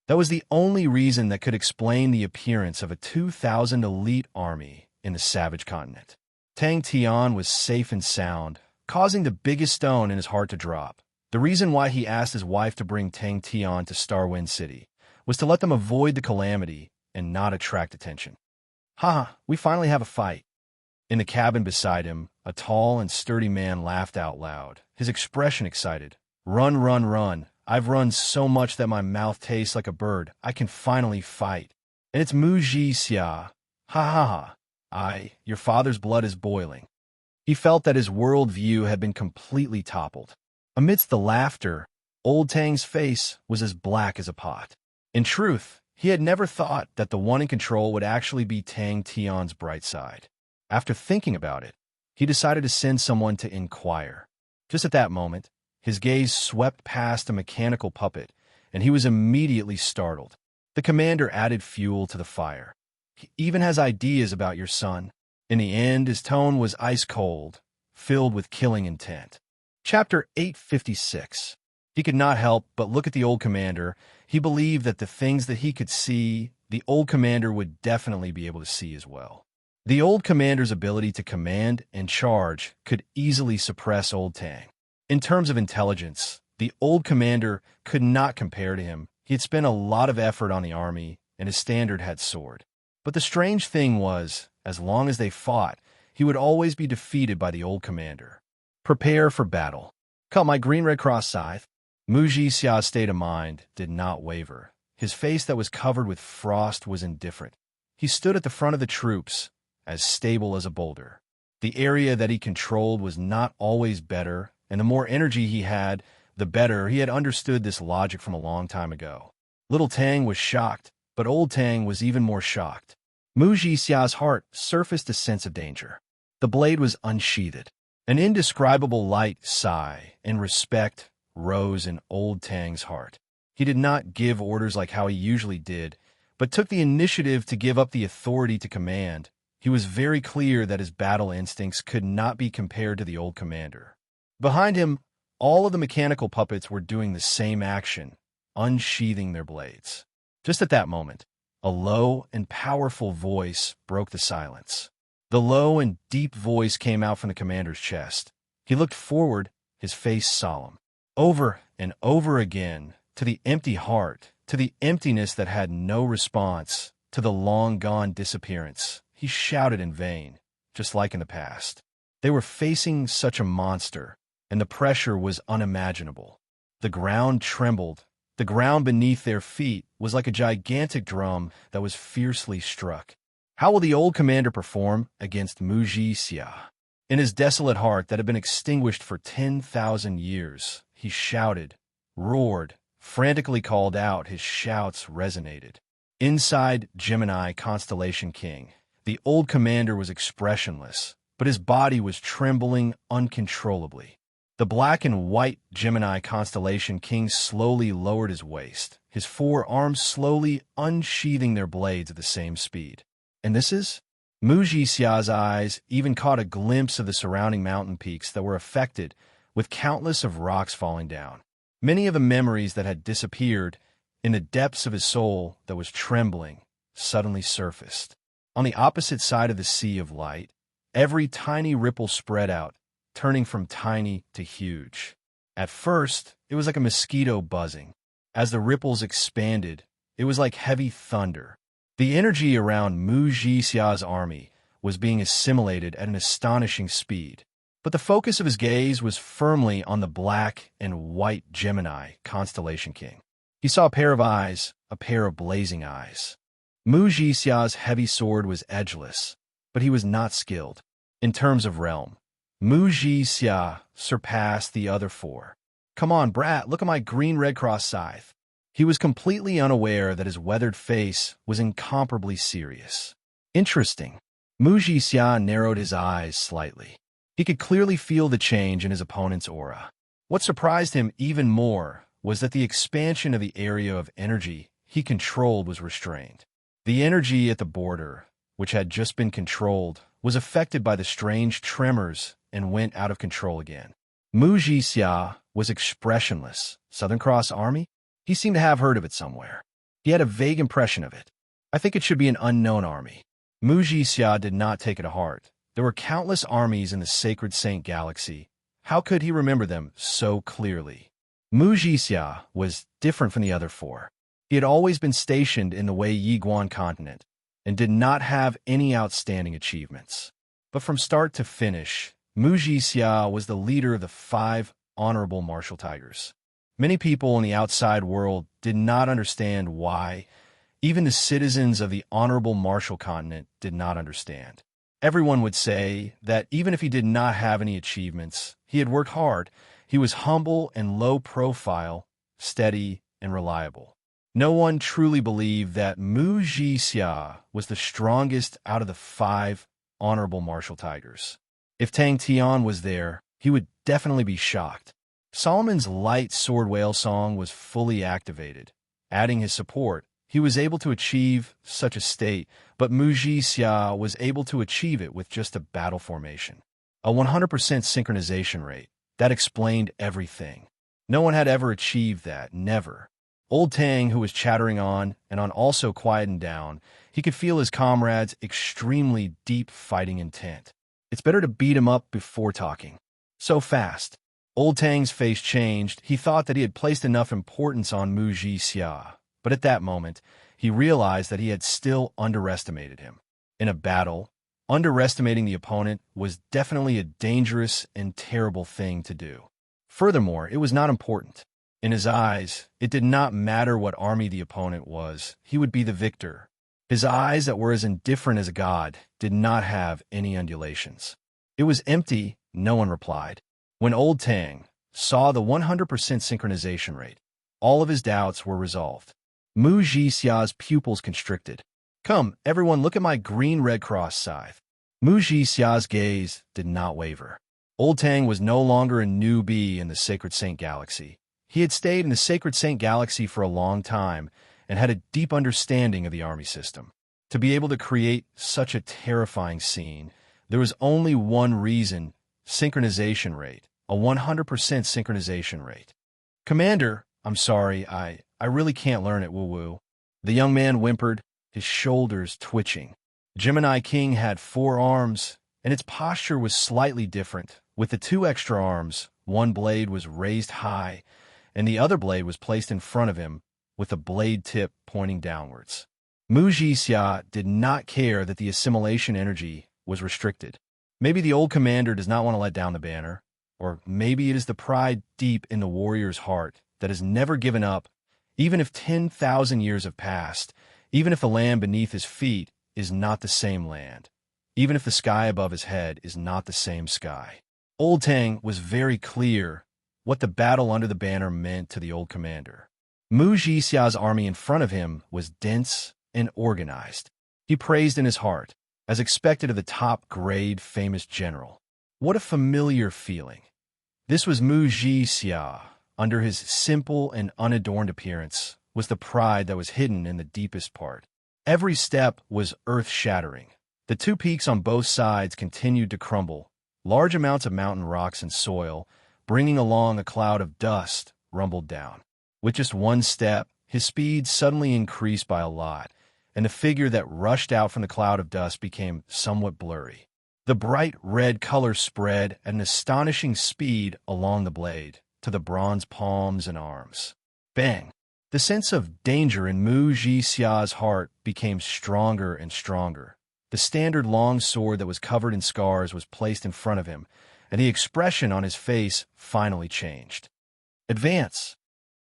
Speaker 1: That was the only reason that could explain the appearance of a 2,000 elite army in the Savage Continent. Tang Tian was safe and sound, causing the biggest stone in his heart to drop. The reason why he asked his wife to bring Tang Tian to Starwind City was to let them avoid the calamity and not attract attention. We finally have a fight. In the cabin beside him, a tall and sturdy man laughed out loud, his expression excited. Run, run, run. I've run so much that my mouth tastes like a bird. I can finally fight. And it's Mu Ji Xia. Ha ha ha. Your father's blood is boiling. He felt that his worldview had been completely toppled. Amidst the laughter, Old Tang's face was as black as a pot. In truth, he had never thought that the one in control would actually be Tang Tian's bright side. After thinking about it, he decided to send someone to inquire. Just at that moment, his gaze swept past a mechanical puppet, and he was immediately startled. The commander added fuel to the fire. He even has ideas about your son. In the end, his tone was ice-cold, filled with killing intent. Chapter 856. He could not help but look at the old commander. He believed that the things that he could see, the old commander would definitely be able to see as well. The old commander's ability to command and charge could easily suppress Old Tang. In terms of intelligence, the old commander could not compare to him. He had spent a lot of effort on the army, and his standard had soared. But the strange thing was, as long as they fought, he would always be defeated by the old commander. Prepare for battle. Cut my green Red Cross scythe. Mu Ji Xia's state of mind did not waver. His face that was covered with frost was indifferent. He stood at the front of the troops, as stable as a boulder. The area that he controlled was not always better, and the more energy he had, the better. He had understood this logic from a long time ago. Little Tang was shocked, but Old Tang was even more shocked. Mu Ji Xia's heart surfaced a sense of danger. The blade was unsheathed. An indescribable light sigh and respect rose in Old Tang's heart. He did not give orders like how he usually did, but took the initiative to give up the authority to command. He was very clear that his battle instincts could not be compared to the old commander. Behind him, all of the mechanical puppets were doing the same action, unsheathing their blades. Just at that moment, a low and powerful voice broke the silence. The low and deep voice came out from the commander's chest. He looked forward, his face solemn. Over and over again, to the empty heart, to the emptiness that had no response, to the long-gone disappearance, he shouted in vain, just like in the past. They were facing such a monster, and the pressure was unimaginable. The ground trembled. The ground beneath their feet was like a gigantic drum that was fiercely struck. How will the old commander perform against Mu Ji Xia? In his desolate heart that had been extinguished for 10,000 years, he shouted, roared, frantically called out. His shouts resonated. Inside Gemini Constellation King, the old commander was expressionless, but his body was trembling uncontrollably. The black and white Gemini Constellation King slowly lowered his waist, his four arms slowly unsheathing their blades at the same speed. And this is? Mu Ji Xia's eyes even caught a glimpse of the surrounding mountain peaks that were affected, with countless of rocks falling down. Many of the memories that had disappeared in the depths of his soul that was trembling suddenly surfaced. On the opposite side of the sea of light, every tiny ripple spread out, turning from tiny to huge. At first, it was like a mosquito buzzing. As the ripples expanded, it was like heavy thunder. The energy around Mu Ji Xia's army was being assimilated at an astonishing speed. But the focus of his gaze was firmly on the black and white Gemini Constellation King. He saw a pair of eyes, a pair of blazing eyes. Mu Ji Xia's heavy sword was edgeless, but he was not skilled. In terms of realm, Mu Ji Xia surpassed the other four. Come on, brat, look at my green Red Cross scythe. He was completely unaware that his weathered face was incomparably serious. Interesting. Mu Ji Xia narrowed his eyes slightly. He could clearly feel the change in his opponent's aura. What surprised him even more was that the expansion of the area of energy he controlled was restrained. The energy at the border, which had just been controlled, was affected by the strange tremors and went out of control again. Mu Ji Xia was expressionless. Southern Cross Army? He seemed to have heard of it somewhere. He had a vague impression of it. I think it should be an unknown army. Mu Ji Xia did not take it to heart. There were countless armies in the Sacred Saint Galaxy. How could he remember them so clearly? Mu Ji Xia was different from the other four. He had always been stationed in the Wei Yiguan continent and did not have any outstanding achievements. But from start to finish, Mu Ji Xia was the leader of the 5 honorable martial tigers. Many people in the outside world did not understand why. Even the citizens of the honorable Marshall continent did not understand. Everyone would say that even if he did not have any achievements, he had worked hard. He was humble and low profile, steady and reliable. No one truly believed that Mu Jixia was the strongest out of the 5 honorable Marshall tigers. If Tang Tian was there, he would definitely be shocked. Solomon's light sword whale song was fully activated. Adding his support, he was able to achieve such a state, but Mu Jixia was able to achieve it with just a battle formation. A 100% synchronization rate. That explained everything. No one had ever achieved that, never. Old Tang, who was chattering on and also quietened down, he could feel his comrades' extremely deep fighting intent. It's better to beat him up before talking. So fast. Old Tang's face changed. He thought that he had placed enough importance on Mu Jixia, but at that moment, he realized that he had still underestimated him. In a battle, underestimating the opponent was definitely a dangerous and terrible thing to do. Furthermore, it was not important. In his eyes, it did not matter what army the opponent was, he would be the victor. His eyes, that were as indifferent as a god, did not have any undulations. It was empty. No one replied. When Old Tang saw the 100% synchronization rate, all of his doubts were resolved. Mu Jixia's pupils constricted. Come, everyone, look at my green Red Cross scythe. Mu Jixia's gaze did not waver. Old Tang was no longer a newbie in the Sacred Saint Galaxy. He had stayed in the Sacred Saint Galaxy for a long time and had a deep understanding of the army system. To be able to create such a terrifying scene, there was only one reason: synchronization rate, a 100% synchronization rate. Commander, I'm sorry, I really can't learn it, woo-woo. The young man whimpered, his shoulders twitching. Gemini King had 4 arms, and its posture was slightly different. With the 2 extra arms, one blade was raised high, and the other blade was placed in front of him, with the blade tip pointing downwards. Mu Jixia did not care that the assimilation energy was restricted. Maybe the old commander does not want to let down the banner, or maybe it is the pride deep in the warrior's heart that has never given up, even if 10,000 years have passed, even if the land beneath his feet is not the same land, even if the sky above his head is not the same sky. Old Tang was very clear what the battle under the banner meant to the old commander. Mu Jixia's army in front of him was dense and organized. He praised in his heart, as expected of the top-grade famous general. What a familiar feeling. This was Mu Jixia. Under his simple and unadorned appearance was the pride that was hidden in the deepest part. Every step was earth-shattering. The 2 peaks on both sides continued to crumble. Large amounts of mountain rocks and soil, bringing along a cloud of dust, rumbled down. With just one step, his speed suddenly increased by a lot, and the figure that rushed out from the cloud of dust became somewhat blurry. The bright red color spread at an astonishing speed along the blade, to the bronze palms and arms. Bang! The sense of danger in Mu Jixia's heart became stronger and stronger. The standard long sword that was covered in scars was placed in front of him, and the expression on his face finally changed. Advance!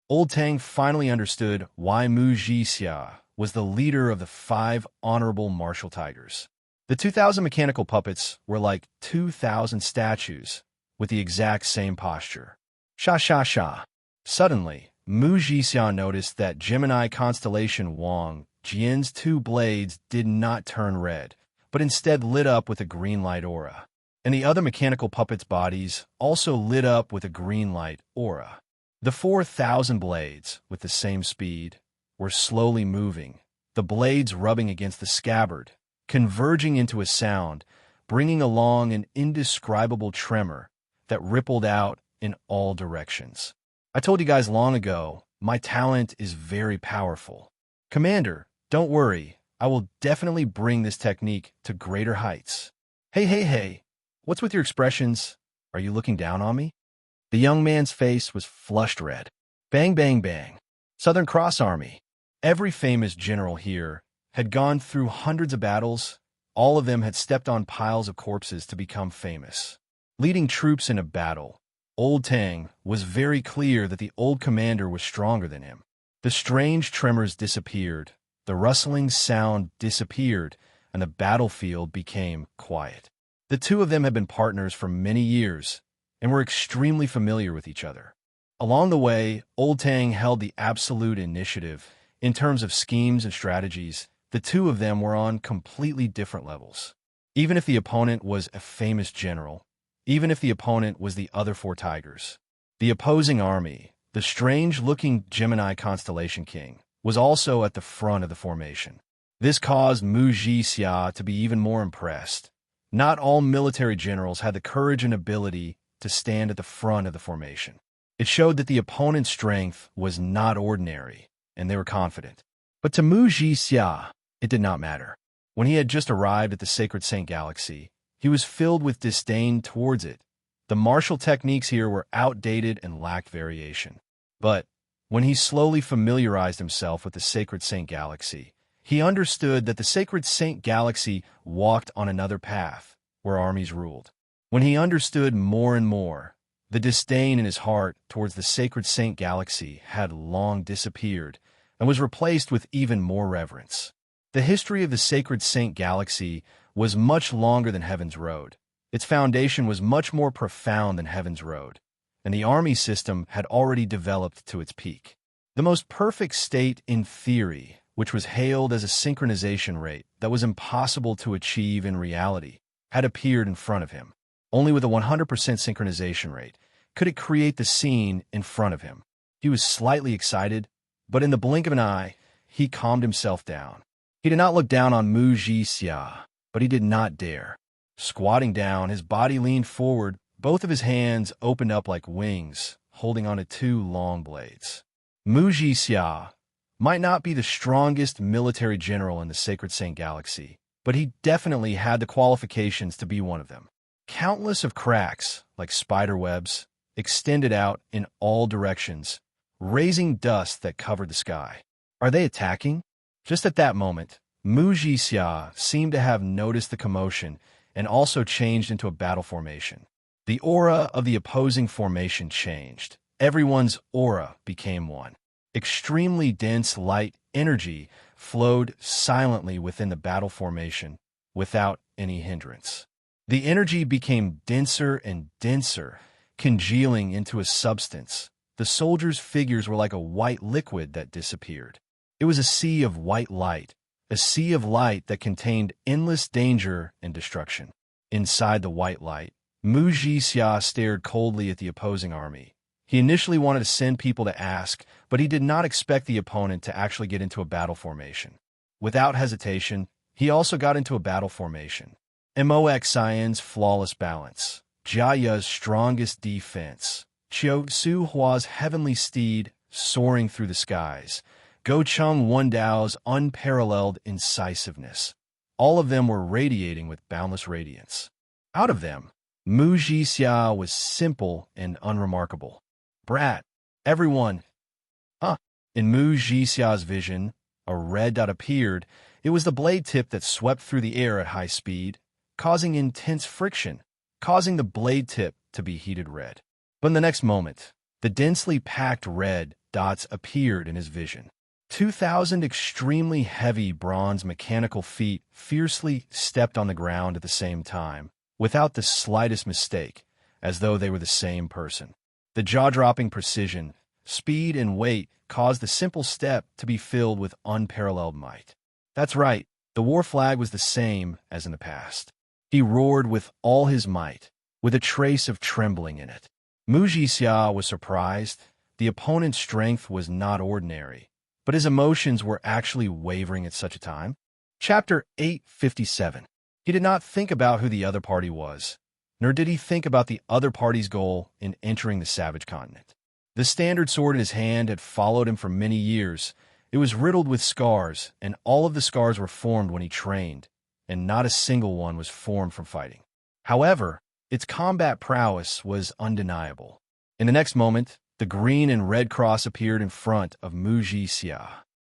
Speaker 1: Old Tang finally understood why Mu Jixia was the leader of the 5 honorable martial tigers. The 2,000 mechanical puppets were like 2,000 statues, with the exact same posture. Sha sha sha. Suddenly, Mu Jixia noticed that Gemini constellation Wang Jian's 2 blades did not turn red, but instead lit up with a green light aura. And the other mechanical puppets' bodies also lit up with a green light aura. The 4,000 blades, with the same speed, were slowly moving, the blades rubbing against the scabbard, converging into a sound, bringing along an indescribable tremor that rippled out in all directions. I told you guys long ago, my talent is very powerful. Commander, don't worry, I will definitely bring this technique to greater heights. Hey, what's with your expressions? Are you looking down on me? The young man's face was flushed red. Bang, bang, bang. Southern Cross Army. Every famous general here had gone through hundreds of battles. All of them had stepped on piles of corpses to become famous. Leading troops in a battle, Old Tang was very clear that the old commander was stronger than him. The strange tremors disappeared, the rustling sound disappeared, and the battlefield became quiet. The two of them had been partners for many years and were extremely familiar with each other. Along the way, Old Tang held the absolute initiative. In terms of schemes and strategies, the two of them were on completely different levels. Even if the opponent was a famous general, even if the opponent was the other four tigers, the opposing army, the strange-looking Gemini constellation king, was also at the front of the formation. This caused Mu Jixia to be even more impressed. Not all military generals had the courage and ability to stand at the front of the formation. It showed that the opponent's strength was not ordinary, and they were confident. But to Mu Jixia, it did not matter. When he had just arrived at the Sacred Saint Galaxy, he was filled with disdain towards it. The martial techniques here were outdated and lacked variation. But when he slowly familiarized himself with the Sacred Saint Galaxy, he understood that the Sacred Saint Galaxy walked on another path, where armies ruled. When he understood more and more, the disdain in his heart towards the Sacred Saint Galaxy had long disappeared and was replaced with even more reverence. The history of the Sacred Saint Galaxy was much longer than Heaven's Road. Its foundation was much more profound than Heaven's Road, and the army system had already developed to its peak. The most perfect state in theory, which was hailed as a synchronization rate that was impossible to achieve in reality, had appeared in front of him. Only with a 100% synchronization rate could it create the scene in front of him. He was slightly excited, but in the blink of an eye, he calmed himself down. He did not look down on Mu Jixia, but he did not dare. Squatting down, his body leaned forward, both of his hands opened up like wings, holding onto two long blades. Mu Jixia might not be the strongest military general in the Sacred Saint Galaxy, but he definitely had the qualifications to be one of them. Countless of cracks, like spider webs, extended out in all directions, raising dust that covered the sky. Are they attacking? Just at that moment, Mu Jixia seemed to have noticed the commotion and also changed into a battle formation. The aura of the opposing formation changed. Everyone's aura became one. Extremely dense light energy flowed silently within the battle formation without any hindrance. The energy became denser and denser, congealing into a substance. The soldiers' figures were like a white liquid that disappeared. It was a sea of white light, a sea of light that contained endless danger and destruction. Inside the white light, Mu Jixia stared coldly at the opposing army. He initially wanted to send people to ask, but he did not expect the opponent to actually get into a battle formation. Without hesitation, he also got into a battle formation. Mox Cyan's flawless balance, Jiaya's strongest defense, Qiu Su Hua's heavenly steed soaring through the skies, Go Chung Wendao's unparalleled incisiveness. All of them were radiating with boundless radiance. Out of them, Mu Jixia was simple and unremarkable. Brat, everyone. In Mu Jixia's vision, a red dot appeared. It was the blade tip that swept through the air at high speed, causing intense friction, causing the blade tip to be heated red. But in the next moment, the densely packed red dots appeared in his vision. 2,000 extremely heavy bronze mechanical feet fiercely stepped on the ground at the same time, without the slightest mistake, as though they were the same person. The jaw-dropping precision, speed, and weight caused the simple step to be filled with unparalleled might. That's right, the war flag was the same as in the past. He roared with all his might, with a trace of trembling in it. Mu Jixia was surprised. The opponent's strength was not ordinary, but his emotions were actually wavering at such a time. Chapter 857. He did not think about who the other party was, nor did he think about the other party's goal in entering the savage continent. The standard sword in his hand had followed him for many years. It was riddled with scars, and all of the scars were formed when he trained, and not a single one was formed from fighting. However, its combat prowess was undeniable. In the next moment, the green and red cross appeared in front of Mu Jixia.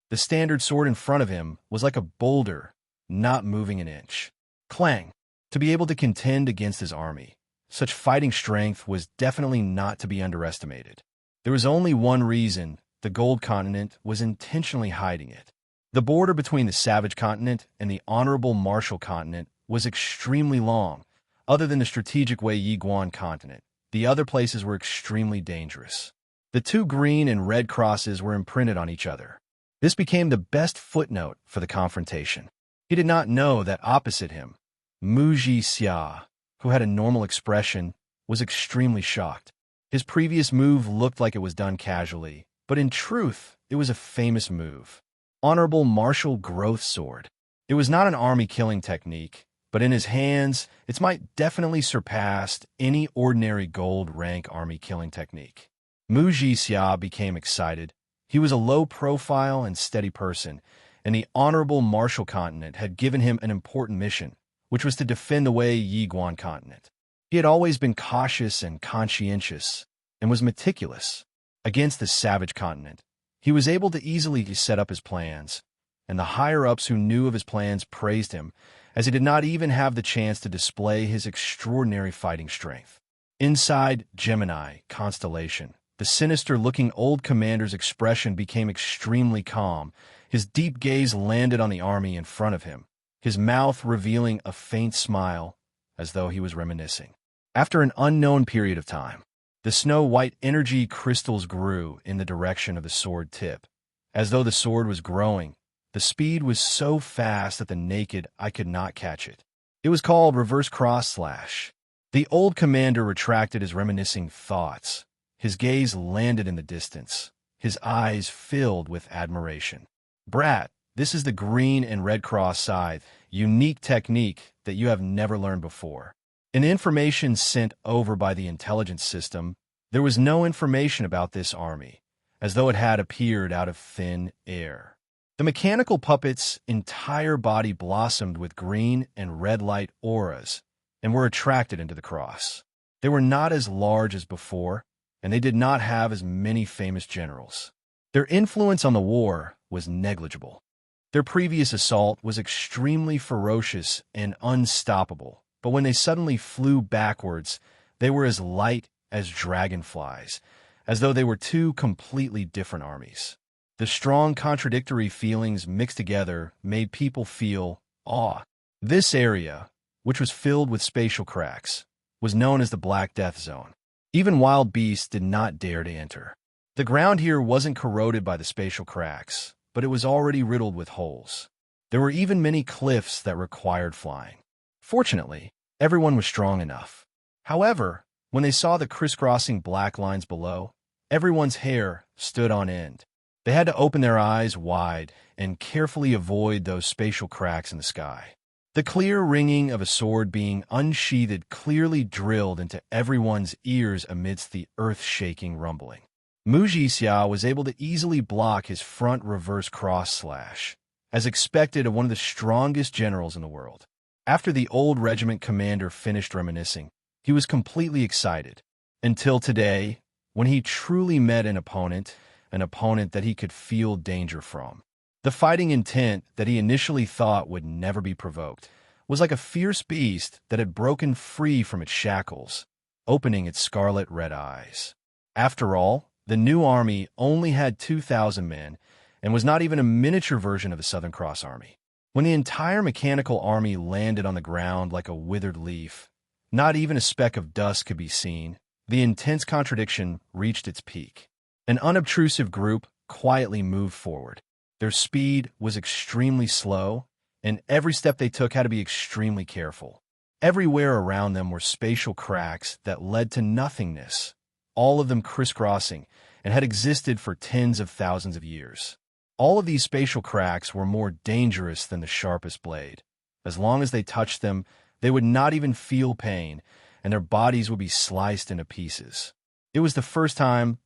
Speaker 1: The standard sword in front of him was like a boulder, not moving an inch. Clang! To be able to contend against his army, such fighting strength was definitely not to be underestimated. There was only one reason: the Gold Continent was intentionally hiding it. The border between the Savage Continent and the Honorable Martial Continent was extremely long. Other than the strategic Wei Yiguan Continent, the other places were extremely dangerous. The two green and red crosses were imprinted on each other. This became the best footnote for the confrontation. He did not know that opposite him, Muji Xia, who had a normal expression, was extremely shocked. His previous move looked like it was done casually, but in truth, it was a famous move. Honorable Martial Growth Sword. It was not an army-killing technique, but in his hands, it might definitely surpass any ordinary gold-rank army-killing technique. Muji Xia became excited. He was a low-profile and steady person, and the Honorable Martial Continent had given him an important mission, which was to defend the Wei Yiguan Continent. He had always been cautious and conscientious, and was meticulous. Against the Savage Continent, he was able to easily set up his plans, and the higher-ups who knew of his plans praised him, as he did not even have the chance to display his extraordinary fighting strength. Inside Gemini constellation, the sinister-looking old commander's expression became extremely calm. His deep gaze landed on the army in front of him, his mouth revealing a faint smile, as though he was reminiscing. After an unknown period of time, the snow-white energy crystals grew in the direction of the sword tip. As though the sword was growing, the speed was so fast that the naked eye could not catch it. It was called reverse cross-slash. The old commander retracted his reminiscing thoughts. His gaze landed in the distance, his eyes filled with admiration. Brat, this is the green and red cross scythe, unique technique that you have never learned before. In the information sent over by the intelligence system, there was no information about this army, as though it had appeared out of thin air. The mechanical puppet's entire body blossomed with green and red light auras and were attracted into the cross. They were not as large as before, and they did not have as many famous generals. Their influence on the war was negligible. Their previous assault was extremely ferocious and unstoppable, but when they suddenly flew backwards, they were as light as dragonflies, as though they were two completely different armies. The strong contradictory feelings mixed together made people feel awe. This area, which was filled with spatial cracks, was known as the Black Death Zone. Even wild beasts did not dare to enter. The ground here wasn't corroded by the spatial cracks, but it was already riddled with holes. There were even many cliffs that required flying. Fortunately, everyone was strong enough. However, when they saw the crisscrossing black lines below, everyone's hair stood on end. They had to open their eyes wide and carefully avoid those spatial cracks in the sky. The clear ringing of a sword being unsheathed clearly drilled into everyone's ears amidst the earth-shaking rumbling. Muji Xia was able to easily block his front reverse cross-slash, as expected of one of the strongest generals in the world. After the old regiment commander finished reminiscing, he was completely excited. Until today, when he truly met an opponent that he could feel danger from. The fighting intent that he initially thought would never be provoked was like a fierce beast that had broken free from its shackles, opening its scarlet red eyes. After all, the new army only had 2,000 men and was not even a miniature version of the Southern Cross Army. When the entire mechanical army landed on the ground like a withered leaf, not even a speck of dust could be seen. The intense contradiction reached its peak. An unobtrusive group quietly moved forward. Their speed was extremely slow, and every step they took had to be extremely careful. Everywhere around them were spatial cracks that led to nothingness, all of them crisscrossing, and had existed for tens of thousands of years. All of these spatial cracks were more dangerous than the sharpest blade. As long as they touched them, they would not even feel pain, and their bodies would be sliced into pieces. It was the first time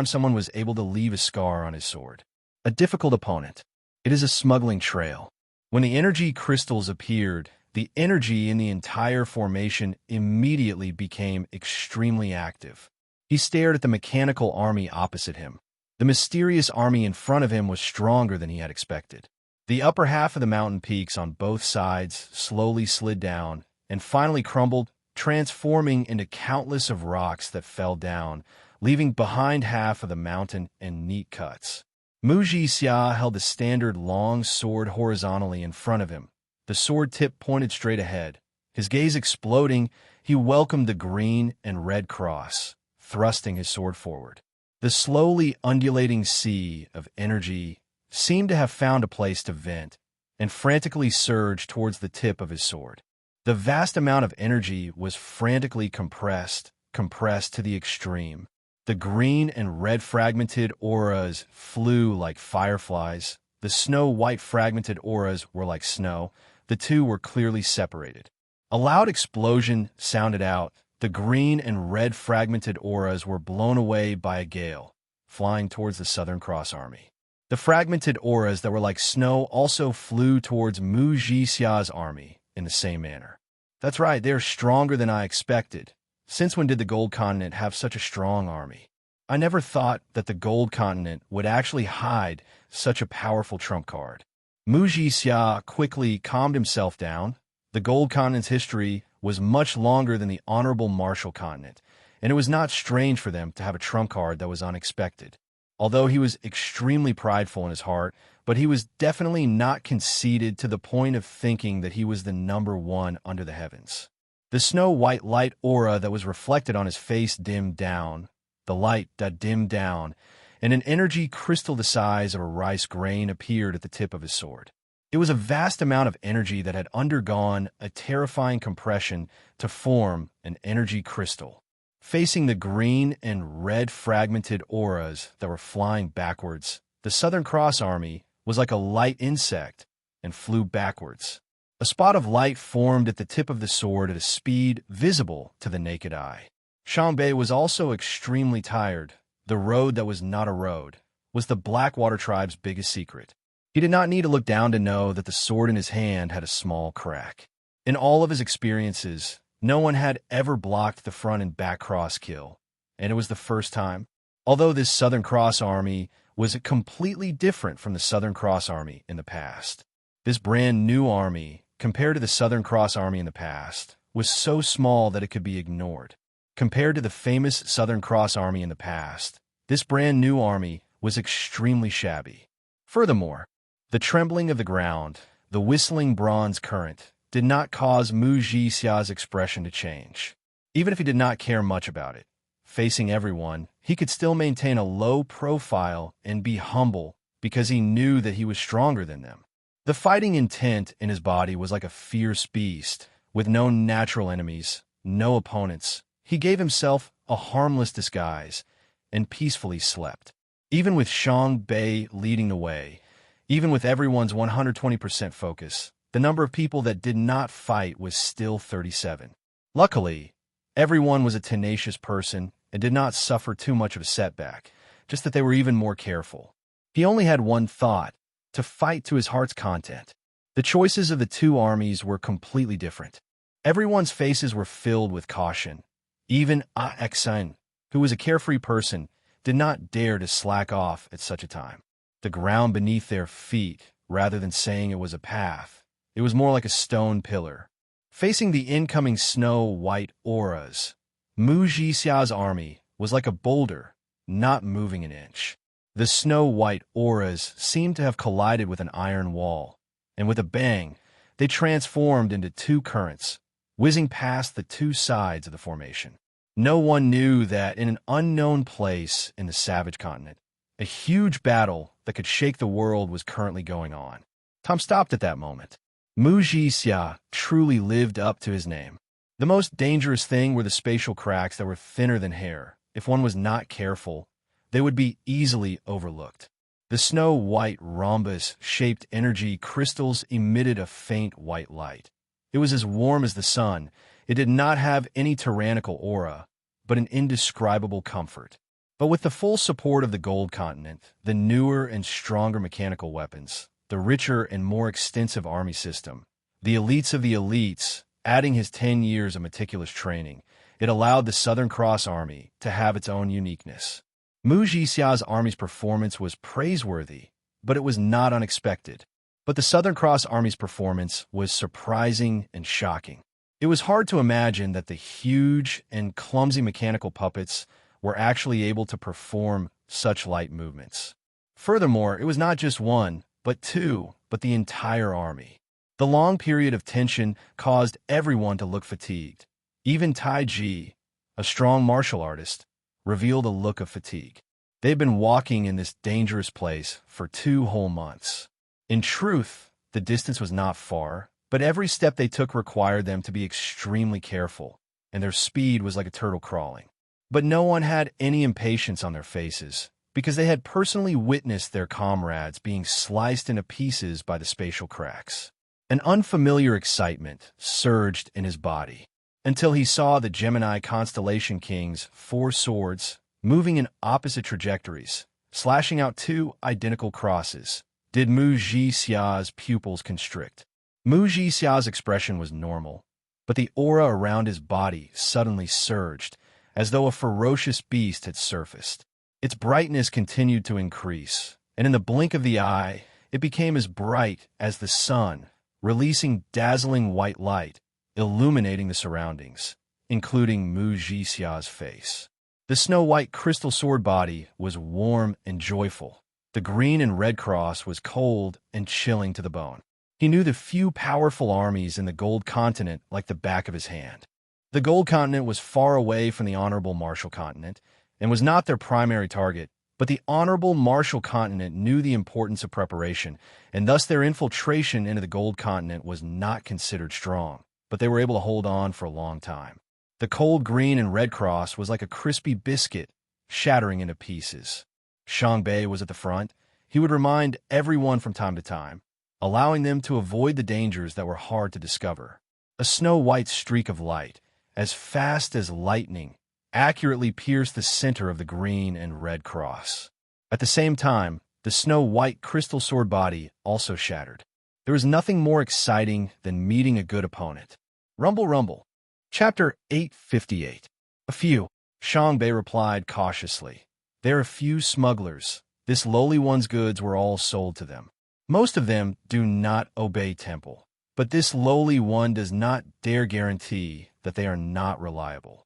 Speaker 1: someone was able to leave a scar on his sword. A difficult opponent. It is a smuggling trail. When the energy crystals appeared, the energy in the entire formation immediately became extremely active. He stared at the mechanical army opposite him. The mysterious army in front of him was stronger than he had expected. The upper half of the mountain peaks on both sides slowly slid down and finally crumbled transforming into countless of rocks that fell down, leaving behind half of the mountain in neat cuts. Mu Jixia held the standard long sword horizontally in front of him, the sword tip pointed straight ahead. His gaze exploding, he welcomed the green and red cross, thrusting his sword forward. The slowly undulating sea of energy seemed to have found a place to vent and frantically surged towards the tip of his sword. The vast amount of energy was frantically compressed to the extreme. The green and red fragmented auras flew like fireflies. The snow-white fragmented auras were like snow. The two were clearly separated. A loud explosion sounded out. The green and red fragmented auras were blown away by a gale, flying towards the Southern Cross Army. The fragmented auras that were like snow also flew towards Mu Jixia's army in the same manner. That's right, they're stronger than I expected. Since when did the Gold Continent have such a strong army? I never thought that the Gold Continent would actually hide such a powerful trump card. Mu Jixia quickly calmed himself down. The Gold Continent's history was much longer than the Honorable Marshall Continent, and it was not strange for them to have a trump card that was unexpected. Although he was extremely prideful in his heart, but he was definitely not conceited to the point of thinking that he was the number one under the heavens. The snow-white light aura that was reflected on his face dimmed down, the light that dimmed down, and an energy crystal the size of a rice grain appeared at the tip of his sword. It was a vast amount of energy that had undergone a terrifying compression to form an energy crystal. Facing the green and red fragmented auras that were flying backwards, the Southern Cross Army was like a light insect and flew backwards. A spot of light formed at the tip of the sword at a speed visible to the naked eye. Xiangbei was also extremely tired. The road that was not a road was the Blackwater tribe's biggest secret. He did not need to look down to know that the sword in his hand had a small crack. In all of his experiences, no one had ever blocked the front and back cross kill, and it was the first time. Although this Southern Cross Army was completely different from the Southern Cross Army in the past. This brand new army, compared to the Southern Cross Army in the past, was so small that it could be ignored. Compared to the famous Southern Cross Army in the past, this brand new army was extremely shabby. Furthermore, the trembling of the ground, the whistling bronze current, did not cause Mu Jixia's expression to change. Even if he did not care much about it, facing everyone, he could still maintain a low profile and be humble because he knew that he was stronger than them. The fighting intent in his body was like a fierce beast, with no natural enemies, no opponents. He gave himself a harmless disguise and peacefully slept. Even with Xiangbei leading the way, even with everyone's 120% focus, the number of people that did not fight was still 37. Luckily, everyone was a tenacious person and did not suffer too much of a setback, just that they were even more careful. He only had one thought, to fight to his heart's content. The choices of the two armies were completely different. Everyone's faces were filled with caution. Even Axin, who was a carefree person, did not dare to slack off at such a time. The ground beneath their feet, rather than saying it was a path, it was more like a stone pillar. Facing the incoming snow-white auras, Mu Jixia's army was like a boulder, not moving an inch. The snow-white auras seemed to have collided with an iron wall, and with a bang, they transformed into two currents, whizzing past the two sides of the formation. No one knew that in an unknown place in the savage continent, a huge battle that could shake the world was currently going on. Tom stopped at that moment. Mu Jixia truly lived up to his name. The most dangerous thing were the spatial cracks that were thinner than hair. If one was not careful, they would be easily overlooked. The snow-white rhombus-shaped energy crystals emitted a faint white light. It was as warm as the sun. It did not have any tyrannical aura, but an indescribable comfort. But with the full support of the Gold Continent, the newer and stronger mechanical weapons, the richer and more extensive army system, the elites of the elites, adding his 10 years of meticulous training, it allowed the Southern Cross Army to have its own uniqueness. Mu Jixia's army's performance was praiseworthy, but it was not unexpected. But the Southern Cross Army's performance was surprising and shocking. It was hard to imagine that the huge and clumsy mechanical puppets were actually able to perform such light movements. Furthermore, it was not just one, but two, but the entire army. The long period of tension caused everyone to look fatigued. Even Tai Ji, a strong martial artist, revealed a look of fatigue. They'd been walking in this dangerous place for 2 whole months. In truth, the distance was not far, but every step they took required them to be extremely careful, and their speed was like a turtle crawling. But no one had any impatience on their faces, because they had personally witnessed their comrades being sliced into pieces by the spatial cracks. An unfamiliar excitement surged in his body, until he saw the Gemini constellation king's 4 swords moving in opposite trajectories, slashing out 2 identical crosses. Did Mu Jixia's pupils constrict? Mu Jixia's expression was normal, but the aura around his body suddenly surged, as though a ferocious beast had surfaced. Its brightness continued to increase, and in the blink of the eye, it became as bright as the sun, releasing dazzling white light, illuminating the surroundings, including Mu Jixia's face. The snow-white crystal sword body was warm and joyful. The green and red cross was cold and chilling to the bone. He knew the few powerful armies in the Gold Continent like the back of his hand. The Gold Continent was far away from the Honorable Martial Continent and was not their primary target, but the Honorable Martial Continent knew the importance of preparation, and thus their infiltration into the Gold Continent was not considered strong, but they were able to hold on for a long time. The cold green and red cross was like a crispy biscuit, shattering into pieces. Xiang Bei was at the front. He would remind everyone from time to time, allowing them to avoid the dangers that were hard to discover. A snow-white streak of light, as fast as lightning, accurately pierced the center of the green and red cross. At the same time, the snow-white crystal sword body also shattered. There was nothing more exciting than meeting a good opponent. Rumble, rumble. Chapter 858. A few, Xiang Bei replied cautiously. There are few smugglers. This lowly one's goods were all sold to them. Most of them do not obey temple, but this lowly one does not dare guarantee that they are not reliable.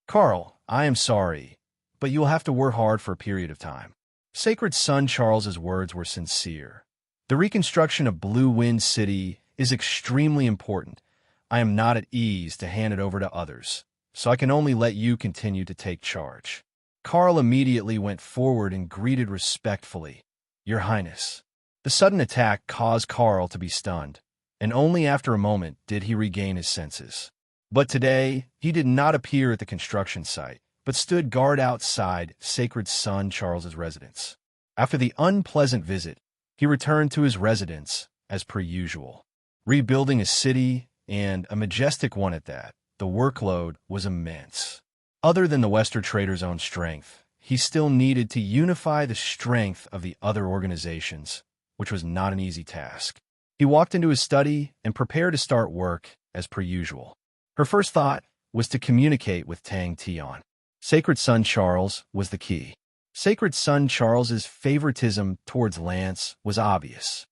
Speaker 1: Carl, I am sorry, but you will have to work hard for a period of time. Sacred Son Charles's words were sincere. The reconstruction of Blue Wind City is extremely important. I am not at ease to hand it over to others, so I can only let you continue to take charge. Carl immediately went forward and greeted respectfully. Your Highness. The sudden attack caused Carl to be stunned, and only after a moment did he regain his senses. But today, he did not appear at the construction site, but stood guard outside Sacred Son Charles's residence. After the unpleasant visit, he returned to his residence as per usual. Rebuilding a city, and a majestic one at that, the workload was immense. Other than the Western trader's own strength, he still needed to unify the strength of the other organizations, which was not an easy task. He walked into his study and prepared to start work as per usual. Her first thought was to communicate with Tang Tian. Sacred Son Charles was the key. Sacred Son Charles's favoritism towards Lance was obvious.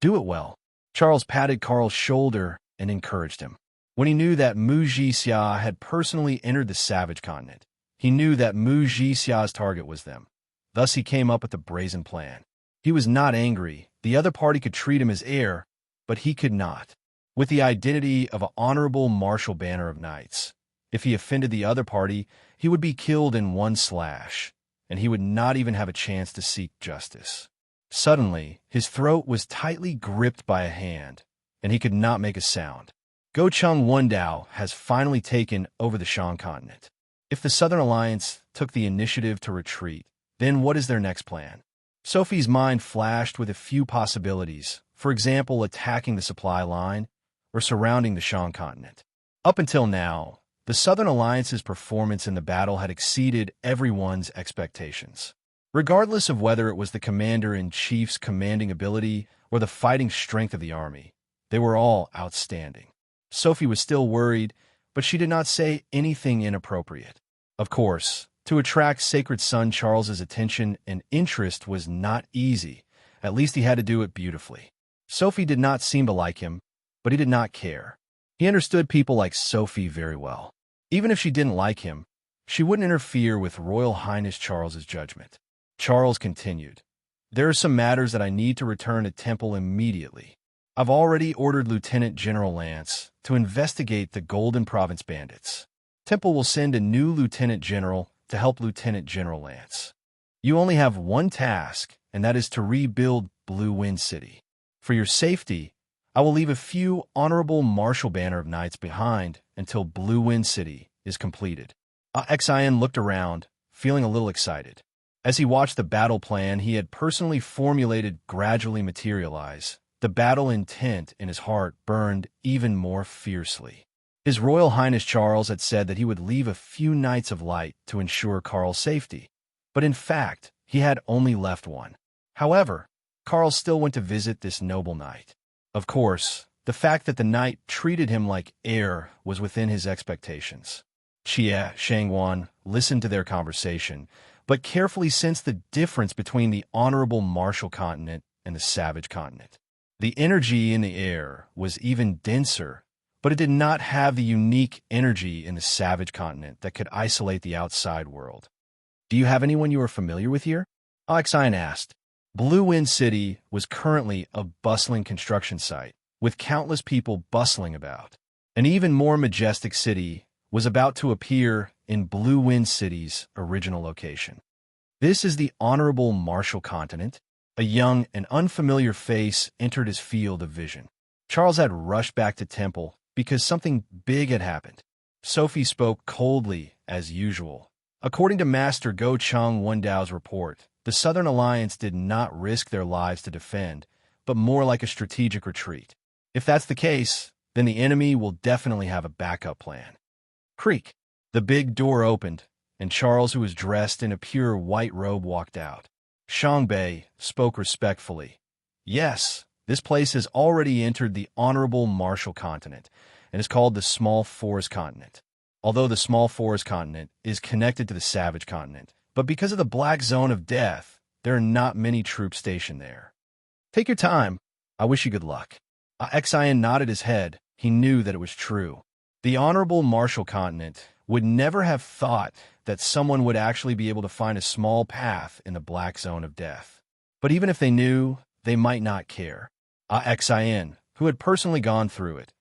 Speaker 1: Do it well. Charles patted Carl's shoulder and encouraged him. When he knew that Mu Jixia had personally entered the Savage Continent, he knew that Mu Jixia's target was them. Thus he came up with the brazen plan. He was not angry. The other party could treat him as heir, but he could not. With the identity of an honorable martial banner of knights, if he offended the other party, he would be killed in one slash, and he would not even have a chance to seek justice. Suddenly, his throat was tightly gripped by a hand, and he could not make a sound. Gocheng Wendao has finally taken over the Shan continent. If the Southern Alliance took the initiative to retreat, then what is their next plan? Sophie's mind flashed with a few possibilities, for example, attacking the supply line or surrounding the Shan continent. Up until now, the Southern Alliance's performance in the battle had exceeded everyone's expectations. Regardless of whether it was the commander-in-chief's commanding ability or the fighting strength of the army, they were all outstanding. Sophie was still worried, but she did not say anything inappropriate. Of course, to attract Sacred Son Charles's attention and interest was not easy. At least he had to do it beautifully. Sophie did not seem to like him, but he did not care. He understood people like Sophie very well. Even if she didn't like him, she wouldn't interfere with Royal Highness Charles's judgment. Charles continued, "There are some matters that I need to return to Temple immediately. I've already ordered Lieutenant General Lance to investigate the Golden Province bandits. Temple will send a new Lieutenant General to help Lieutenant General Lance. You only have one task, and that is to rebuild Blue Wind City. For your safety, I will leave a few honorable martial banner of knights behind until Blue Wind City is completed." Xin looked around, feeling a little excited. As he watched the battle plan he had personally formulated gradually materialize, the battle intent in his heart burned even more fiercely. His Royal Highness Charles had said that he would leave a few Knights of Light to ensure Karl's safety, but in fact, he had only left one. However, Karl still went to visit this noble knight. Of course, the fact that the knight treated him like air was within his expectations. Xie Shangwan listened to their conversation, but carefully sensed the difference between the honorable martial continent and the savage continent. The energy in the air was even denser, but it did not have the unique energy in the savage continent that could isolate the outside world. "Do you have anyone you are familiar with here?" Xin asked. Blue Wind City was currently a bustling construction site, with countless people bustling about. An even more majestic city was about to appear in Blue Wind City's original location. "This is the Honorable Martial Continent." A young and unfamiliar face entered his field of vision. Charles had rushed back to Temple because something big had happened. Sophie spoke coldly, as usual. According to Master Go Chung Wendao's report, the Southern Alliance did not risk their lives to defend, but more like a strategic retreat. If that's the case, then the enemy will definitely have a backup plan. Creak. The big door opened, and Charles, who was dressed in a pure white robe, walked out. Shangbei spoke respectfully. "Yes, this place has already entered the Honorable Martial Continent, and is called the Small Forest Continent. Although the Small Forest Continent is connected to the Savage Continent, but because of the Black Zone of Death, there are not many troops stationed there. Take your time. I wish you good luck." Xian nodded his head. He knew that it was true. The Honorable Martial Continent would never have thought that someone would actually be able to find a small path in the Black Zone of Death. But even if they knew, they might not care. Xian, who had personally gone through it,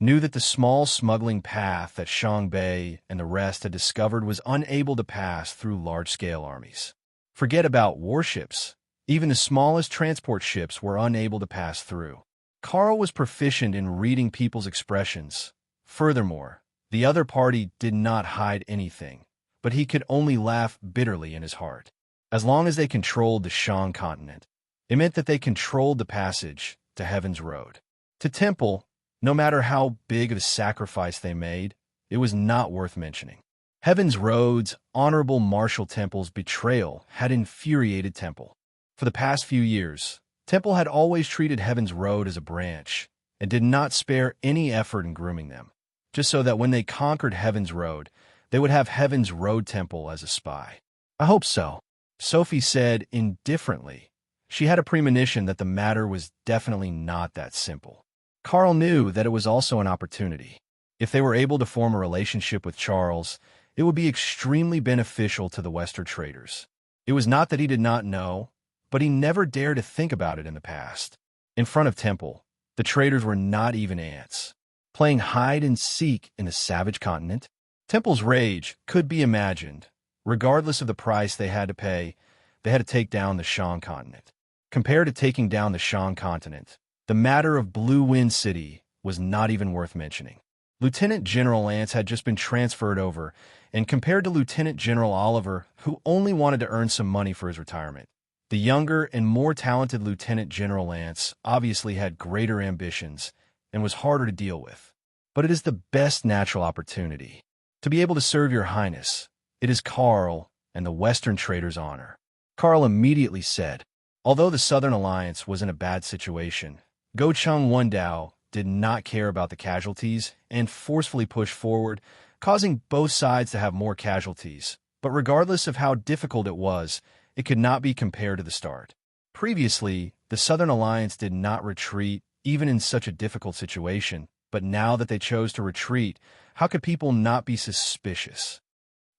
Speaker 1: knew that the small smuggling path that Shangbei and the rest had discovered was unable to pass through large-scale armies. Forget about warships. Even the smallest transport ships were unable to pass through. Karl was proficient in reading people's expressions. Furthermore, the other party did not hide anything, but he could only laugh bitterly in his heart. As long as they controlled the Shan continent, it meant that they controlled the passage to Heaven's Road. To Temple, no matter how big of a sacrifice they made, it was not worth mentioning. Heaven's Road's honorable martial temple's betrayal had infuriated Temple. For the past few years, Temple had always treated Heaven's Road as a branch and did not spare any effort in grooming them, just so that when they conquered Heaven's Road, they would have Heaven's Road Temple as a spy. "I hope so," Sophie said indifferently. She had a premonition that the matter was definitely not that simple. Karl knew that it was also an opportunity. If they were able to form a relationship with Charles, it would be extremely beneficial to the Western traders. It was not that he did not know, but he never dared to think about it in the past. In front of Temple, the traders were not even ants. Playing hide-and-seek in the savage continent, Temple's rage could be imagined. Regardless of the price they had to pay, they had to take down the Shan continent. Compared to taking down the Shan continent, the matter of Blue Wind City was not even worth mentioning. Lieutenant General Lance had just been transferred over, and compared to Lieutenant General Oliver, who only wanted to earn some money for his retirement, the younger and more talented Lieutenant General Lance obviously had greater ambitions and was harder to deal with. But it is the best natural opportunity. To be able to serve your highness, it is Karl and the Western trader's honor. Karl immediately said. Although the Southern Alliance was in a bad situation, Go Chung Wendao did not care about the casualties and forcefully pushed forward, causing both sides to have more casualties. But regardless of how difficult it was, it could not be compared to the start. Previously, the Southern Alliance did not retreat even in such a difficult situation, but now that they chose to retreat, how could people not be suspicious?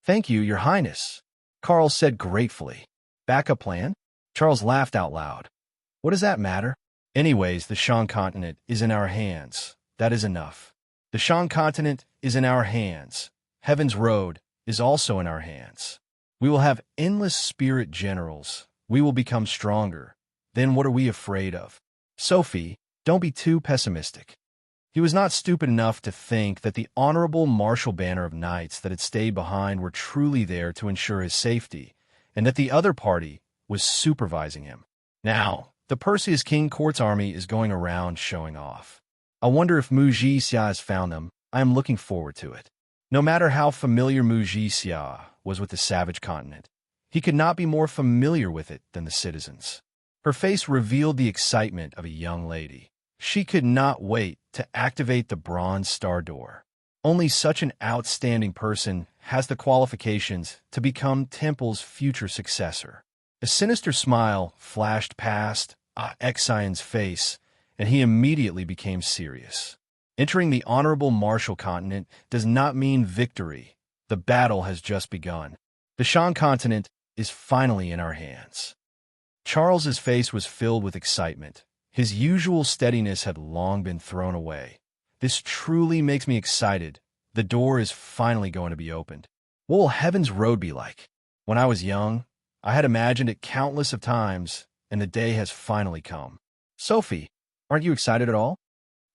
Speaker 1: "Thank you, Your Highness," Carl said gratefully. "Backup plan?" Charles laughed out loud. "What does that matter? Anyways, the Shan continent is in our hands. That is enough. The Shan continent is in our hands. Heaven's road is also in our hands. We will have endless spirit generals. We will become stronger. Then what are we afraid of? Sophie, don't be too pessimistic." He was not stupid enough to think that the honorable martial banner of knights that had stayed behind were truly there to ensure his safety, and that the other party was supervising him. Now, the Perseus King Court's army is going around showing off. I wonder if Muji Xia has found them. I am looking forward to it. No matter how familiar Muji Xia was with the savage continent, he could not be more familiar with it than the citizens. Her face revealed the excitement of a young lady. She could not wait to activate the bronze star door. Only such an outstanding person has the qualifications to become Temple's future successor. A sinister smile flashed past Exion's face, and he immediately became serious. Entering the honorable martial continent does not mean victory. The battle has just begun. The Shan continent is finally in our hands. Charles's face was filled with excitement. His usual steadiness had long been thrown away. This truly makes me excited. The door is finally going to be opened. What will Heaven's Road be like? When I was young, I had imagined it countless of times, and the day has finally come. Sophie, aren't you excited at all?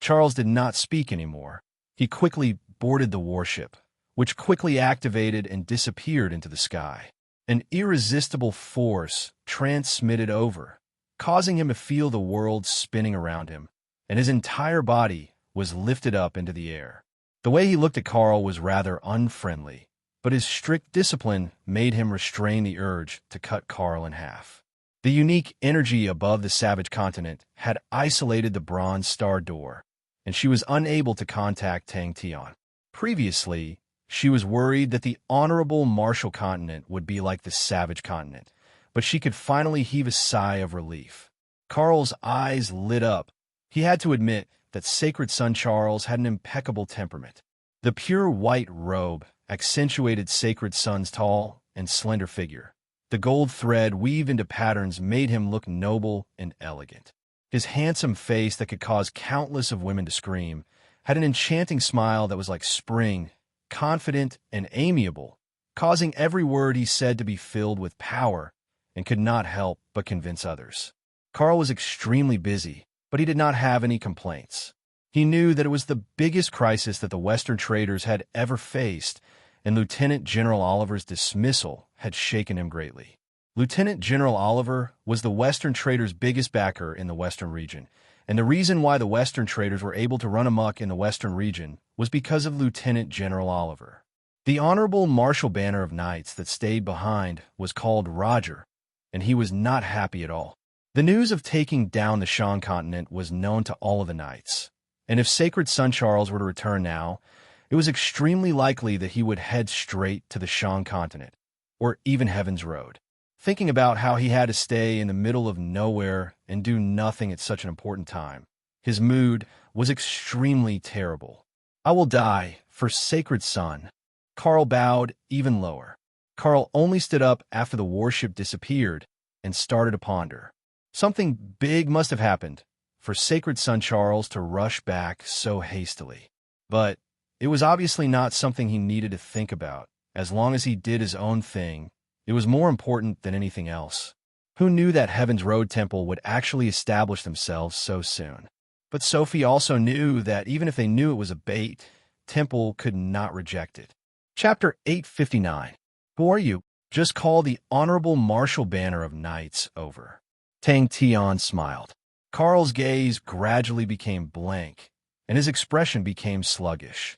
Speaker 1: Charles did not speak anymore. He quickly boarded the warship, which quickly activated and disappeared into the sky. An irresistible force transmitted over, causing him to feel the world spinning around him, and his entire body was lifted up into the air. The way he looked at Carl was rather unfriendly, but his strict discipline made him restrain the urge to cut Carl in half. The unique energy above the savage continent had isolated the bronze star door, and she was unable to contact Tang Tian. Previously, she was worried that the honorable martial continent would be like the savage continent, but she could finally heave a sigh of relief. Carl's eyes lit up. He had to admit that Sacred Son Charles had an impeccable temperament. The pure white robe accentuated Sacred Son's tall and slender figure. The gold thread weaved into patterns made him look noble and elegant. His handsome face that could cause countless of women to scream had an enchanting smile that was like spring, confident and amiable, causing every word he said to be filled with power and could not help but convince others. Carl was extremely busy, but he did not have any complaints. He knew that it was the biggest crisis that the Western traders had ever faced, and Lieutenant General Oliver's dismissal had shaken him greatly. Lieutenant General Oliver was the Western traders' biggest backer in the Western region, and the reason why the Western traders were able to run amok in the Western region was because of Lieutenant General Oliver. The honorable martial banner of knights that stayed behind was called Roger, and he was not happy at all. The news of taking down the Shan continent was known to all of the knights, and if Sacred Son Charles were to return now, it was extremely likely that he would head straight to the Shan continent, or even Heaven's Road. Thinking about how he had to stay in the middle of nowhere and do nothing at such an important time, his mood was extremely terrible. "I will die for Sacred Son." Carl bowed even lower. Carl only stood up after the warship disappeared and started to ponder. Something big must have happened for Sacred Son Charles to rush back so hastily. But it was obviously not something he needed to think about. As long as he did his own thing, it was more important than anything else. Who knew that Heaven's Road Temple would actually establish themselves so soon? But Sophie also knew that even if they knew it was a bait, Temple could not reject it. Chapter 859. Who are you? Just call the honorable martial banner of knights over. Tang Tian smiled. Carl's gaze gradually became blank, and his expression became sluggish.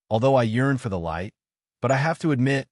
Speaker 1: Although I yearn for the light, but I have to admit,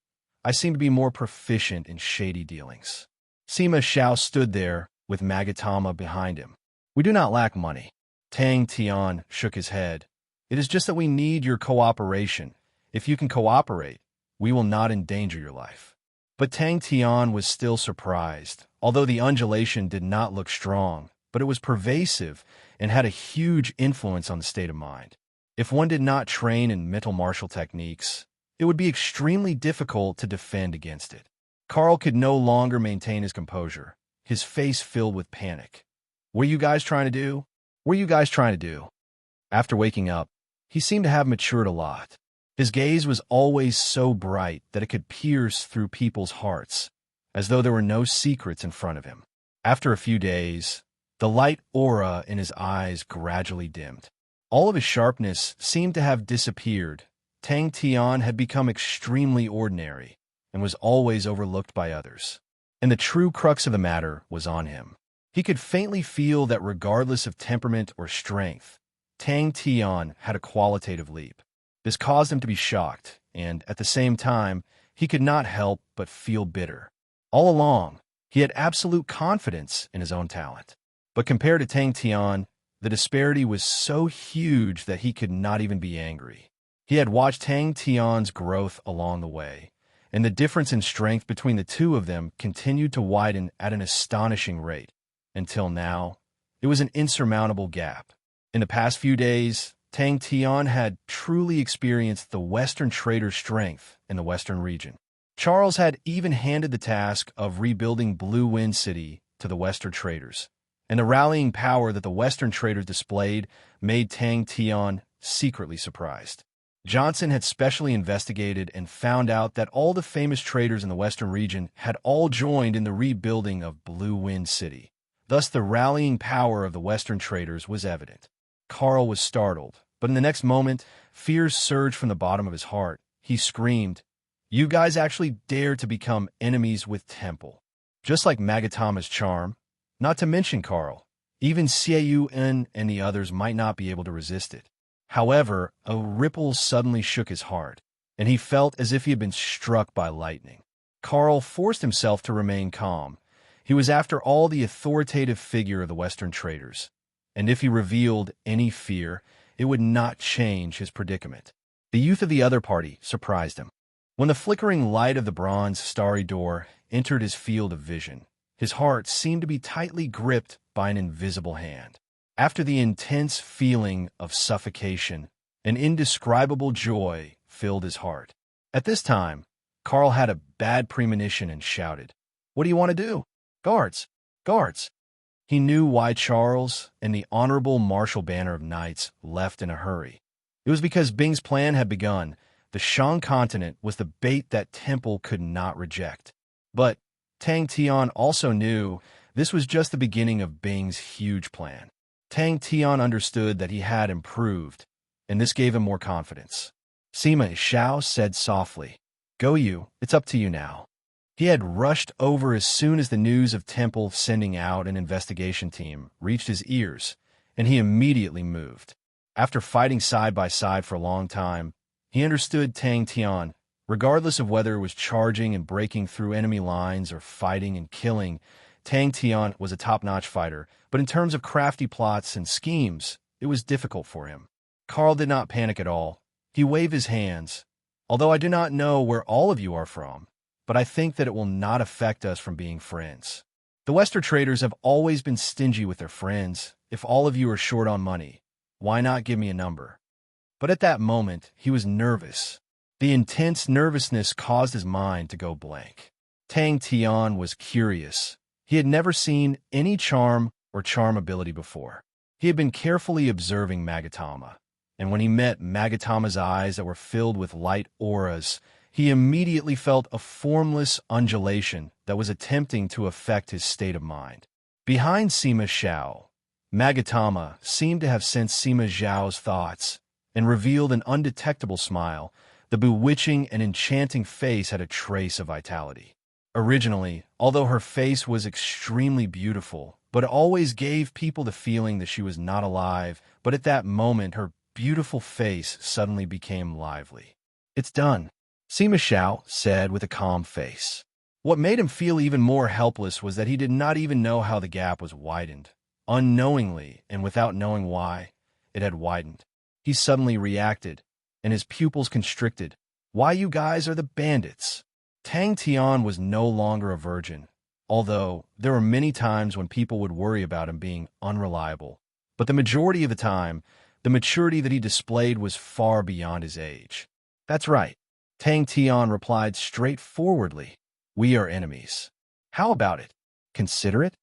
Speaker 1: I seem to be more proficient in shady dealings. Sima Xiao stood there with Magatama behind him. We do not lack money. Tang Tian shook his head. It is just that we need your cooperation. If you can cooperate, we will not endanger your life. But Tang Tian was still surprised, although the undulation did not look strong, but it was pervasive and had a huge influence on the state of mind. If one did not train in mental martial techniques, it would be extremely difficult to defend against it. Carl could no longer maintain his composure, his face filled with panic. What are you guys trying to do? What are you guys trying to do? After waking up, he seemed to have matured a lot. His gaze was always so bright that it could pierce through people's hearts, as though there were no secrets in front of him. After a few days, the light aura in his eyes gradually dimmed. All of his sharpness seemed to have disappeared. Tang Tian had become extremely ordinary and was always overlooked by others. And the true crux of the matter was on him. He could faintly feel that regardless of temperament or strength, Tang Tian had a qualitative leap. This caused him to be shocked, and at the same time, he could not help but feel bitter. All along, he had absolute confidence in his own talent. But compared to Tang Tian, the disparity was so huge that he could not even be angry. He had watched Tang Tian's growth along the way, and the difference in strength between the two of them continued to widen at an astonishing rate. Until now, it was an insurmountable gap. In the past few days, Tang Tian had truly experienced the Western trader's strength in the Western region. Charles had even handed the task of rebuilding Blue Wind City to the Western traders, and the rallying power that the Western traders displayed made Tang Tian secretly surprised. Johnson had specially investigated and found out that all the famous traders in the Western region had all joined in the rebuilding of Blue Wind City. Thus, the rallying power of the Western traders was evident. Carl was startled, but in the next moment, fears surged from the bottom of his heart. He screamed, "You guys actually dare to become enemies with Temple." Just like Magatama's charm, not to mention Carl, even Xieyun and the others might not be able to resist it. However, a ripple suddenly shook his heart, and he felt as if he had been struck by lightning. Carl forced himself to remain calm. He was, after all, the authoritative figure of the Western traders, and if he revealed any fear, it would not change his predicament. The youth of the other party surprised him. When the flickering light of the bronze starry door entered his field of vision, his heart seemed to be tightly gripped by an invisible hand. After the intense feeling of suffocation, an indescribable joy filled his heart. At this time, Carl had a bad premonition and shouted, "What do you want to do? Guards! Guards!" He knew why Charles and the honorable Martial Banner of Knights left in a hurry. It was because Bing's plan had begun. The Shang continent was the bait that Temple could not reject. But Tang Tian also knew this was just the beginning of Bing's huge plan. Tang Tian understood that he had improved, and this gave him more confidence. Sima Xiao said softly, "Go you, it's up to you now." He had rushed over as soon as the news of Temple sending out an investigation team reached his ears, and he immediately moved. After fighting side by side for a long time, he understood Tang Tian. Regardless of whether it was charging and breaking through enemy lines or fighting and killing, Tang Tian was a top-notch fighter, but in terms of crafty plots and schemes, it was difficult for him. Carl did not panic at all. He waved his hands. "Although I do not know where all of you are from, but I think that it will not affect us from being friends. The Western traders have always been stingy with their friends. If all of you are short on money, why not give me a number?" But at that moment, he was nervous. The intense nervousness caused his mind to go blank. Tang Tian was curious. He had never seen any charm or charm ability before. He had been carefully observing Magatama, and when he met Magatama's eyes that were filled with light auras, he immediately felt a formless undulation that was attempting to affect his state of mind. Behind Sima Xiao, Magatama seemed to have sensed Sima Xiao's thoughts and revealed an undetectable smile. The bewitching and enchanting face had a trace of vitality. Originally, although her face was extremely beautiful, but it always gave people the feeling that she was not alive, but at that moment her beautiful face suddenly became lively. "It's done," Sima Xiao said with a calm face. What made him feel even more helpless was that he did not even know how the gap was widened. Unknowingly, and without knowing why, it had widened. He suddenly reacted, and his pupils constricted. "Why, you guys are the bandits!" Tang Tian was no longer a virgin, although there were many times when people would worry about him being unreliable. But the majority of the time, The maturity that he displayed was far beyond his age. "That's right," Tang Tian replied straightforwardly. "We are enemies." "How about it? Consider it?"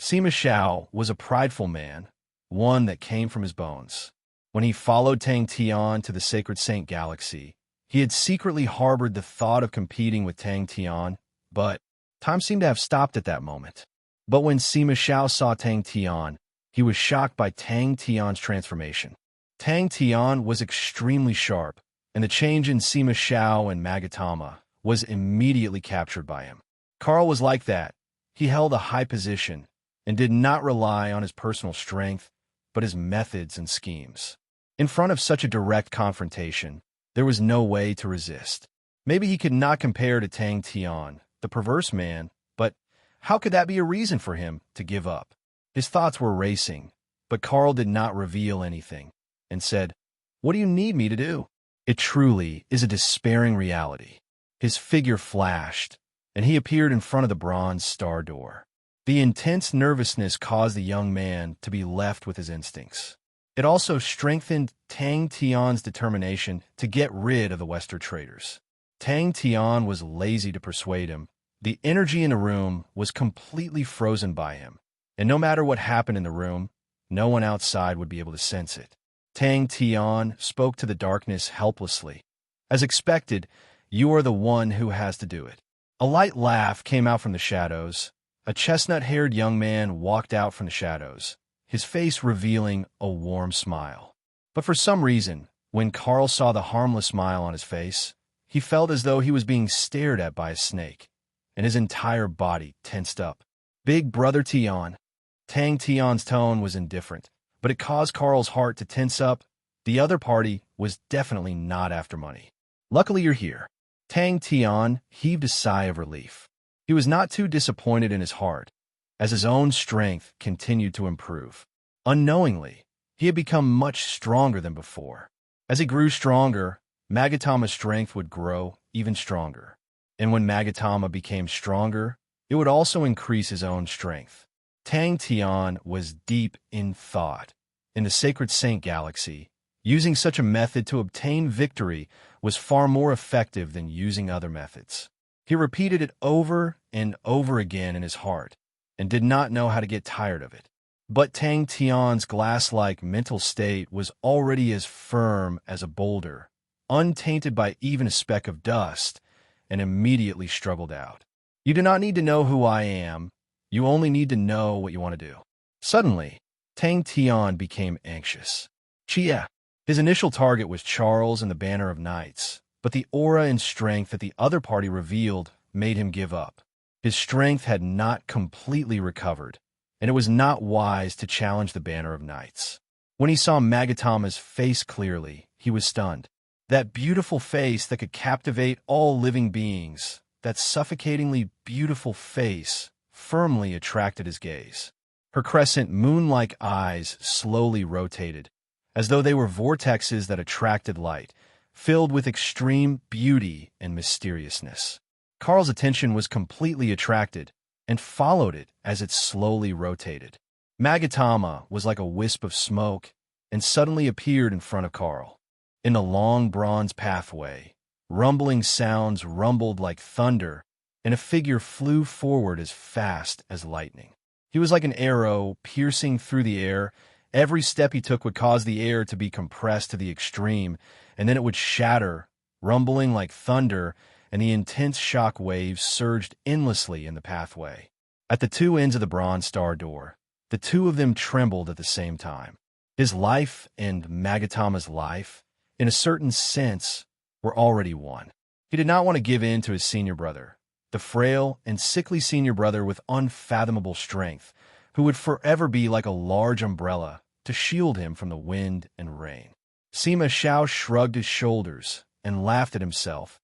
Speaker 1: Sima Xiao was a prideful man, one that came from his bones. When he followed Tang Tian to the Sacred Saint Galaxy, he had secretly harbored the thought of competing with Tang Tian, but time seemed to have stopped at that moment. But when Sima Xiao saw Tang Tian, he was shocked by Tang Tian's transformation. Tang Tian was extremely sharp, and the change in Sima Xiao and Magatama was immediately captured by him. Carl was like that. He held a high position and did not rely on his personal strength, but his methods and schemes. In front of such a direct confrontation, there was no way to resist. Maybe he could not compare to Tang Tian, the perverse man, but how could that be a reason for him to give up? His thoughts were racing, but Carl did not reveal anything and said, "What do you need me to do?" It truly is a despairing reality. His figure flashed, and he appeared in front of the bronze star door. The intense nervousness caused the young man to be left with his instincts. It also strengthened Tang Tian's determination to get rid of the Western traders. Tang Tian was lazy to persuade him. The energy in the room was completely frozen by him, and no matter what happened in the room, no one outside would be able to sense it. Tang Tian spoke to the darkness helplessly. "As expected, you are the one who has to do it." A light laugh came out from the shadows. A chestnut-haired young man walked out from the shadows, his face revealing a warm smile. But for some reason, when Carl saw the harmless smile on his face, he felt as though he was being stared at by a snake, and his entire body tensed up. "Big Brother Tian." Tang Tian's tone was indifferent, but it caused Carl's heart to tense up. The other party was definitely not after money. "Luckily you're here." Tang Tian heaved a sigh of relief. He was not too disappointed in his heart, as his own strength continued to improve. Unknowingly, he had become much stronger than before. As he grew stronger, Magatama's strength would grow even stronger. And when Magatama became stronger, it would also increase his own strength. Tang Tian was deep in thought. In the Sacred Saint Galaxy, using such a method to obtain victory was far more effective than using other methods. He repeated it over and over again in his heart, and did not know how to get tired of it. But Tang Tian's glass-like mental state was already as firm as a boulder, untainted by even a speck of dust, and immediately struggled out. "You do not need to know who I am. You only need to know what you want to do." Suddenly, Tang Tian became anxious. Chia. His initial target was Charles and the Banner of Knights, but the aura and strength that the other party revealed made him give up. His strength had not completely recovered, and it was not wise to challenge the Banner of Knights. When he saw Magatama's face clearly, he was stunned. That beautiful face that could captivate all living beings, that suffocatingly beautiful face, firmly attracted his gaze. Her crescent moon-like eyes slowly rotated, as though they were vortexes that attracted light, filled with extreme beauty and mysteriousness. Carl's attention was completely attracted and followed it as it slowly rotated. Magatama was like a wisp of smoke and suddenly appeared in front of Carl. In the long bronze pathway, rumbling sounds rumbled like thunder, and a figure flew forward as fast as lightning. He was like an arrow piercing through the air. Every step he took would cause the air to be compressed to the extreme, and then it would shatter, rumbling like thunder, and the intense shock waves surged endlessly in the pathway. At the two ends of the bronze star door, the two of them trembled at the same time. His life and Magatama's life, in a certain sense, were already one. He did not want to give in to his senior brother, the frail and sickly senior brother with unfathomable strength, who would forever be like a large umbrella to shield him from the wind and rain. Sima Xiao shrugged his shoulders and laughed at himself.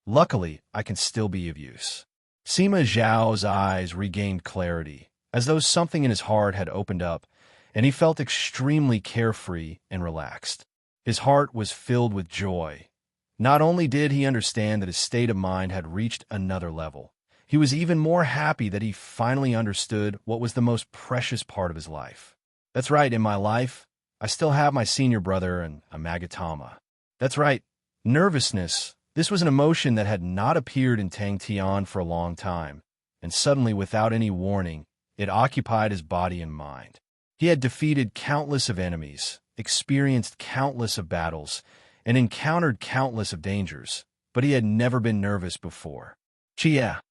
Speaker 1: "Luckily, I can still be of use." Sima Zhao's eyes regained clarity, as though something in his heart had opened up, and he felt extremely carefree and relaxed. His heart was filled with joy. Not only did he understand that his state of mind had reached another level, he was even more happy that he finally understood what was the most precious part of his life. "That's right, in my life, I still have my senior brother and a Magatama. That's right, nervousness. This was an emotion that had not appeared in Tang Tian for a long time, and suddenly, without any warning, it occupied his body and mind. He had defeated countless of enemies, experienced countless of battles, and encountered countless of dangers, but he had never been nervous before. Chia.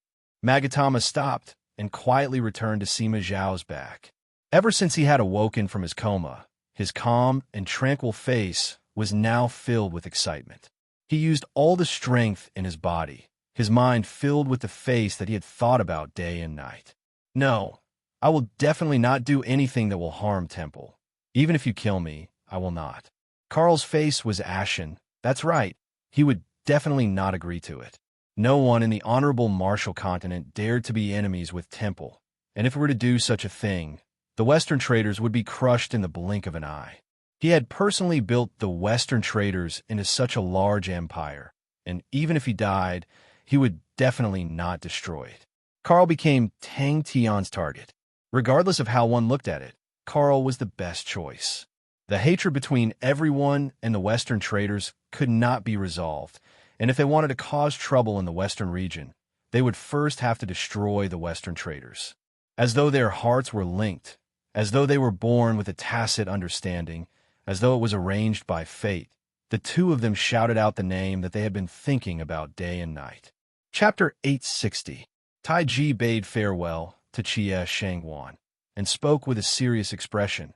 Speaker 1: Magatama stopped and quietly returned to Sima Zhao's back. Ever since he had awoken from his coma, his calm and tranquil face was now filled with excitement. He used all the strength in his body, his mind filled with the face that he had thought about day and night. No, I will definitely not do anything that will harm Temple. Even if you kill me, I will not. Carl's face was ashen. That's right, he would definitely not agree to it. No one in the honorable Martial continent dared to be enemies with Temple, and if it were to do such a thing, the Western traders would be crushed in the blink of an eye. He had personally built the Western traders into such a large empire, and even if he died, he would definitely not destroy it. Carl became Tang Tian's target. Regardless of how one looked at it, Carl was the best choice. The hatred between everyone and the Western traders could not be resolved, and if they wanted to cause trouble in the Western region, they would first have to destroy the Western traders. As though their hearts were linked, as though they were born with a tacit understanding, as though it was arranged by fate, the two of them shouted out the name that they had been thinking about day and night. Chapter 860. Tai Ji bade farewell to Chia Shangwan and spoke with a serious expression.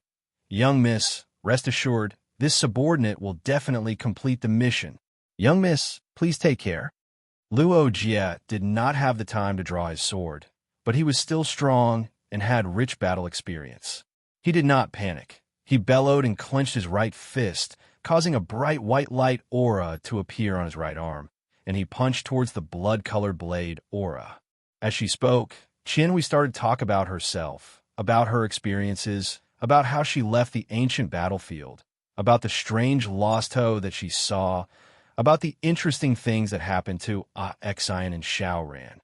Speaker 1: Young miss, rest assured, this subordinate will definitely complete the mission. Young miss, please take care. Luo Jie did not have the time to draw his sword, but he was still strong and had rich battle experience. He did not panic. He bellowed and clenched his right fist, causing a bright white light aura to appear on his right arm, and he punched towards the blood-colored blade aura. As she spoke, Qinhui started to talk about herself, about her experiences, about how she left the ancient battlefield, about the strange lost hoe that she saw, about the interesting things that happened to Xian and Xiaoran.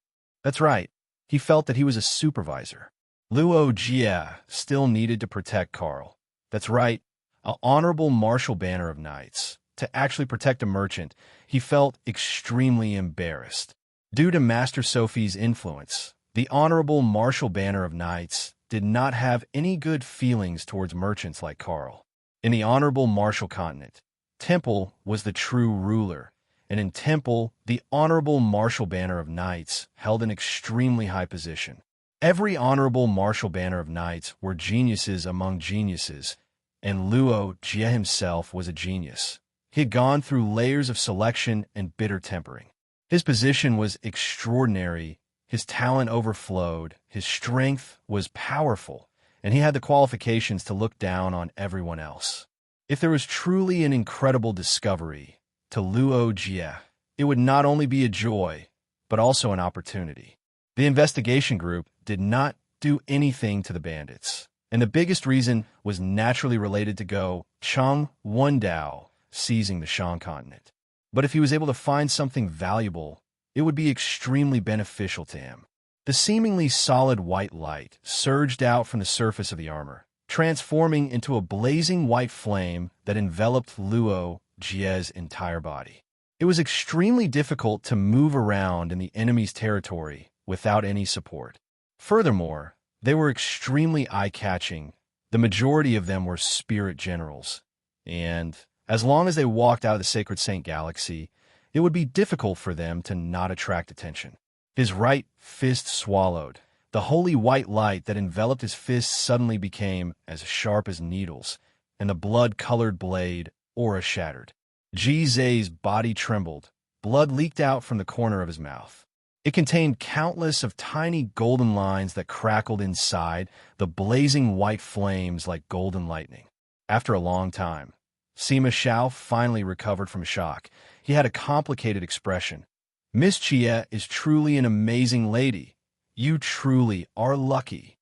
Speaker 1: That's right, he felt that he was a supervisor. Luo Jie still needed to protect Carl. That's right, an honorable martial banner of knights. To actually protect a merchant, he felt extremely embarrassed. Due to Master Sophie's influence, the honorable martial banner of knights did not have any good feelings towards merchants like Carl. In the honorable martial continent, Temple was the true ruler, and in Temple, the honorable martial banner of knights held an extremely high position. Every honorable martial banner of knights were geniuses among geniuses, and Luo Jie himself was a genius. He had gone through layers of selection and bitter tempering. His position was extraordinary, his talent overflowed, his strength was powerful, and he had the qualifications to look down on everyone else. If there was truly an incredible discovery to Luo Jie, it would not only be a joy, but also an opportunity. The investigation group did not do anything to the bandits, and the biggest reason was naturally related to Go Cheng Wendao seizing the Shan continent. But if he was able to find something valuable, it would be extremely beneficial to him. The seemingly solid white light surged out from the surface of the armor, transforming into a blazing white flame that enveloped Luo Jie's entire body. It was extremely difficult to move around in the enemy's territory without any support. Furthermore, they were extremely eye-catching. The majority of them were spirit generals, and as long as they walked out of the Sacred Saint Galaxy, it would be difficult for them to not attract attention. His right fist swallowed. The holy white light that enveloped his fist suddenly became as sharp as needles, and the blood-colored blade aura shattered. Ji Zai's body trembled. Blood leaked out from the corner of his mouth. It contained countless of tiny golden lines that crackled inside the blazing white flames like golden lightning. After a long time, Sima Xiao finally recovered from shock. He had a complicated expression. Miss Chia is truly an amazing lady. You truly are lucky.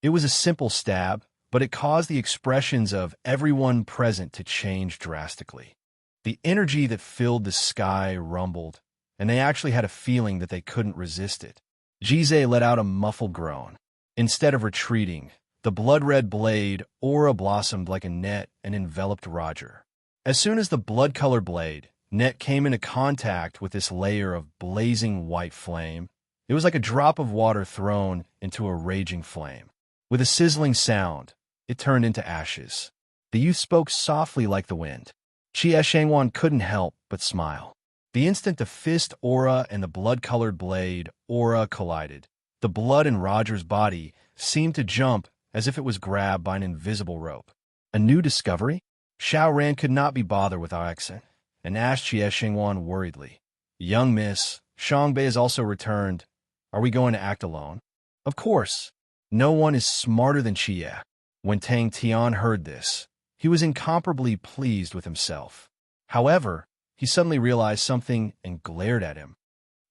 Speaker 1: It was a simple stab, but it caused the expressions of everyone present to change drastically. The energy that filled the sky rumbled, and they actually had a feeling that they couldn't resist it. Ji Zai let out a muffled groan. Instead of retreating, The blood-red blade aura blossomed like a net and enveloped Roger. As soon as the blood-colored blade net came into contact with this layer of blazing white flame, it was like a drop of water thrown into a raging flame. With a sizzling sound, it turned into ashes. The youth spoke softly like the wind. Xie Shangwan couldn't help but smile. The instant the fist aura and the blood-colored blade aura collided, the blood in Roger's body seemed to jump as if it was grabbed by an invisible rope. A new discovery? Xiao Ran could not be bothered with our accent, and asked Xie Shangwan worriedly, "Young miss, Shangbei has also returned. Are we going to act alone?" Of course. No one is smarter than Xie. When Tang Tian heard this, he was incomparably pleased with himself. However, he suddenly realized something and glared at him.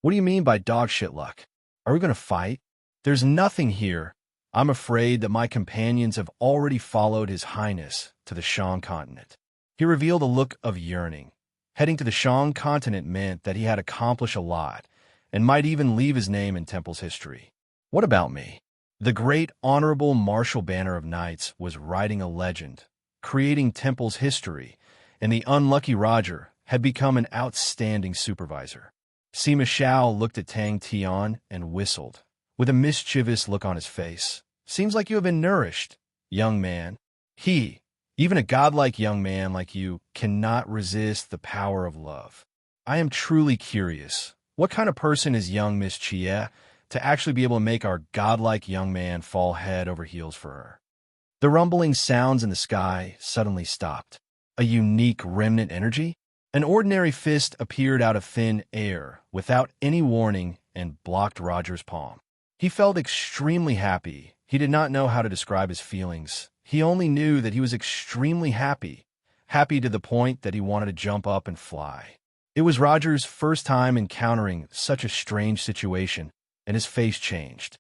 Speaker 1: "What do you mean by dog shit luck? Are we going to fight? There's nothing here. I'm afraid that my companions have already followed His Highness to the Shang continent." He revealed a look of yearning. Heading to the Shang continent meant that he had accomplished a lot, and might even leave his name in Temple's history. What about me? The great honorable Marshal Banner of Knights was writing a legend, creating Temple's history, and the unlucky Roger had become an outstanding supervisor. Sima Xiao looked at Tang Tian and whistled, with a mischievous look on his face. "Seems like you have been nourished, young man." Even a godlike young man like you, cannot resist the power of love. I am truly curious. What kind of person is young Miss Xie to actually be able to make our godlike young man fall head over heels for her? The rumbling sounds in the sky suddenly stopped. A unique remnant energy? An ordinary fist appeared out of thin air without any warning and blocked Roger's palm. He felt extremely happy. He did not know how to describe his feelings. He only knew that he was extremely happy to the point that he wanted to jump up and fly. It was Roger's first time encountering such a strange situation, and his face changed.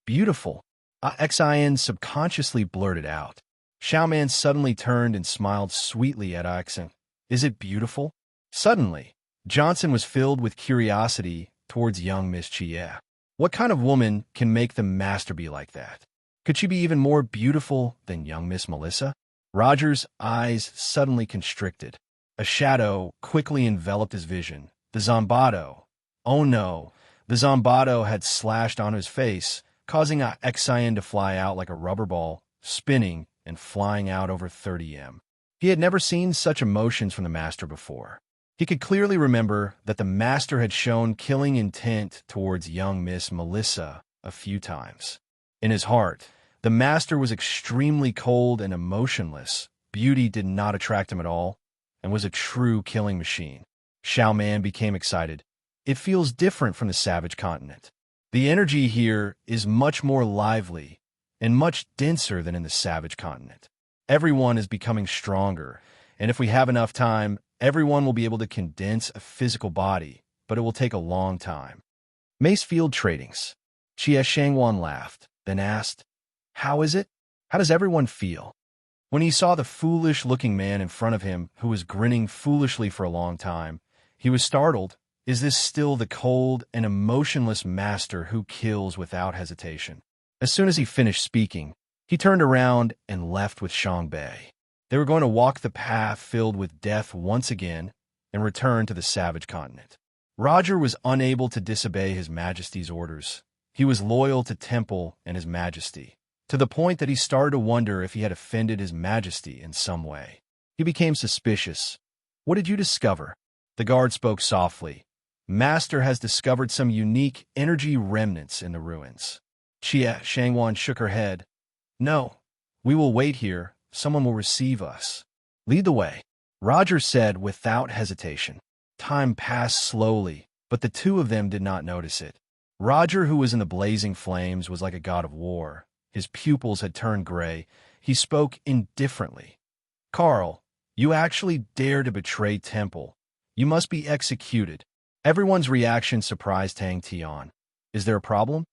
Speaker 1: "Beautiful," Xian subconsciously blurted out. Xiaoman suddenly turned and smiled sweetly at Xian. "Is it beautiful?" Suddenly, Johnson was filled with curiosity towards young Miss Xie. What kind of woman can make the master be like that? Could she be even more beautiful than young Miss Melissa? Roger's eyes suddenly constricted. A shadow quickly enveloped his vision. The Zombato. Oh no, the Zombato had slashed onto his face, causing Xian to fly out like a rubber ball, spinning and flying out over 30 m. He had never seen such emotions from the master before. He could clearly remember that the master had shown killing intent towards young Miss Melissa a few times. In his heart, the master was extremely cold and emotionless. Beauty did not attract him at all, and was a true killing machine. Xiaoman became excited. It feels different from the savage continent. The energy here is much more lively and much denser than in the savage continent. Everyone is becoming stronger, and if we have enough time, everyone will be able to condense a physical body, but it will take a long time. Macefield Tradings. Xie Shangwan laughed, then asked, "How is it? How does everyone feel?" When he saw the foolish-looking man in front of him who was grinning foolishly for a long time, he was startled. Is this still the cold and emotionless master who kills without hesitation? As soon as he finished speaking, he turned around and left with Shangbei. They were going to walk the path filled with death once again and return to the savage continent. Roger was unable to disobey His Majesty's orders. He was loyal to Temple and His Majesty, to the point that he started to wonder if he had offended His Majesty in some way. He became suspicious. "What did you discover?" The guard spoke softly. "Master has discovered some unique energy remnants in the ruins." Xie Shangwan shook her head. "No, we will wait here. Someone will receive us." "Lead the way," Roger said without hesitation. Time passed slowly, but the two of them did not notice it. Roger, who was in the blazing flames, was like a god of war. His pupils had turned gray. He spoke indifferently. "Carl, you actually dare to betray Temple. You must be executed." Everyone's reaction surprised Tang Tian. "Is there a problem?"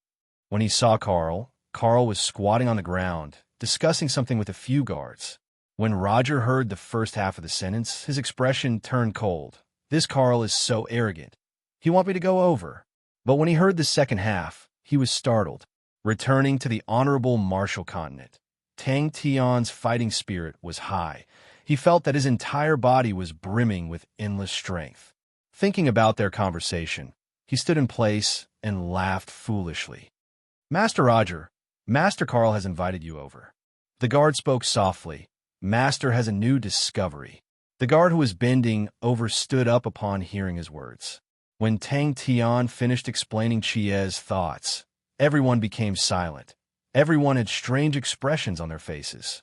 Speaker 1: When he saw Carl was squatting on the ground, discussing something with a few guards. When Roger heard the first half of the sentence, his expression turned cold. This Carl is so arrogant. He want me to go over. But when he heard the second half, he was startled. Returning to the honorable Marshal continent. Tang Tian's fighting spirit was high. He felt that his entire body was brimming with endless strength. Thinking about their conversation, he stood in place and laughed foolishly. "Master Roger, Master Carl has invited you over." The guard spoke softly. "Master has a new discovery." The guard who was bending over stood up upon hearing his words. When Tang Tian finished explaining Chie's thoughts, everyone became silent. Everyone had strange expressions on their faces.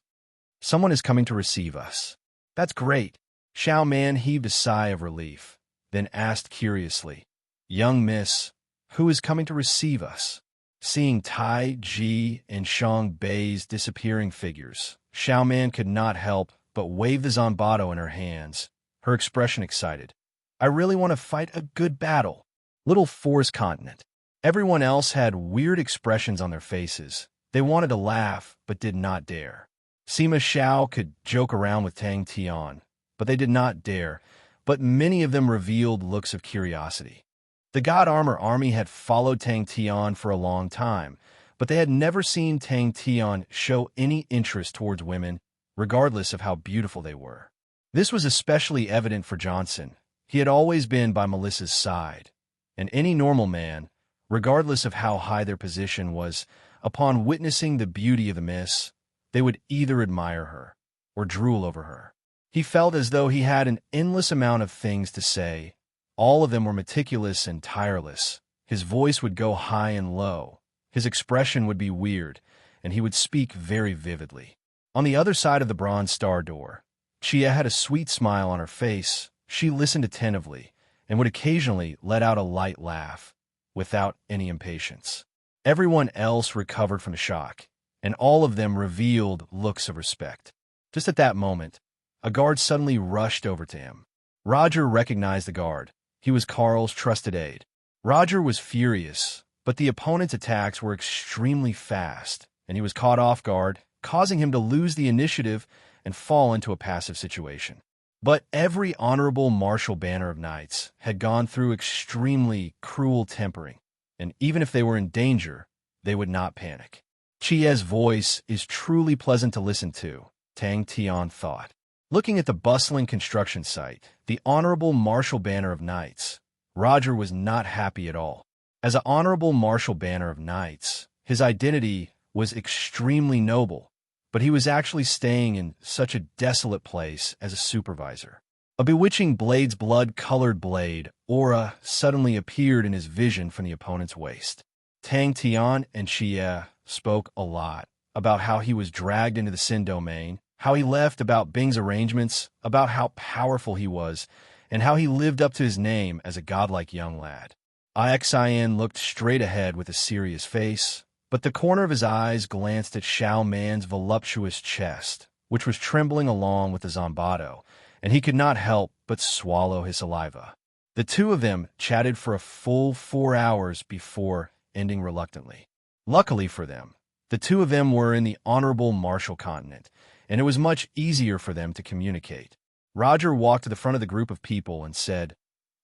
Speaker 1: "Someone is coming to receive us." "That's great." Xiao Man heaved a sigh of relief, then asked curiously, "Young miss, who is coming to receive us?" Seeing Tai, Ji, and Shang Bei's disappearing figures, Xiao Man could not help but wave the Zanbato in her hands, her expression excited. "I really want to fight a good battle." Little Forest Continent. Everyone else had weird expressions on their faces. They wanted to laugh, but did not dare. Sima Xiao could joke around with Tang Tian, but they did not dare, but many of them revealed looks of curiosity. The God Armor Army had followed Tang Tian for a long time, but they had never seen Tang Tian show any interest towards women, regardless of how beautiful they were. This was especially evident for Johnson. He had always been by Melissa's side, and any normal man, regardless of how high their position was, upon witnessing the beauty of the miss, they would either admire her or drool over her. He felt as though he had an endless amount of things to say. All of them were meticulous and tireless. His voice would go high and low. His expression would be weird, and he would speak very vividly. On the other side of the bronze star door, Chia had a sweet smile on her face. She listened attentively and would occasionally let out a light laugh, without any impatience. Everyone else recovered from the shock, and all of them revealed looks of respect. Just at that moment, a guard suddenly rushed over to him. Roger recognized the guard. He was Carl's trusted aide. Roger was furious, but the opponent's attacks were extremely fast, and he was caught off guard, causing him to lose the initiative and fall into a passive situation. But every honorable martial banner of knights had gone through extremely cruel tempering, and even if they were in danger, they would not panic. Chie's voice is truly pleasant to listen to, Tang Tian thought. Looking at the bustling construction site, the honorable martial banner of knights, Roger was not happy at all. As an honorable martial banner of knights, his identity was extremely noble, but he was actually staying in such a desolate place as a supervisor. A bewitching blade's blood-colored blade aura suddenly appeared in his vision from the opponent's waist. Tang Tian and Xie spoke a lot about how he was dragged into the Sin domain, how he left, about Bing's arrangements, about how powerful he was, and how he lived up to his name as a godlike young lad. Ixin looked straight ahead with a serious face, but the corner of his eyes glanced at Xiao Man's voluptuous chest, which was trembling along with the Zanbato, and he could not help but swallow his saliva. The two of them chatted for a full 4 hours before ending reluctantly. Luckily for them, the two of them were in the honorable martial continent, and it was much easier for them to communicate. Roger walked to the front of the group of people and said,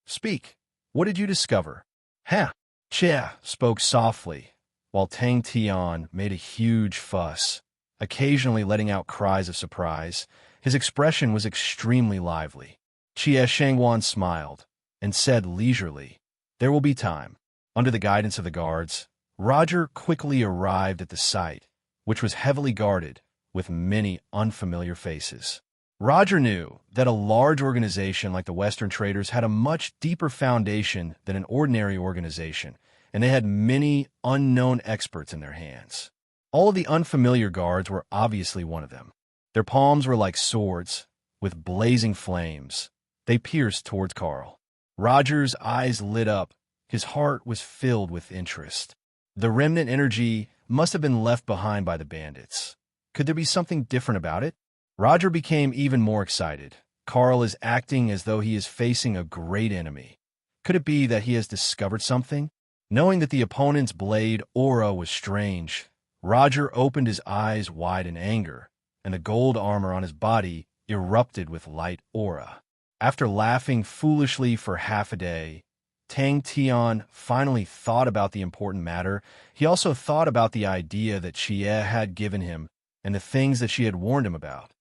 Speaker 1: "Speak. What did you discover?" "Huh." Chia spoke softly, while Tang Tian made a huge fuss, occasionally letting out cries of surprise. His expression was extremely lively. Chia Shangwan smiled and said leisurely, "There will be time." Under the guidance of the guards, Roger quickly arrived at the site, which was heavily guarded with many unfamiliar faces. Roger knew that a large organization like the Western Traders had a much deeper foundation than an ordinary organization, and they had many unknown experts in their hands. All of the unfamiliar guards were obviously one of them. Their palms were like swords, with blazing flames. They pierced towards Carl. Roger's eyes lit up. His heart was filled with interest. The remnant energy must have been left behind by the bandits. Could there be something different about it? Roger became even more excited. Carl is acting as though he is facing a great enemy. Could it be that he has discovered something? Knowing that the opponent's blade aura was strange, Roger opened his eyes wide in anger, and the gold armor on his body erupted with light aura. After laughing foolishly for half a day, Tang Tian finally thought about the important matter. He also thought about the idea that Xie had given him and the things that she had warned him about.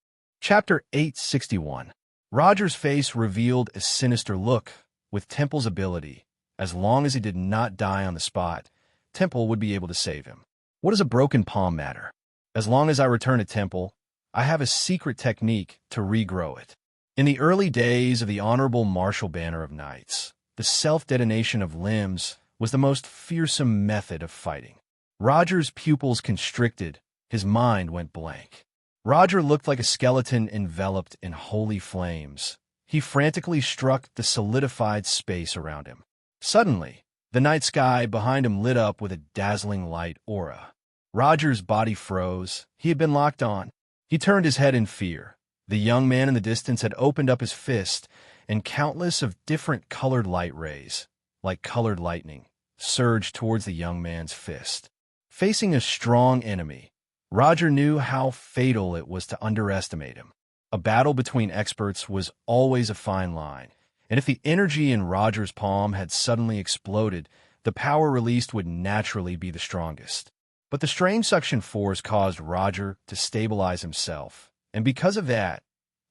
Speaker 1: Chapter 861. Roger's face revealed a sinister look. With Temple's ability, as long as he did not die on the spot, Temple would be able to save him. What does a broken palm matter? As long as I return to Temple, I have a secret technique to regrow it. In the early days of the Honorable Martial Banner of Knights, the self-detonation of limbs was the most fearsome method of fighting. Roger's pupils constricted, his mind went blank. Roger looked like a skeleton enveloped in holy flames. He frantically struck the solidified space around him. Suddenly, the night sky behind him lit up with a dazzling light aura. Roger's body froze. He had been locked on. He turned his head in fear. The young man in the distance had opened up his fist, and countless of different colored light rays, like colored lightning, surged towards the young man's fist. Facing a strong enemy, Roger knew how fatal it was to underestimate him. A battle between experts was always a fine line, and if the energy in Roger's palm had suddenly exploded, the power released would naturally be the strongest. But the strange suction force caused Roger to stabilize himself, and because of that,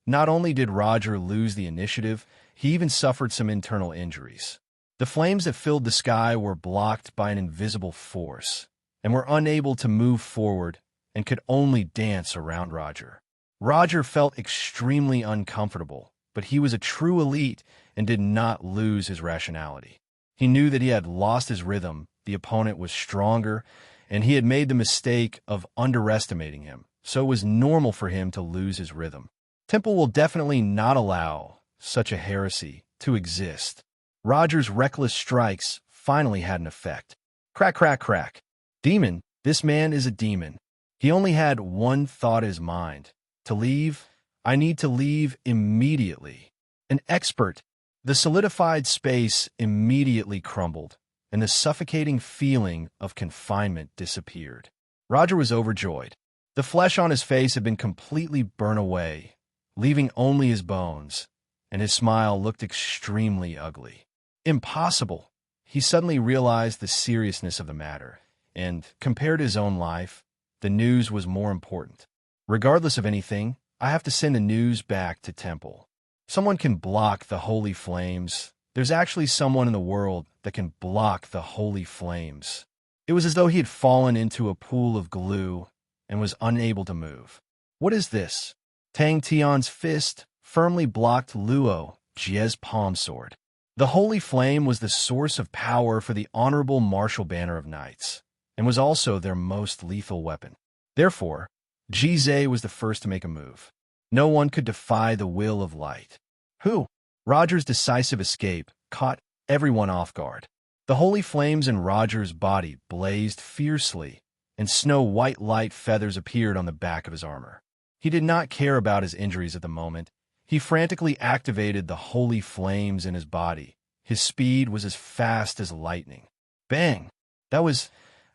Speaker 1: not only did Roger lose the initiative, he even suffered some internal injuries. The flames that filled the sky were blocked by an invisible force, and were unable to move forward and could only dance around Roger. Roger felt extremely uncomfortable, but he was a true elite and did not lose his rationality. He knew that he had lost his rhythm, the opponent was stronger, and he had made the mistake of underestimating him, so it was normal for him to lose his rhythm. Temple will definitely not allow such a heresy to exist. Roger's reckless strikes finally had an effect. Crack, crack, crack. Demon, this man is a demon. He only had one thought in his mind. To leave, I need to leave immediately. An expert. The solidified space immediately crumbled, and the suffocating feeling of confinement disappeared. Roger was overjoyed. The flesh on his face had been completely burned away, leaving only his bones, and his smile looked extremely ugly. Impossible! He suddenly realized the seriousness of the matter, and, compared to his own life, the news was more important. Regardless of anything, I have to send the news back to Temple. Someone can block the holy flames. There's actually someone in the world that can block the holy flames. It was as though he had fallen into a pool of glue and was unable to move. What is this? Tang Tian's fist firmly blocked Luo Jie's palm sword. The holy flame was the source of power for the Honorable Martial Banner of Knights, and was also their most lethal weapon. Therefore, Jie was the first to make a move. No one could defy the will of light. Who? Roger's decisive escape caught everyone off guard. The holy flames in Roger's body blazed fiercely, and snow-white light feathers appeared on the back of his armor. He did not care about his injuries at the moment. He frantically activated the holy flames in his body. His speed was as fast as lightning. Bang! That was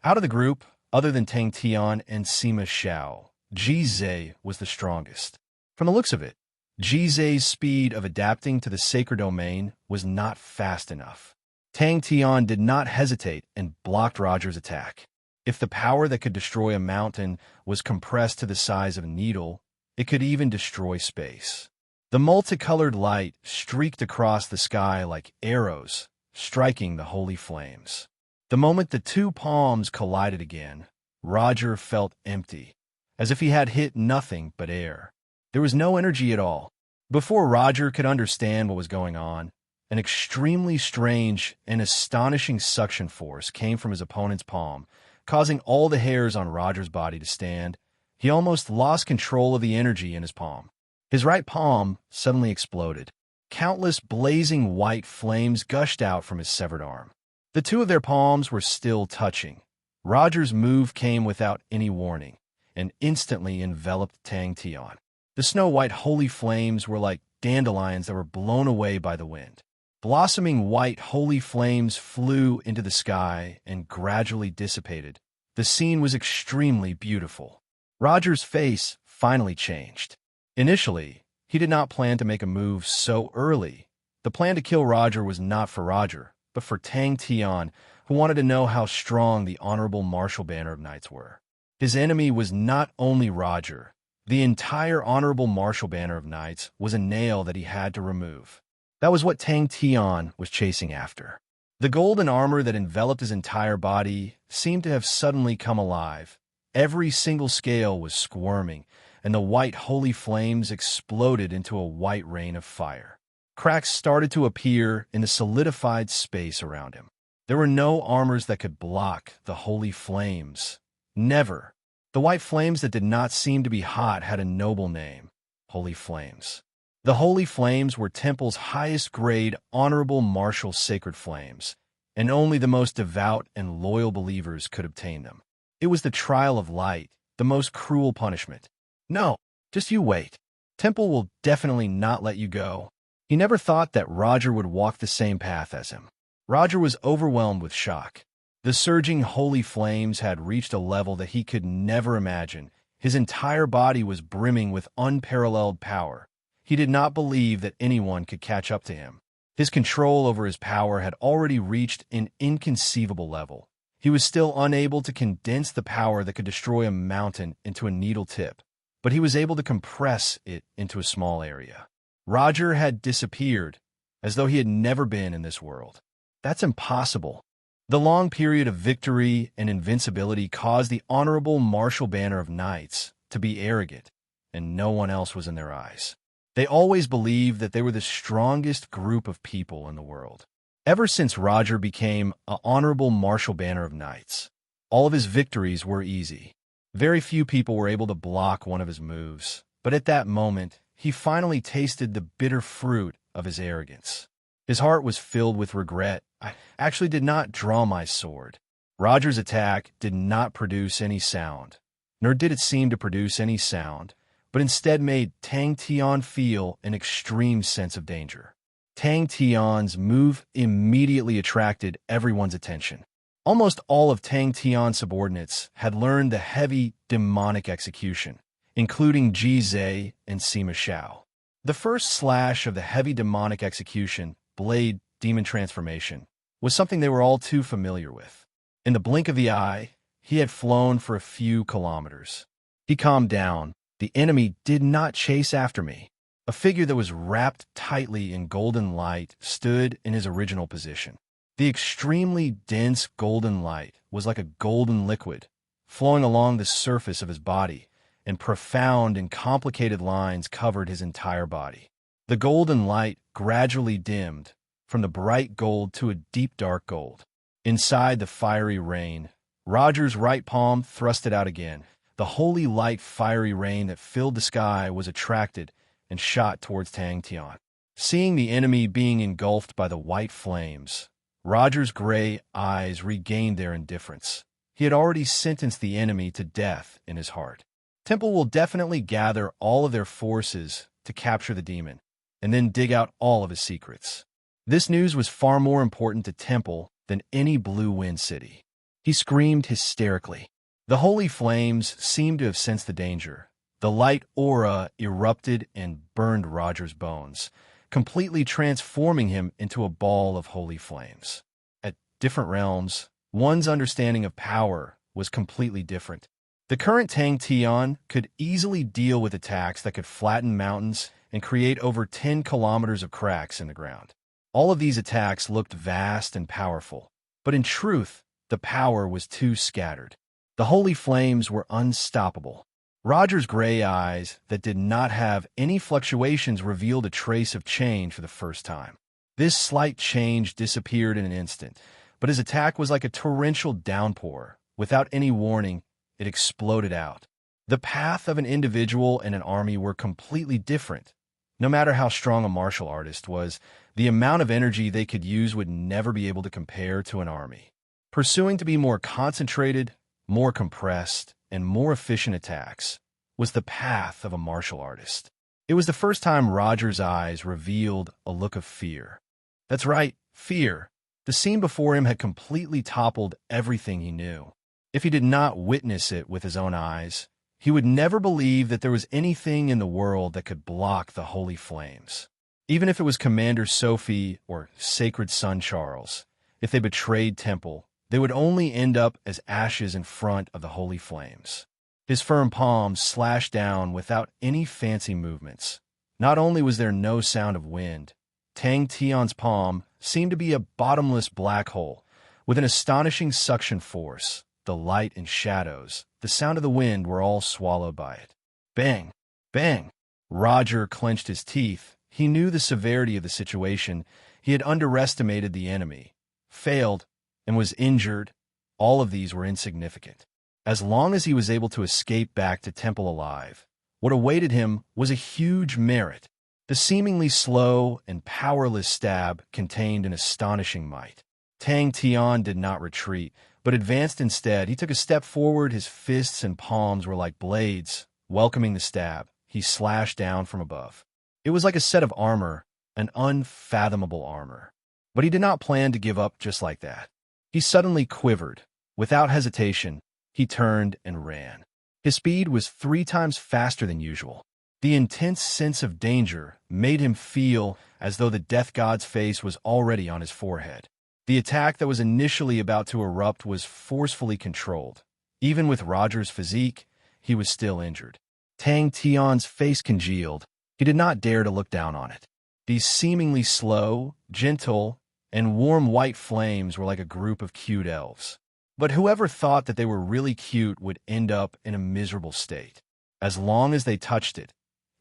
Speaker 1: out of the group, other than Tang Tian and Sima Xiao. Jie was the strongest. From the looks of it, Jie's speed of adapting to the sacred domain was not fast enough. Tang Tian did not hesitate and blocked Roger's attack. If the power that could destroy a mountain was compressed to the size of a needle, it could even destroy space. The multicolored light streaked across the sky like arrows, striking the holy flames. The moment the two palms collided again, Roger felt empty, as if he had hit nothing but air. There was no energy at all. Before Roger could understand what was going on, an extremely strange and astonishing suction force came from his opponent's palm, causing all the hairs on Roger's body to stand. He almost lost control of the energy in his palm. His right palm suddenly exploded. Countless blazing white flames gushed out from his severed arm. The two of their palms were still touching. Roger's move came without any warning, and instantly enveloped Tang Tian. The snow-white holy flames were like dandelions that were blown away by the wind. Blossoming white holy flames flew into the sky and gradually dissipated. The scene was extremely beautiful. Roger's face finally changed. Initially, he did not plan to make a move so early. The plan to kill Roger was not for Roger, but for Tang Tian, who wanted to know how strong the Honorable Martial Banner of Knights were. His enemy was not only Roger. The entire honorable martial banner of knights was a nail that he had to remove. That was what Tang Tian was chasing after. The golden armor that enveloped his entire body seemed to have suddenly come alive. Every single scale was squirming, and the white holy flames exploded into a white rain of fire. Cracks started to appear in the solidified space around him. There were no armors that could block the holy flames. Never. The white flames that did not seem to be hot had a noble name: holy flames. The holy flames were Temple's highest-grade, honorable martial sacred flames, and only the most devout and loyal believers could obtain them. It was the trial of light, the most cruel punishment. No, just you wait. Temple will definitely not let you go. He never thought that Roger would walk the same path as him. Roger was overwhelmed with shock. The surging holy flames had reached a level that he could never imagine. His entire body was brimming with unparalleled power. He did not believe that anyone could catch up to him. His control over his power had already reached an inconceivable level. He was still unable to condense the power that could destroy a mountain into a needle tip, but he was able to compress it into a small area. Roger had disappeared, as though he had never been in this world. That's impossible. The long period of victory and invincibility caused the honorable martial banner of knights to be arrogant, and no one else was in their eyes. They always believed that they were the strongest group of people in the world. Ever since Roger became an honorable martial banner of knights, all of his victories were easy. Very few people were able to block one of his moves, but at that moment, he finally tasted the bitter fruit of his arrogance. His heart was filled with regret. I actually did not draw my sword. Roger's attack did not produce any sound, nor did it seem to produce any sound, but instead made Tang Tian feel an extreme sense of danger. Tang Tian's move immediately attracted everyone's attention. Almost all of Tang Tian's subordinates had learned the heavy demonic execution, including Ji Zhe and Sima Shao. The first slash of the heavy demonic execution, Blade Demon Transformation, was something they were all too familiar with. In the blink of the eye, he had flown for a few kilometers. He calmed down. The enemy did not chase after me. A figure that was wrapped tightly in golden light stood in his original position. The extremely dense golden light was like a golden liquid, flowing along the surface of his body, and profound and complicated lines covered his entire body. The golden light gradually dimmed from the bright gold to a deep dark gold. Inside the fiery rain, Roger's right palm thrusted out again. The holy light fiery rain that filled the sky was attracted and shot towards Tang Tian. Seeing the enemy being engulfed by the white flames, Roger's gray eyes regained their indifference. He had already sentenced the enemy to death in his heart. Temple will definitely gather all of their forces to capture the demon, and then dig out all of his secrets. This news was far more important to Temple than any Blue Wind city. He screamed hysterically. The holy flames seemed to have sensed the danger. The light aura erupted and burned Roger's bones, completely transforming him into a ball of holy flames. At different realms, one's understanding of power was completely different. The current Tang Tian could easily deal with attacks that could flatten mountains and create over 10 kilometers of cracks in the ground. All of these attacks looked vast and powerful, but in truth, the power was too scattered. The holy flames were unstoppable. Roger's gray eyes that did not have any fluctuations revealed a trace of change for the first time. This slight change disappeared in an instant, but his attack was like a torrential downpour. Without any warning, it exploded out. The path of an individual and an army were completely different. No matter how strong a martial artist was, the amount of energy they could use would never be able to compare to an army. Pursuing to be more concentrated, more compressed, and more efficient attacks was the path of a martial artist. It was the first time Roger's eyes revealed a look of fear. That's right, fear. The scene before him had completely toppled everything he knew. If he did not witness it with his own eyes, he would never believe that there was anything in the world that could block the holy flames. Even if it was Commander Sophie or Sacred Son Charles, if they betrayed Temple, they would only end up as ashes in front of the holy flames. His firm palms slashed down without any fancy movements. Not only was there no sound of wind, Tang Tian's palm seemed to be a bottomless black hole, with an astonishing suction force. The light and shadows, the sound of the wind were all swallowed by it. Bang! Bang! Roger clenched his teeth. He knew the severity of the situation. He had underestimated the enemy, failed, and was injured. All of these were insignificant. As long as he was able to escape back to Temple alive, what awaited him was a huge merit. The seemingly slow and powerless stab contained an astonishing might. Tang Tian did not retreat, but advanced instead. He took a step forward. His fists and palms were like blades, welcoming the stab. He slashed down from above. It was like a set of armor, an unfathomable armor. But he did not plan to give up just like that. He suddenly quivered. Without hesitation, he turned and ran. His speed was 3 times faster than usual. The intense sense of danger made him feel as though the death god's face was already on his forehead. The attack that was initially about to erupt was forcefully controlled. Even with Roger's physique, he was still injured. Tang Tian's face congealed. He did not dare to look down on it. These seemingly slow, gentle, and warm white flames were like a group of cute elves. But whoever thought that they were really cute would end up in a miserable state. As long as they touched it,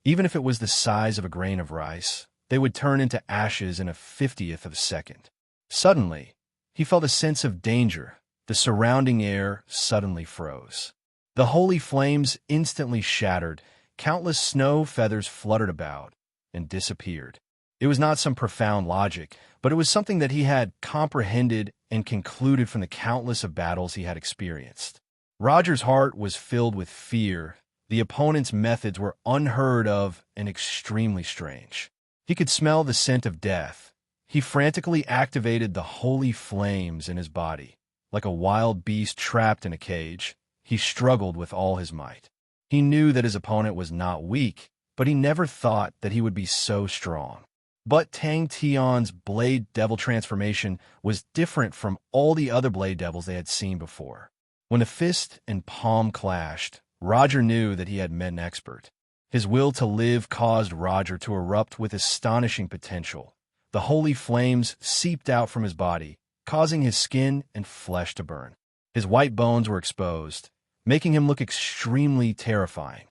Speaker 1: even if it was the size of a grain of rice, they would turn into ashes in a 50th of a second. Suddenly, he felt a sense of danger. The surrounding air suddenly froze. The holy flames instantly shattered. Countless snow feathers fluttered about and disappeared. It was not some profound logic, but it was something that he had comprehended and concluded from the countless of battles he had experienced. Roger's heart was filled with fear. The opponent's methods were unheard of and extremely strange. He could smell the scent of death. He frantically activated the holy flames in his body. Like a wild beast trapped in a cage, he struggled with all his might. He knew that his opponent was not weak, but he never thought that he would be so strong. But Tang Tian's Blade Devil transformation was different from all the other Blade Devils they had seen before. When the fist and palm clashed, Roger knew that he had met an expert. His will to live caused Roger to erupt with astonishing potential. The holy flames seeped out from his body, causing his skin and flesh to burn. His white bones were exposed, making him look extremely terrifying.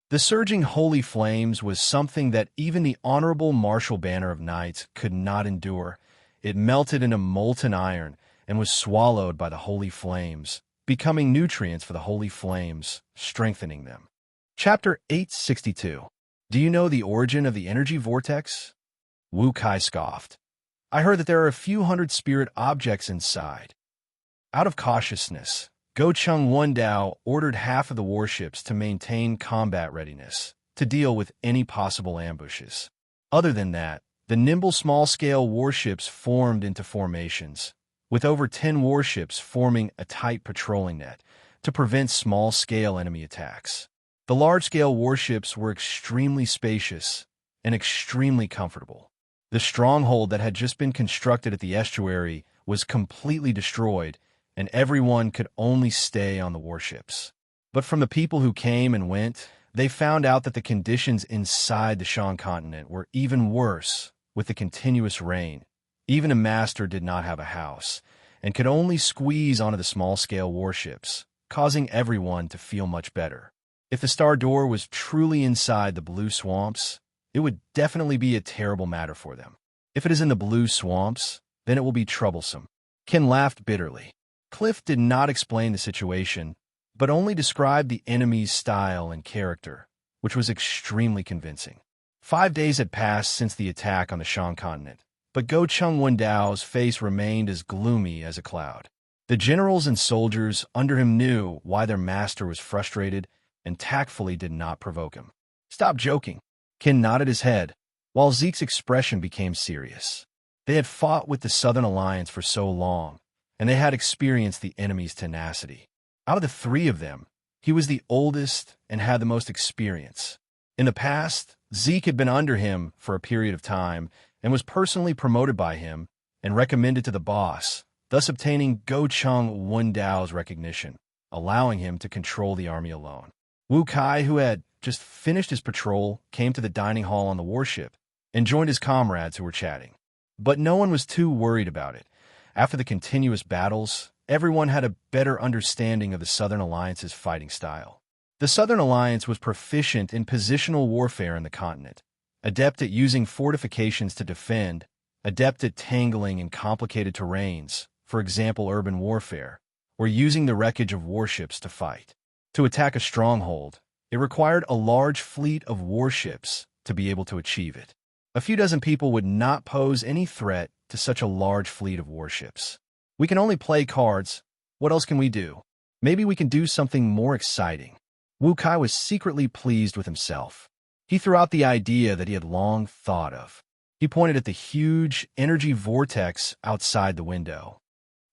Speaker 1: The surging holy flames was something that even the honorable martial banner of knights could not endure. It melted into molten iron and was swallowed by the holy flames, becoming nutrients for the holy flames, strengthening them. Chapter 862. Do you know the origin of the energy vortex? Wu Kai scoffed. I heard that there are a few hundred spirit objects inside. Out of cautiousness, Go Chung Wundao ordered half of the warships to maintain combat readiness, to deal with any possible ambushes. Other than that, the nimble small-scale warships formed into formations, with over 10 warships forming a tight patrolling net to prevent small-scale enemy attacks. The large-scale warships were extremely spacious and extremely comfortable. The stronghold that had just been constructed at the estuary was completely destroyed, and everyone could only stay on the warships. But from the people who came and went, they found out that the conditions inside the Shan continent were even worse, with the continuous rain. Even a master did not have a house, and could only squeeze onto the small-scale warships, causing everyone to feel much better. If the Star Door was truly inside the Blue Swamps, it would definitely be a terrible matter for them. If it is in the Blue Swamps, then it will be troublesome. Ken laughed bitterly. Cliff did not explain the situation, but only described the enemy's style and character, which was extremely convincing. 5 days had passed since the attack on the Shan continent, but Go Chung Wendao's face remained as gloomy as a cloud. The generals and soldiers under him knew why their master was frustrated and tactfully did not provoke him. Stop joking. Ken nodded his head, while Zeke's expression became serious. They had fought with the Southern Alliance for so long, and they had experienced the enemy's tenacity. Out of the 3 of them, he was the oldest and had the most experience. In the past, Zeke had been under him for a period of time and was personally promoted by him and recommended to the boss, thus obtaining Go Chung Wendao's recognition, allowing him to control the army alone. Wu Kai, who had just finished his patrol, came to the dining hall on the warship and joined his comrades who were chatting. But no one was too worried about it. After the continuous battles, everyone had a better understanding of the Southern Alliance's fighting style. The Southern Alliance was proficient in positional warfare in the continent, adept at using fortifications to defend, adept at tangling in complicated terrains, for example urban warfare, or using the wreckage of warships to fight. To attack a stronghold, it required a large fleet of warships to be able to achieve it. A few dozen people would not pose any threat to such a large fleet of warships. We can only play cards. What else can we do? Maybe we can do something more exciting. Wu Kai was secretly pleased with himself. He threw out the idea that he had long thought of. He pointed at the huge energy vortex outside the window.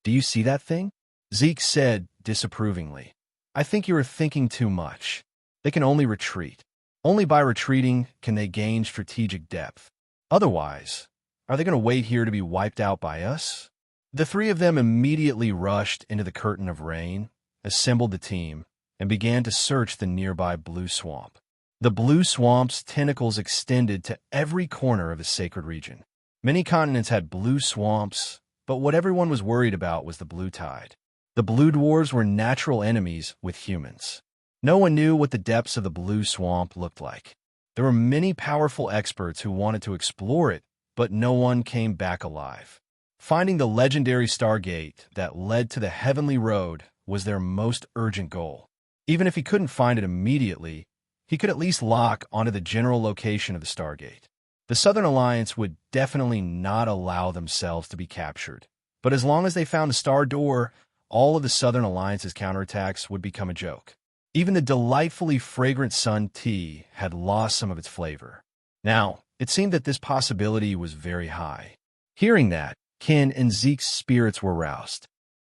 Speaker 1: "Do you see that thing?" Zeke said disapprovingly. "I think you are thinking too much. They can only retreat. Only by retreating can they gain strategic depth. Otherwise, are they going to wait here to be wiped out by us?" The three of them immediately rushed into the curtain of rain, assembled the team, and began to search the nearby blue swamp. The blue swamp's tentacles extended to every corner of the sacred region. Many continents had blue swamps, but what everyone was worried about was the blue tide. The blue dwarves were natural enemies with humans. No one knew what the depths of the blue swamp looked like. There were many powerful experts who wanted to explore it, but no one came back alive. Finding the legendary Stargate that led to the Heavenly Road was their most urgent goal. Even if he couldn't find it immediately, he could at least lock onto the general location of the Stargate. The Southern Alliance would definitely not allow themselves to be captured, but as long as they found the Star Door, all of the Southern Alliance's counterattacks would become a joke. Even the delightfully fragrant sun tea had lost some of its flavor. Now, it seemed that this possibility was very high. Hearing that, Ken and Zeke's spirits were roused.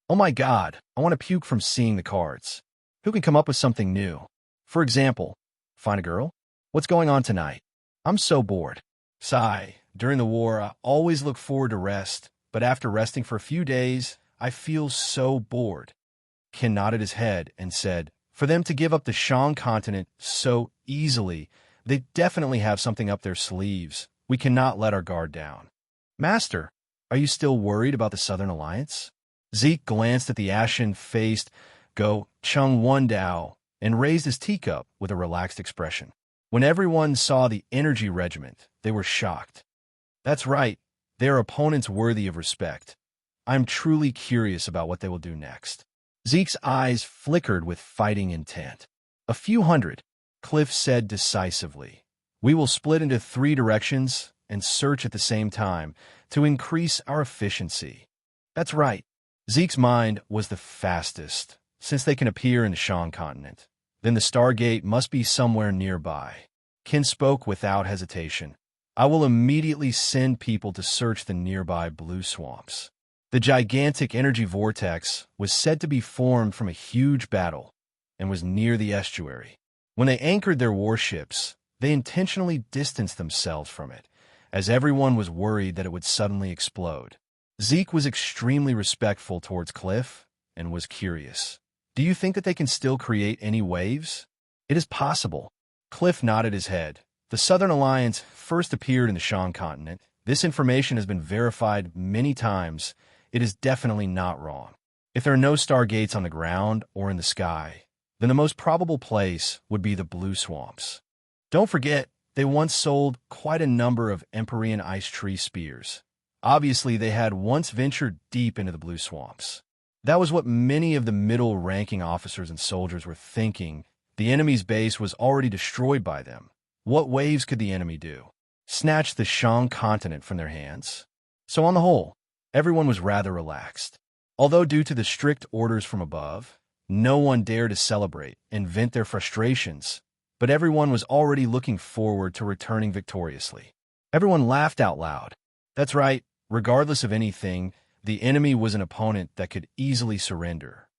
Speaker 1: "Oh my God, I want to puke from seeing the cards. Who can come up with something new? For example, find a girl? What's going on tonight? I'm so bored." Sigh. During the war, I always look forward to rest, but after resting for a few days, I feel so bored. Ken nodded his head and said, "For them to give up the Shang continent so easily, they definitely have something up their sleeves. We cannot let our guard down." "Master, are you still worried about the Southern Alliance?" Zeke glanced at the ashen-faced Go Chung Wendao and raised his teacup with a relaxed expression. When everyone saw the energy regiment, they were shocked. "That's right. They are opponents worthy of respect. I'm truly curious about what they will do next." Zeke's eyes flickered with fighting intent. "A few hundred," Cliff said decisively. "We will split into 3 directions and search at the same time to increase our efficiency." "That's right." Zeke's mind was the fastest, since they can appear in the Shang continent. Then the Stargate must be somewhere nearby. Ken spoke without hesitation. "I will immediately send people to search the nearby blue swamps." The gigantic energy vortex was said to be formed from a huge battle and was near the estuary. When they anchored their warships, they intentionally distanced themselves from it, as everyone was worried that it would suddenly explode. Zeke was extremely respectful towards Cliff and was curious. "Do you think that they can still create any waves?" "It is possible." Cliff nodded his head. The Southern Alliance first appeared in the Shang continent. This information has been verified many times. It is definitely not wrong. If there are no Stargates on the ground or in the sky, then the most probable place would be the blue swamps. Don't forget, they once sold quite a number of Empyrean ice tree spears. Obviously, they had once ventured deep into the blue swamps. That was what many of the middle-ranking officers and soldiers were thinking. The enemy's base was already destroyed by them. What waves could the enemy do? Snatch the Shang continent from their hands? So on the whole, everyone was rather relaxed. Although due to the strict orders from above, no one dared to celebrate and vent their frustrations, but everyone was already looking forward to returning victoriously. Everyone laughed out loud. That's right, regardless of anything, the enemy was an opponent that could easily surrender.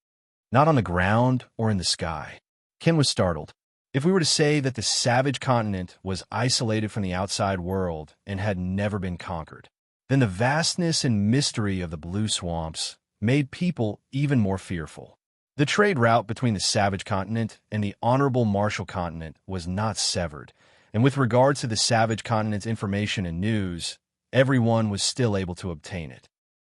Speaker 1: Not on the ground or in the sky. Ken was startled. If we were to say that the savage continent was isolated from the outside world and had never been conquered, then the vastness and mystery of the blue swamps made people even more fearful. The trade route between the savage continent and the honorable martial continent was not severed, and with regards to the savage continent's information and news, everyone was still able to obtain it.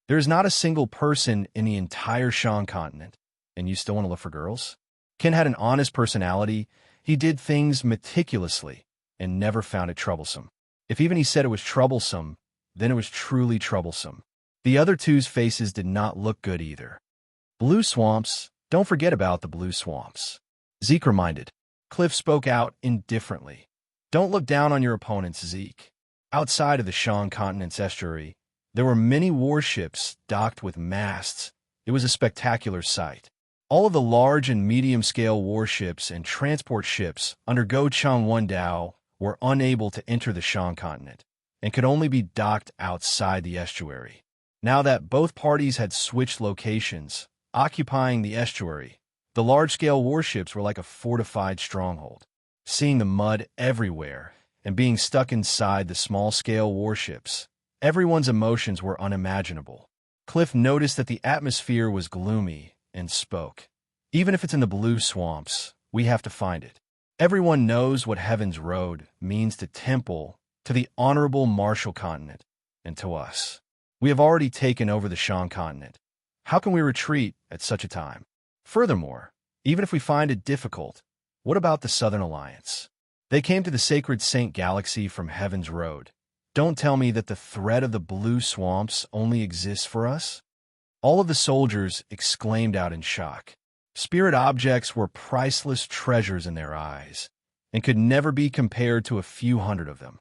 Speaker 1: There is not a single person in the entire Shan continent, and you still want to look for girls? Ken had an honest personality. He did things meticulously and never found it troublesome. If even he said it was troublesome, then it was truly troublesome. The other two's faces did not look good either. Blue swamps, don't forget about the blue swamps. Zeke reminded. Cliff spoke out indifferently. Don't look down on your opponents, Zeke. Outside of the Shan continent's estuary, there were many warships docked with masts. It was a spectacular sight. All of the large and medium-scale warships and transport ships under Go Chang Wendao were unable to enter the Shan continent and could only be docked outside the estuary. Now that both parties had switched locations, occupying the estuary, the large-scale warships were like a fortified stronghold. Seeing the mud everywhere and being stuck inside the small-scale warships, everyone's emotions were unimaginable. Cliff noticed that the atmosphere was gloomy and spoke. Even if it's in the blue swamps, we have to find it. Everyone knows what Heaven's Road means to Temple, to the honorable martial continent, and to us. We have already taken over the Shan continent. How can we retreat at such a time? Furthermore, even if we find it difficult, what about the Southern Alliance? They came to the sacred Saint Galaxy from Heaven's Road. Don't tell me that the threat of the blue swamps only exists for us? All of the soldiers exclaimed out in shock. Spirit objects were priceless treasures in their eyes, and could never be compared to a few hundred of them.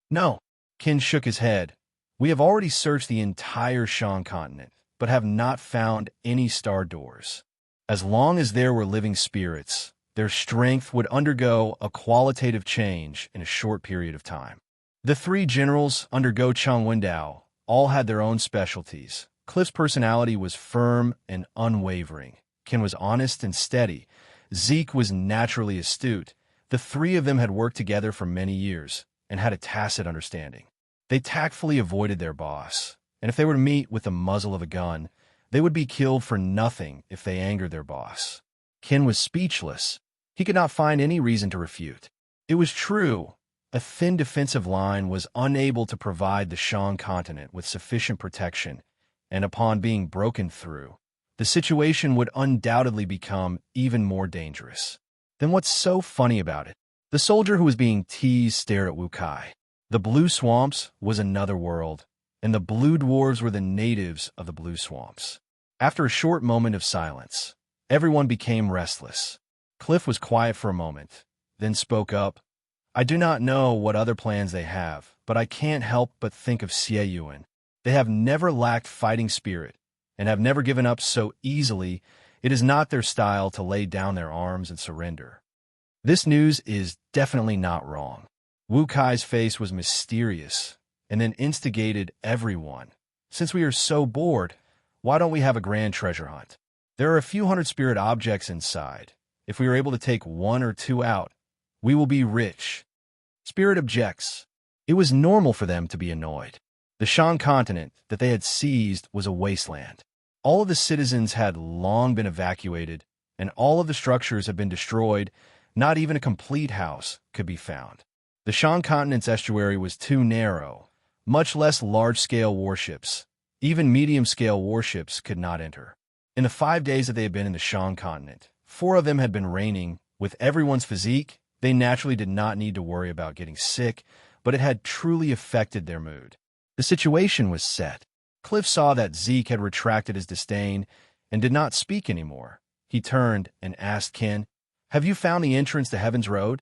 Speaker 1: No, Ken shook his head. We have already searched the entire Shan continent, but have not found any star doors. As long as there were living spirits, their strength would undergo a qualitative change in a short period of time. The three generals under Go Chang Wendao all had their own specialties. Cliff's personality was firm and unwavering. Ken was honest and steady. Zeke was naturally astute. The three of them had worked together for many years and had a tacit understanding. They tactfully avoided their boss, and if they were to meet with the muzzle of a gun, they would be killed for nothing if they angered their boss. Ken was speechless. He could not find any reason to refute. It was true. A thin defensive line was unable to provide the Shan continent with sufficient protection, and upon being broken through, the situation would undoubtedly become even more dangerous. Then what's so funny about it? The soldier who was being teased stared at Wu Kai. The blue swamps was another world, and the blue dwarves were the natives of the blue swamps. After a short moment of silence, everyone became restless. Cliff was quiet for a moment, then spoke up. I do not know what other plans they have, but I can't help but think of Xie Yuan. They have never lacked fighting spirit, and have never given up so easily. It is not their style to lay down their arms and surrender. This news is definitely not wrong. Wu Kai's face was mysterious, and then instigated everyone. Since we are so bored, why don't we have a grand treasure hunt? There are a few hundred spirit objects inside. If we are able to take one or two out, we will be rich. Spirit objects. It was normal for them to be annoyed. The Shan continent that they had seized was a wasteland. All of the citizens had long been evacuated, and all of the structures had been destroyed. Not even a complete house could be found. The Shan continent's estuary was too narrow, much less large-scale warships. Even medium-scale warships could not enter. In the 5 days that they had been in the Shan continent, 4 of them had been raining. With everyone's physique, they naturally did not need to worry about getting sick, but it had truly affected their mood. The situation was set. Cliff saw that Zeke had retracted his disdain and did not speak anymore. He turned and asked Ken, "Have you found the entrance to Heaven's Road?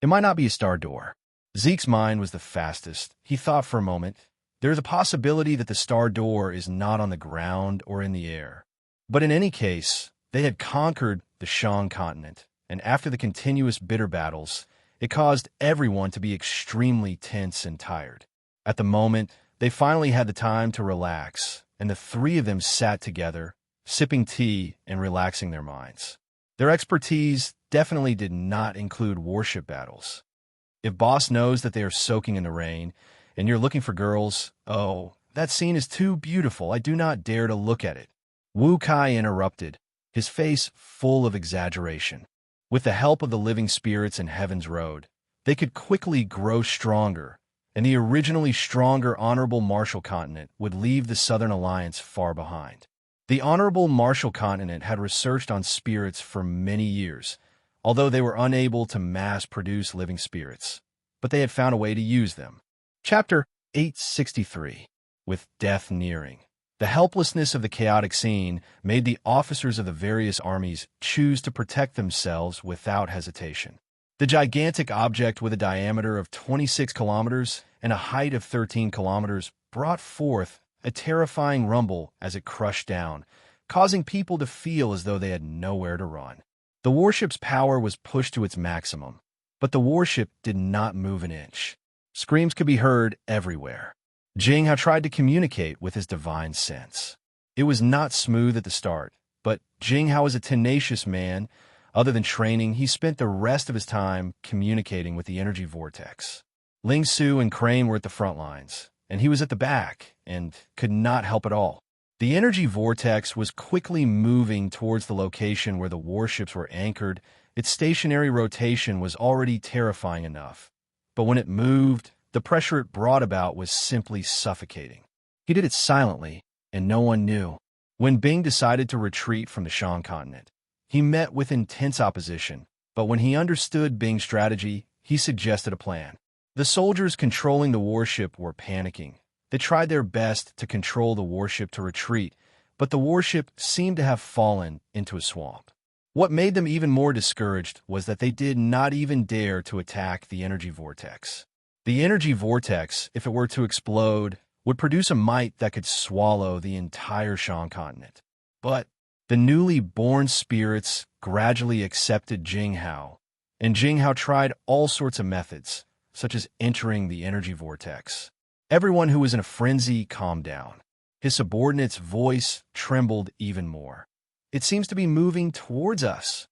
Speaker 1: It might not be a star door." Zeke's mind was the fastest. He thought for a moment. There is a possibility that the star door is not on the ground or in the air. But in any case, they had conquered the Shan continent, and after the continuous bitter battles, it caused everyone to be extremely tense and tired. At the moment, they finally had the time to relax, and the 3 of them sat together, sipping tea and relaxing their minds. Their expertise definitely did not include warship battles. If boss knows that they are soaking in the rain, and you're looking for girls, oh, that scene is too beautiful, I do not dare to look at it. Wu Kai interrupted, his face full of exaggeration. With the help of the living spirits in Heaven's Road, they could quickly grow stronger, and the originally stronger Honorable Marshall Continent would leave the Southern Alliance far behind. The Honorable Marshall Continent had researched on spirits for many years, although they were unable to mass-produce living spirits, but they had found a way to use them. Chapter 863. With death nearing. The helplessness of the chaotic scene made the officers of the various armies choose to protect themselves without hesitation. The gigantic object with a diameter of 26 kilometers and a height of 13 kilometers brought forth a terrifying rumble as it crushed down, causing people to feel as though they had nowhere to run. The warship's power was pushed to its maximum, but the warship did not move an inch. Screams could be heard everywhere. Jing Hao tried to communicate with his divine sense. It was not smooth at the start, but Jing Hao was a tenacious man. Other than training, he spent the rest of his time communicating with the energy vortex. Ling Su and Crane were at the front lines, and he was at the back and could not help at all. The energy vortex was quickly moving towards the location where the warships were anchored. Its stationary rotation was already terrifying enough, but when it moved, the pressure it brought about was simply suffocating. He did it silently, and no one knew. When Bing decided to retreat from the Shan continent, he met with intense opposition, but when he understood Bing's strategy, he suggested a plan. The soldiers controlling the warship were panicking. They tried their best to control the warship to retreat, but the warship seemed to have fallen into a swamp. What made them even more discouraged was that they did not even dare to attack the energy vortex. The energy vortex, if it were to explode, would produce a might that could swallow the entire Shan continent. But the newly born spirits gradually accepted Jing Hao, and Jing Hao tried all sorts of methods, such as entering the energy vortex. Everyone who was in a frenzy calmed down. His subordinate's voice trembled even more. "It seems to be moving towards us."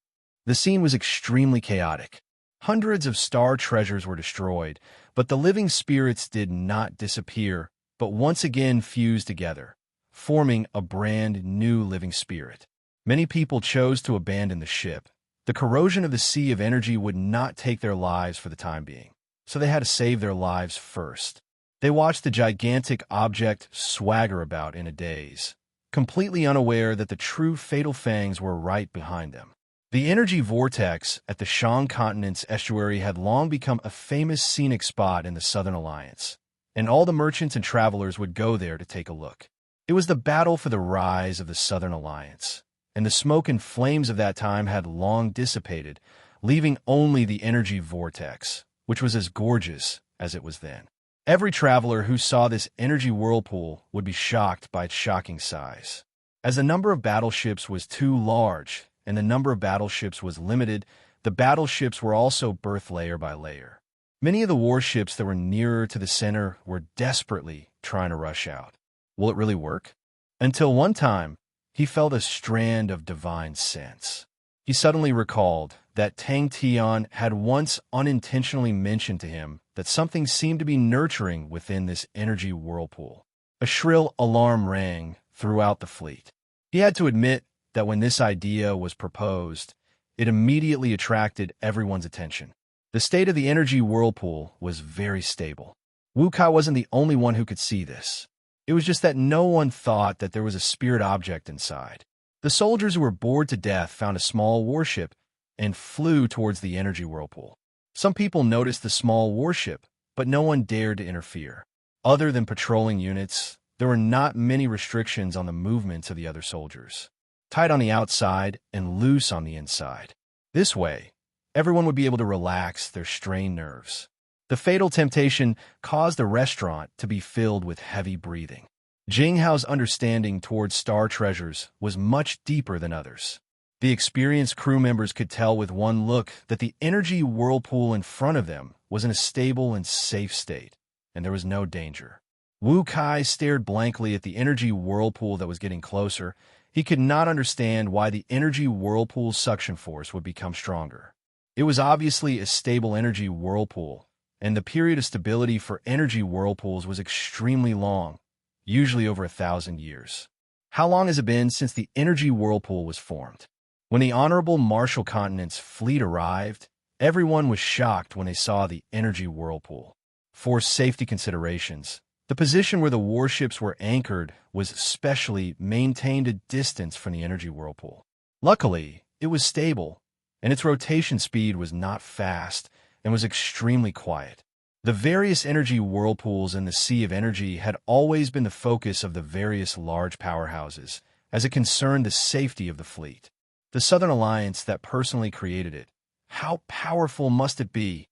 Speaker 1: The scene was extremely chaotic. Hundreds of star treasures were destroyed, but the living spirits did not disappear, but once again fused together, forming a brand new living spirit. Many people chose to abandon the ship. The corrosion of the sea of energy would not take their lives for the time being, so they had to save their lives first. They watched the gigantic object swagger about in a daze, completely unaware that the true fatal fangs were right behind them. The energy vortex at the Shan continent's estuary had long become a famous scenic spot in the Southern Alliance, and all the merchants and travelers would go there to take a look. It was the battle for the rise of the Southern Alliance, and the smoke and flames of that time had long dissipated, leaving only the energy vortex, which was as gorgeous as it was then. Every traveler who saw this energy whirlpool would be shocked by its shocking size. As the number of battleships was too large and the number of battleships was limited, the battleships were also berthed layer by layer. Many of the warships that were nearer to the center were desperately trying to rush out. Will it really work? Until one time, he felt a strand of divine sense. He suddenly recalled that Tang Tian had once unintentionally mentioned to him that something seemed to be nurturing within this energy whirlpool. A shrill alarm rang throughout the fleet. He had to admit that when this idea was proposed, it immediately attracted everyone's attention. The state of the energy whirlpool was very stable. Wu Kai wasn't the only one who could see this. It was just that no one thought that there was a spirit object inside. The soldiers who were bored to death found a small warship and flew towards the energy whirlpool. Some people noticed the small warship, but no one dared to interfere. Other than patrolling units, there were not many restrictions on the movements of the other soldiers. Tight on the outside and loose on the inside. This way, everyone would be able to relax their strained nerves. The fatal temptation caused the restaurant to be filled with heavy breathing. Jing Hao's understanding towards star treasures was much deeper than others. The experienced crew members could tell with one look that the energy whirlpool in front of them was in a stable and safe state, and there was no danger. Wu Kai stared blankly at the energy whirlpool that was getting closer. He could not understand why the energy whirlpool's suction force would become stronger. It was obviously a stable energy whirlpool, and the period of stability for energy whirlpools was extremely long, usually over 1,000 years. How long has it been since the energy whirlpool was formed? When the Honorable Marshall Continent's fleet arrived, everyone was shocked when they saw the energy whirlpool. For safety considerations, the position where the warships were anchored was specially maintained a distance from the energy whirlpool. Luckily, it was stable, and its rotation speed was not fast and was extremely quiet. The various energy whirlpools in the Sea of Energy had always been the focus of the various large powerhouses, as it concerned the safety of the fleet. The Southern Alliance that personally created it. How powerful must it be?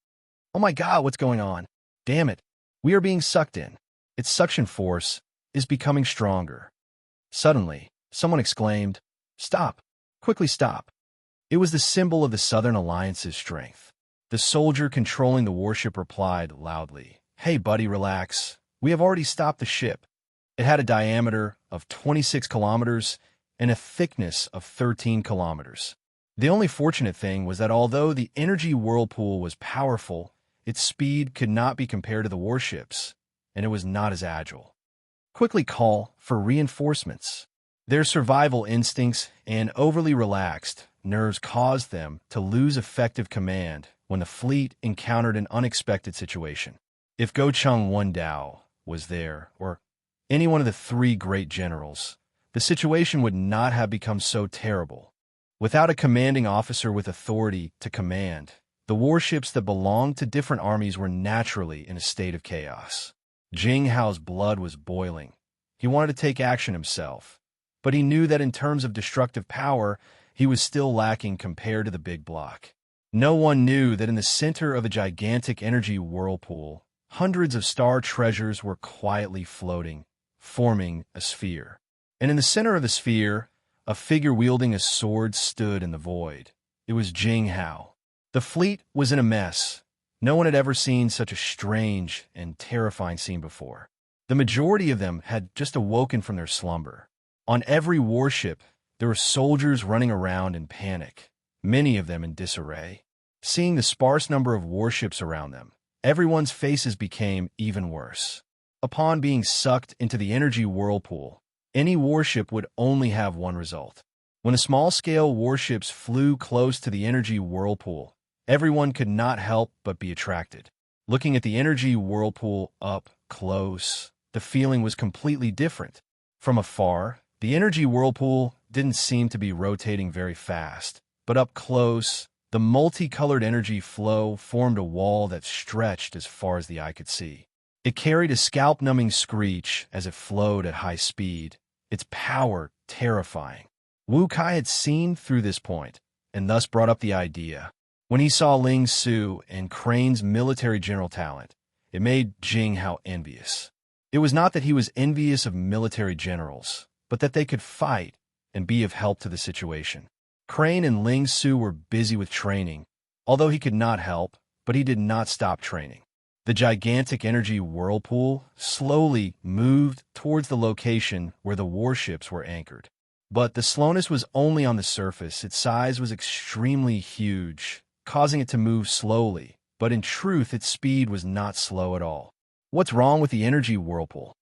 Speaker 1: Oh my God, what's going on? Damn it, we are being sucked in. Its suction force is becoming stronger. Suddenly, someone exclaimed, "Stop! Quickly stop!" It was the symbol of the Southern Alliance's strength. The soldier controlling the warship replied loudly, "Hey buddy, relax. We have already stopped the ship." It had a diameter of 26 kilometers and a thickness of 13 kilometers. The only fortunate thing was that although the energy whirlpool was powerful, its speed could not be compared to the warships, and it was not as agile. Quickly call for reinforcements. Their survival instincts and overly relaxed nerves caused them to lose effective command when the fleet encountered an unexpected situation. If Go Chung Wan Dao was there, or any one of the three great generals, the situation would not have become so terrible. Without a commanding officer with authority to command, the warships that belonged to different armies were naturally in a state of chaos. Jing Hao's blood was boiling. He wanted to take action himself, but he knew that in terms of destructive power, he was still lacking compared to the big block. No one knew that in the center of a gigantic energy whirlpool, hundreds of star treasures were quietly floating, forming a sphere. And in the center of the sphere, a figure wielding a sword stood in the void. It was Jing Hao. The fleet was in a mess. No one had ever seen such a strange and terrifying scene before. The majority of them had just awoken from their slumber. On every warship, there were soldiers running around in panic, many of them in disarray. Seeing the sparse number of warships around them, everyone's faces became even worse. Upon being sucked into the energy whirlpool, any warship would only have one result. When the small-scale warships flew close to the energy whirlpool, everyone could not help but be attracted. Looking at the energy whirlpool up close, the feeling was completely different. From afar, the energy whirlpool didn't seem to be rotating very fast, but up close, the multicolored energy flow formed a wall that stretched as far as the eye could see. It carried a scalp-numbing screech as it flowed at high speed, its power terrifying. Wu Kai had seen through this point, and thus brought up the idea. When he saw Ling Su and Crane's military general talent, it made Jing Hao envious. It was not that he was envious of military generals, but that they could fight and be of help to the situation. Crane and Ling Su were busy with training, although he could not help, but he did not stop training. The gigantic energy whirlpool slowly moved towards the location where the warships were anchored. But the slowness was only on the surface. Its size was extremely huge, causing it to move slowly, but in truth its speed was not slow at all. "What's wrong with the energy whirlpool?"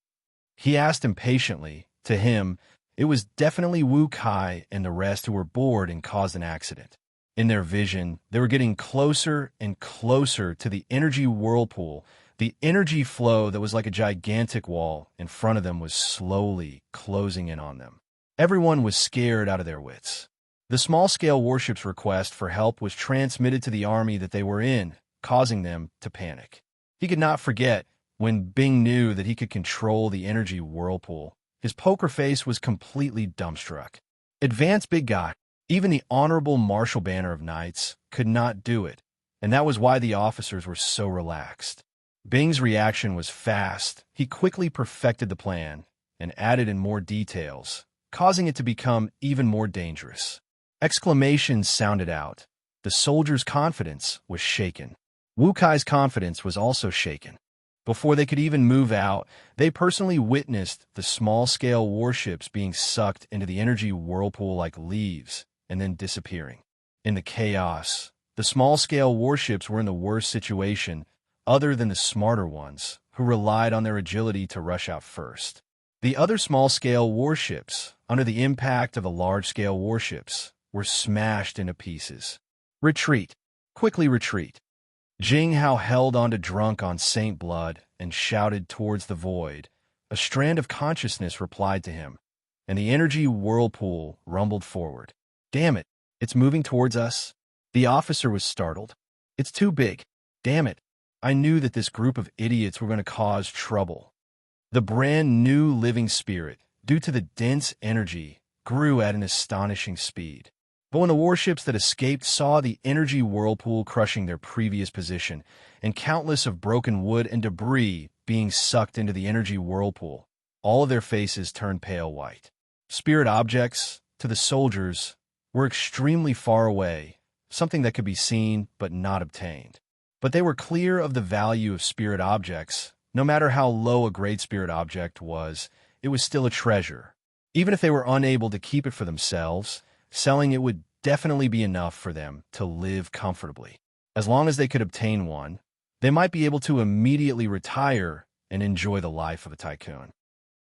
Speaker 1: he asked impatiently. To him, it was definitely Wu Kai and the rest who were bored and caused an accident. In their vision, they were getting closer and closer to the energy whirlpool. The energy flow that was like a gigantic wall in front of them was slowly closing in on them. Everyone was scared out of their wits. The small-scale warship's request for help was transmitted to the army that they were in, causing them to panic. He could not forget when Bing knew that he could control the energy whirlpool. His poker face was completely dumbstruck. Advance, big guy. Even the Honorable Marshal Banner of Knights could not do it, and that was why the officers were so relaxed. Bing's reaction was fast. He quickly perfected the plan and added in more details, causing it to become even more dangerous. Exclamations sounded out. The soldiers' confidence was shaken. Wu Kai's confidence was also shaken. Before they could even move out, they personally witnessed the small-scale warships being sucked into the energy whirlpool like leaves and then disappearing. In the chaos, the small-scale warships were in the worst situation other than the smarter ones, who relied on their agility to rush out first. The other small-scale warships, under the impact of the large-scale warships, were smashed into pieces. Retreat. Quickly retreat. Jing Hao held on to drunk on Saint Blood and shouted towards the void. A strand of consciousness replied to him, and the energy whirlpool rumbled forward. Damn it, it's moving towards us. The officer was startled. It's too big. Damn it. I knew that this group of idiots were going to cause trouble. The brand new living spirit, due to the dense energy, grew at an astonishing speed. But when the warships that escaped saw the energy whirlpool crushing their previous position, and countless of broken wood and debris being sucked into the energy whirlpool, all of their faces turned pale white. Spirit objects, to the soldiers, were extremely far away, something that could be seen but not obtained. But they were clear of the value of spirit objects. No matter how low a great spirit object was, it was still a treasure. Even if they were unable to keep it for themselves, selling it would definitely be enough for them to live comfortably. As long as they could obtain one, they might be able to immediately retire and enjoy the life of a tycoon.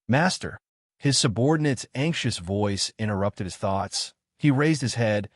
Speaker 1: Master, his subordinate's anxious voice interrupted his thoughts. He raised his head,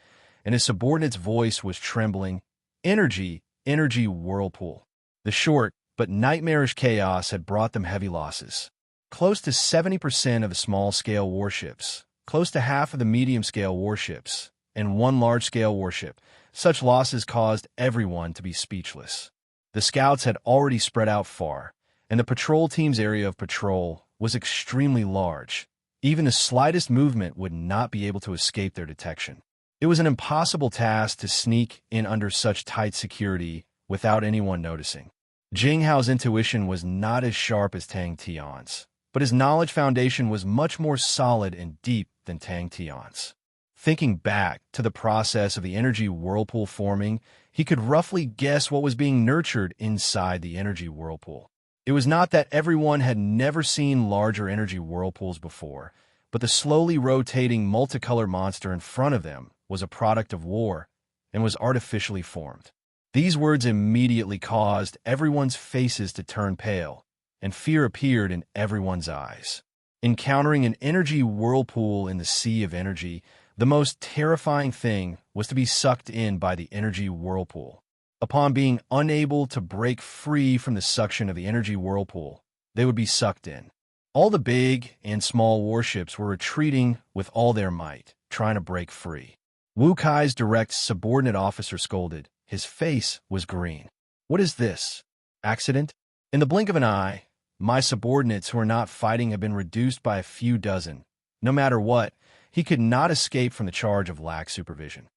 Speaker 1: and his subordinate's voice was trembling. Energy whirlpool. The short but nightmarish chaos had brought them heavy losses. Close to 70% of the small-scale warships, close to half of the medium-scale warships, and one large-scale warship. Such losses caused everyone to be speechless. The scouts had already spread out far, and the patrol team's area of patrol was extremely large. Even the slightest movement would not be able to escape their detection. It was an impossible task to sneak in under such tight security without anyone noticing. Jing Hao's intuition was not as sharp as Tang Tian's, but his knowledge foundation was much more solid and deep than Tang Tian's. Thinking back to the process of the energy whirlpool forming, he could roughly guess what was being nurtured inside the energy whirlpool. It was not that everyone had never seen larger energy whirlpools before, but the slowly rotating multicolor monster in front of them was a product of war and was artificially formed. These words immediately caused everyone's faces to turn pale, and fear appeared in everyone's eyes. Encountering an energy whirlpool in the sea of energy, the most terrifying thing was to be sucked in by the energy whirlpool. Upon being unable to break free from the suction of the energy whirlpool, they would be sucked in. All the big and small warships were retreating with all their might, trying to break free. Wu Kai's direct subordinate officer scolded. His face was green. What is this? Accident? In the blink of an eye, my subordinates who are not fighting have been reduced by a few dozen. No matter what, he could not escape from the charge of lax supervision.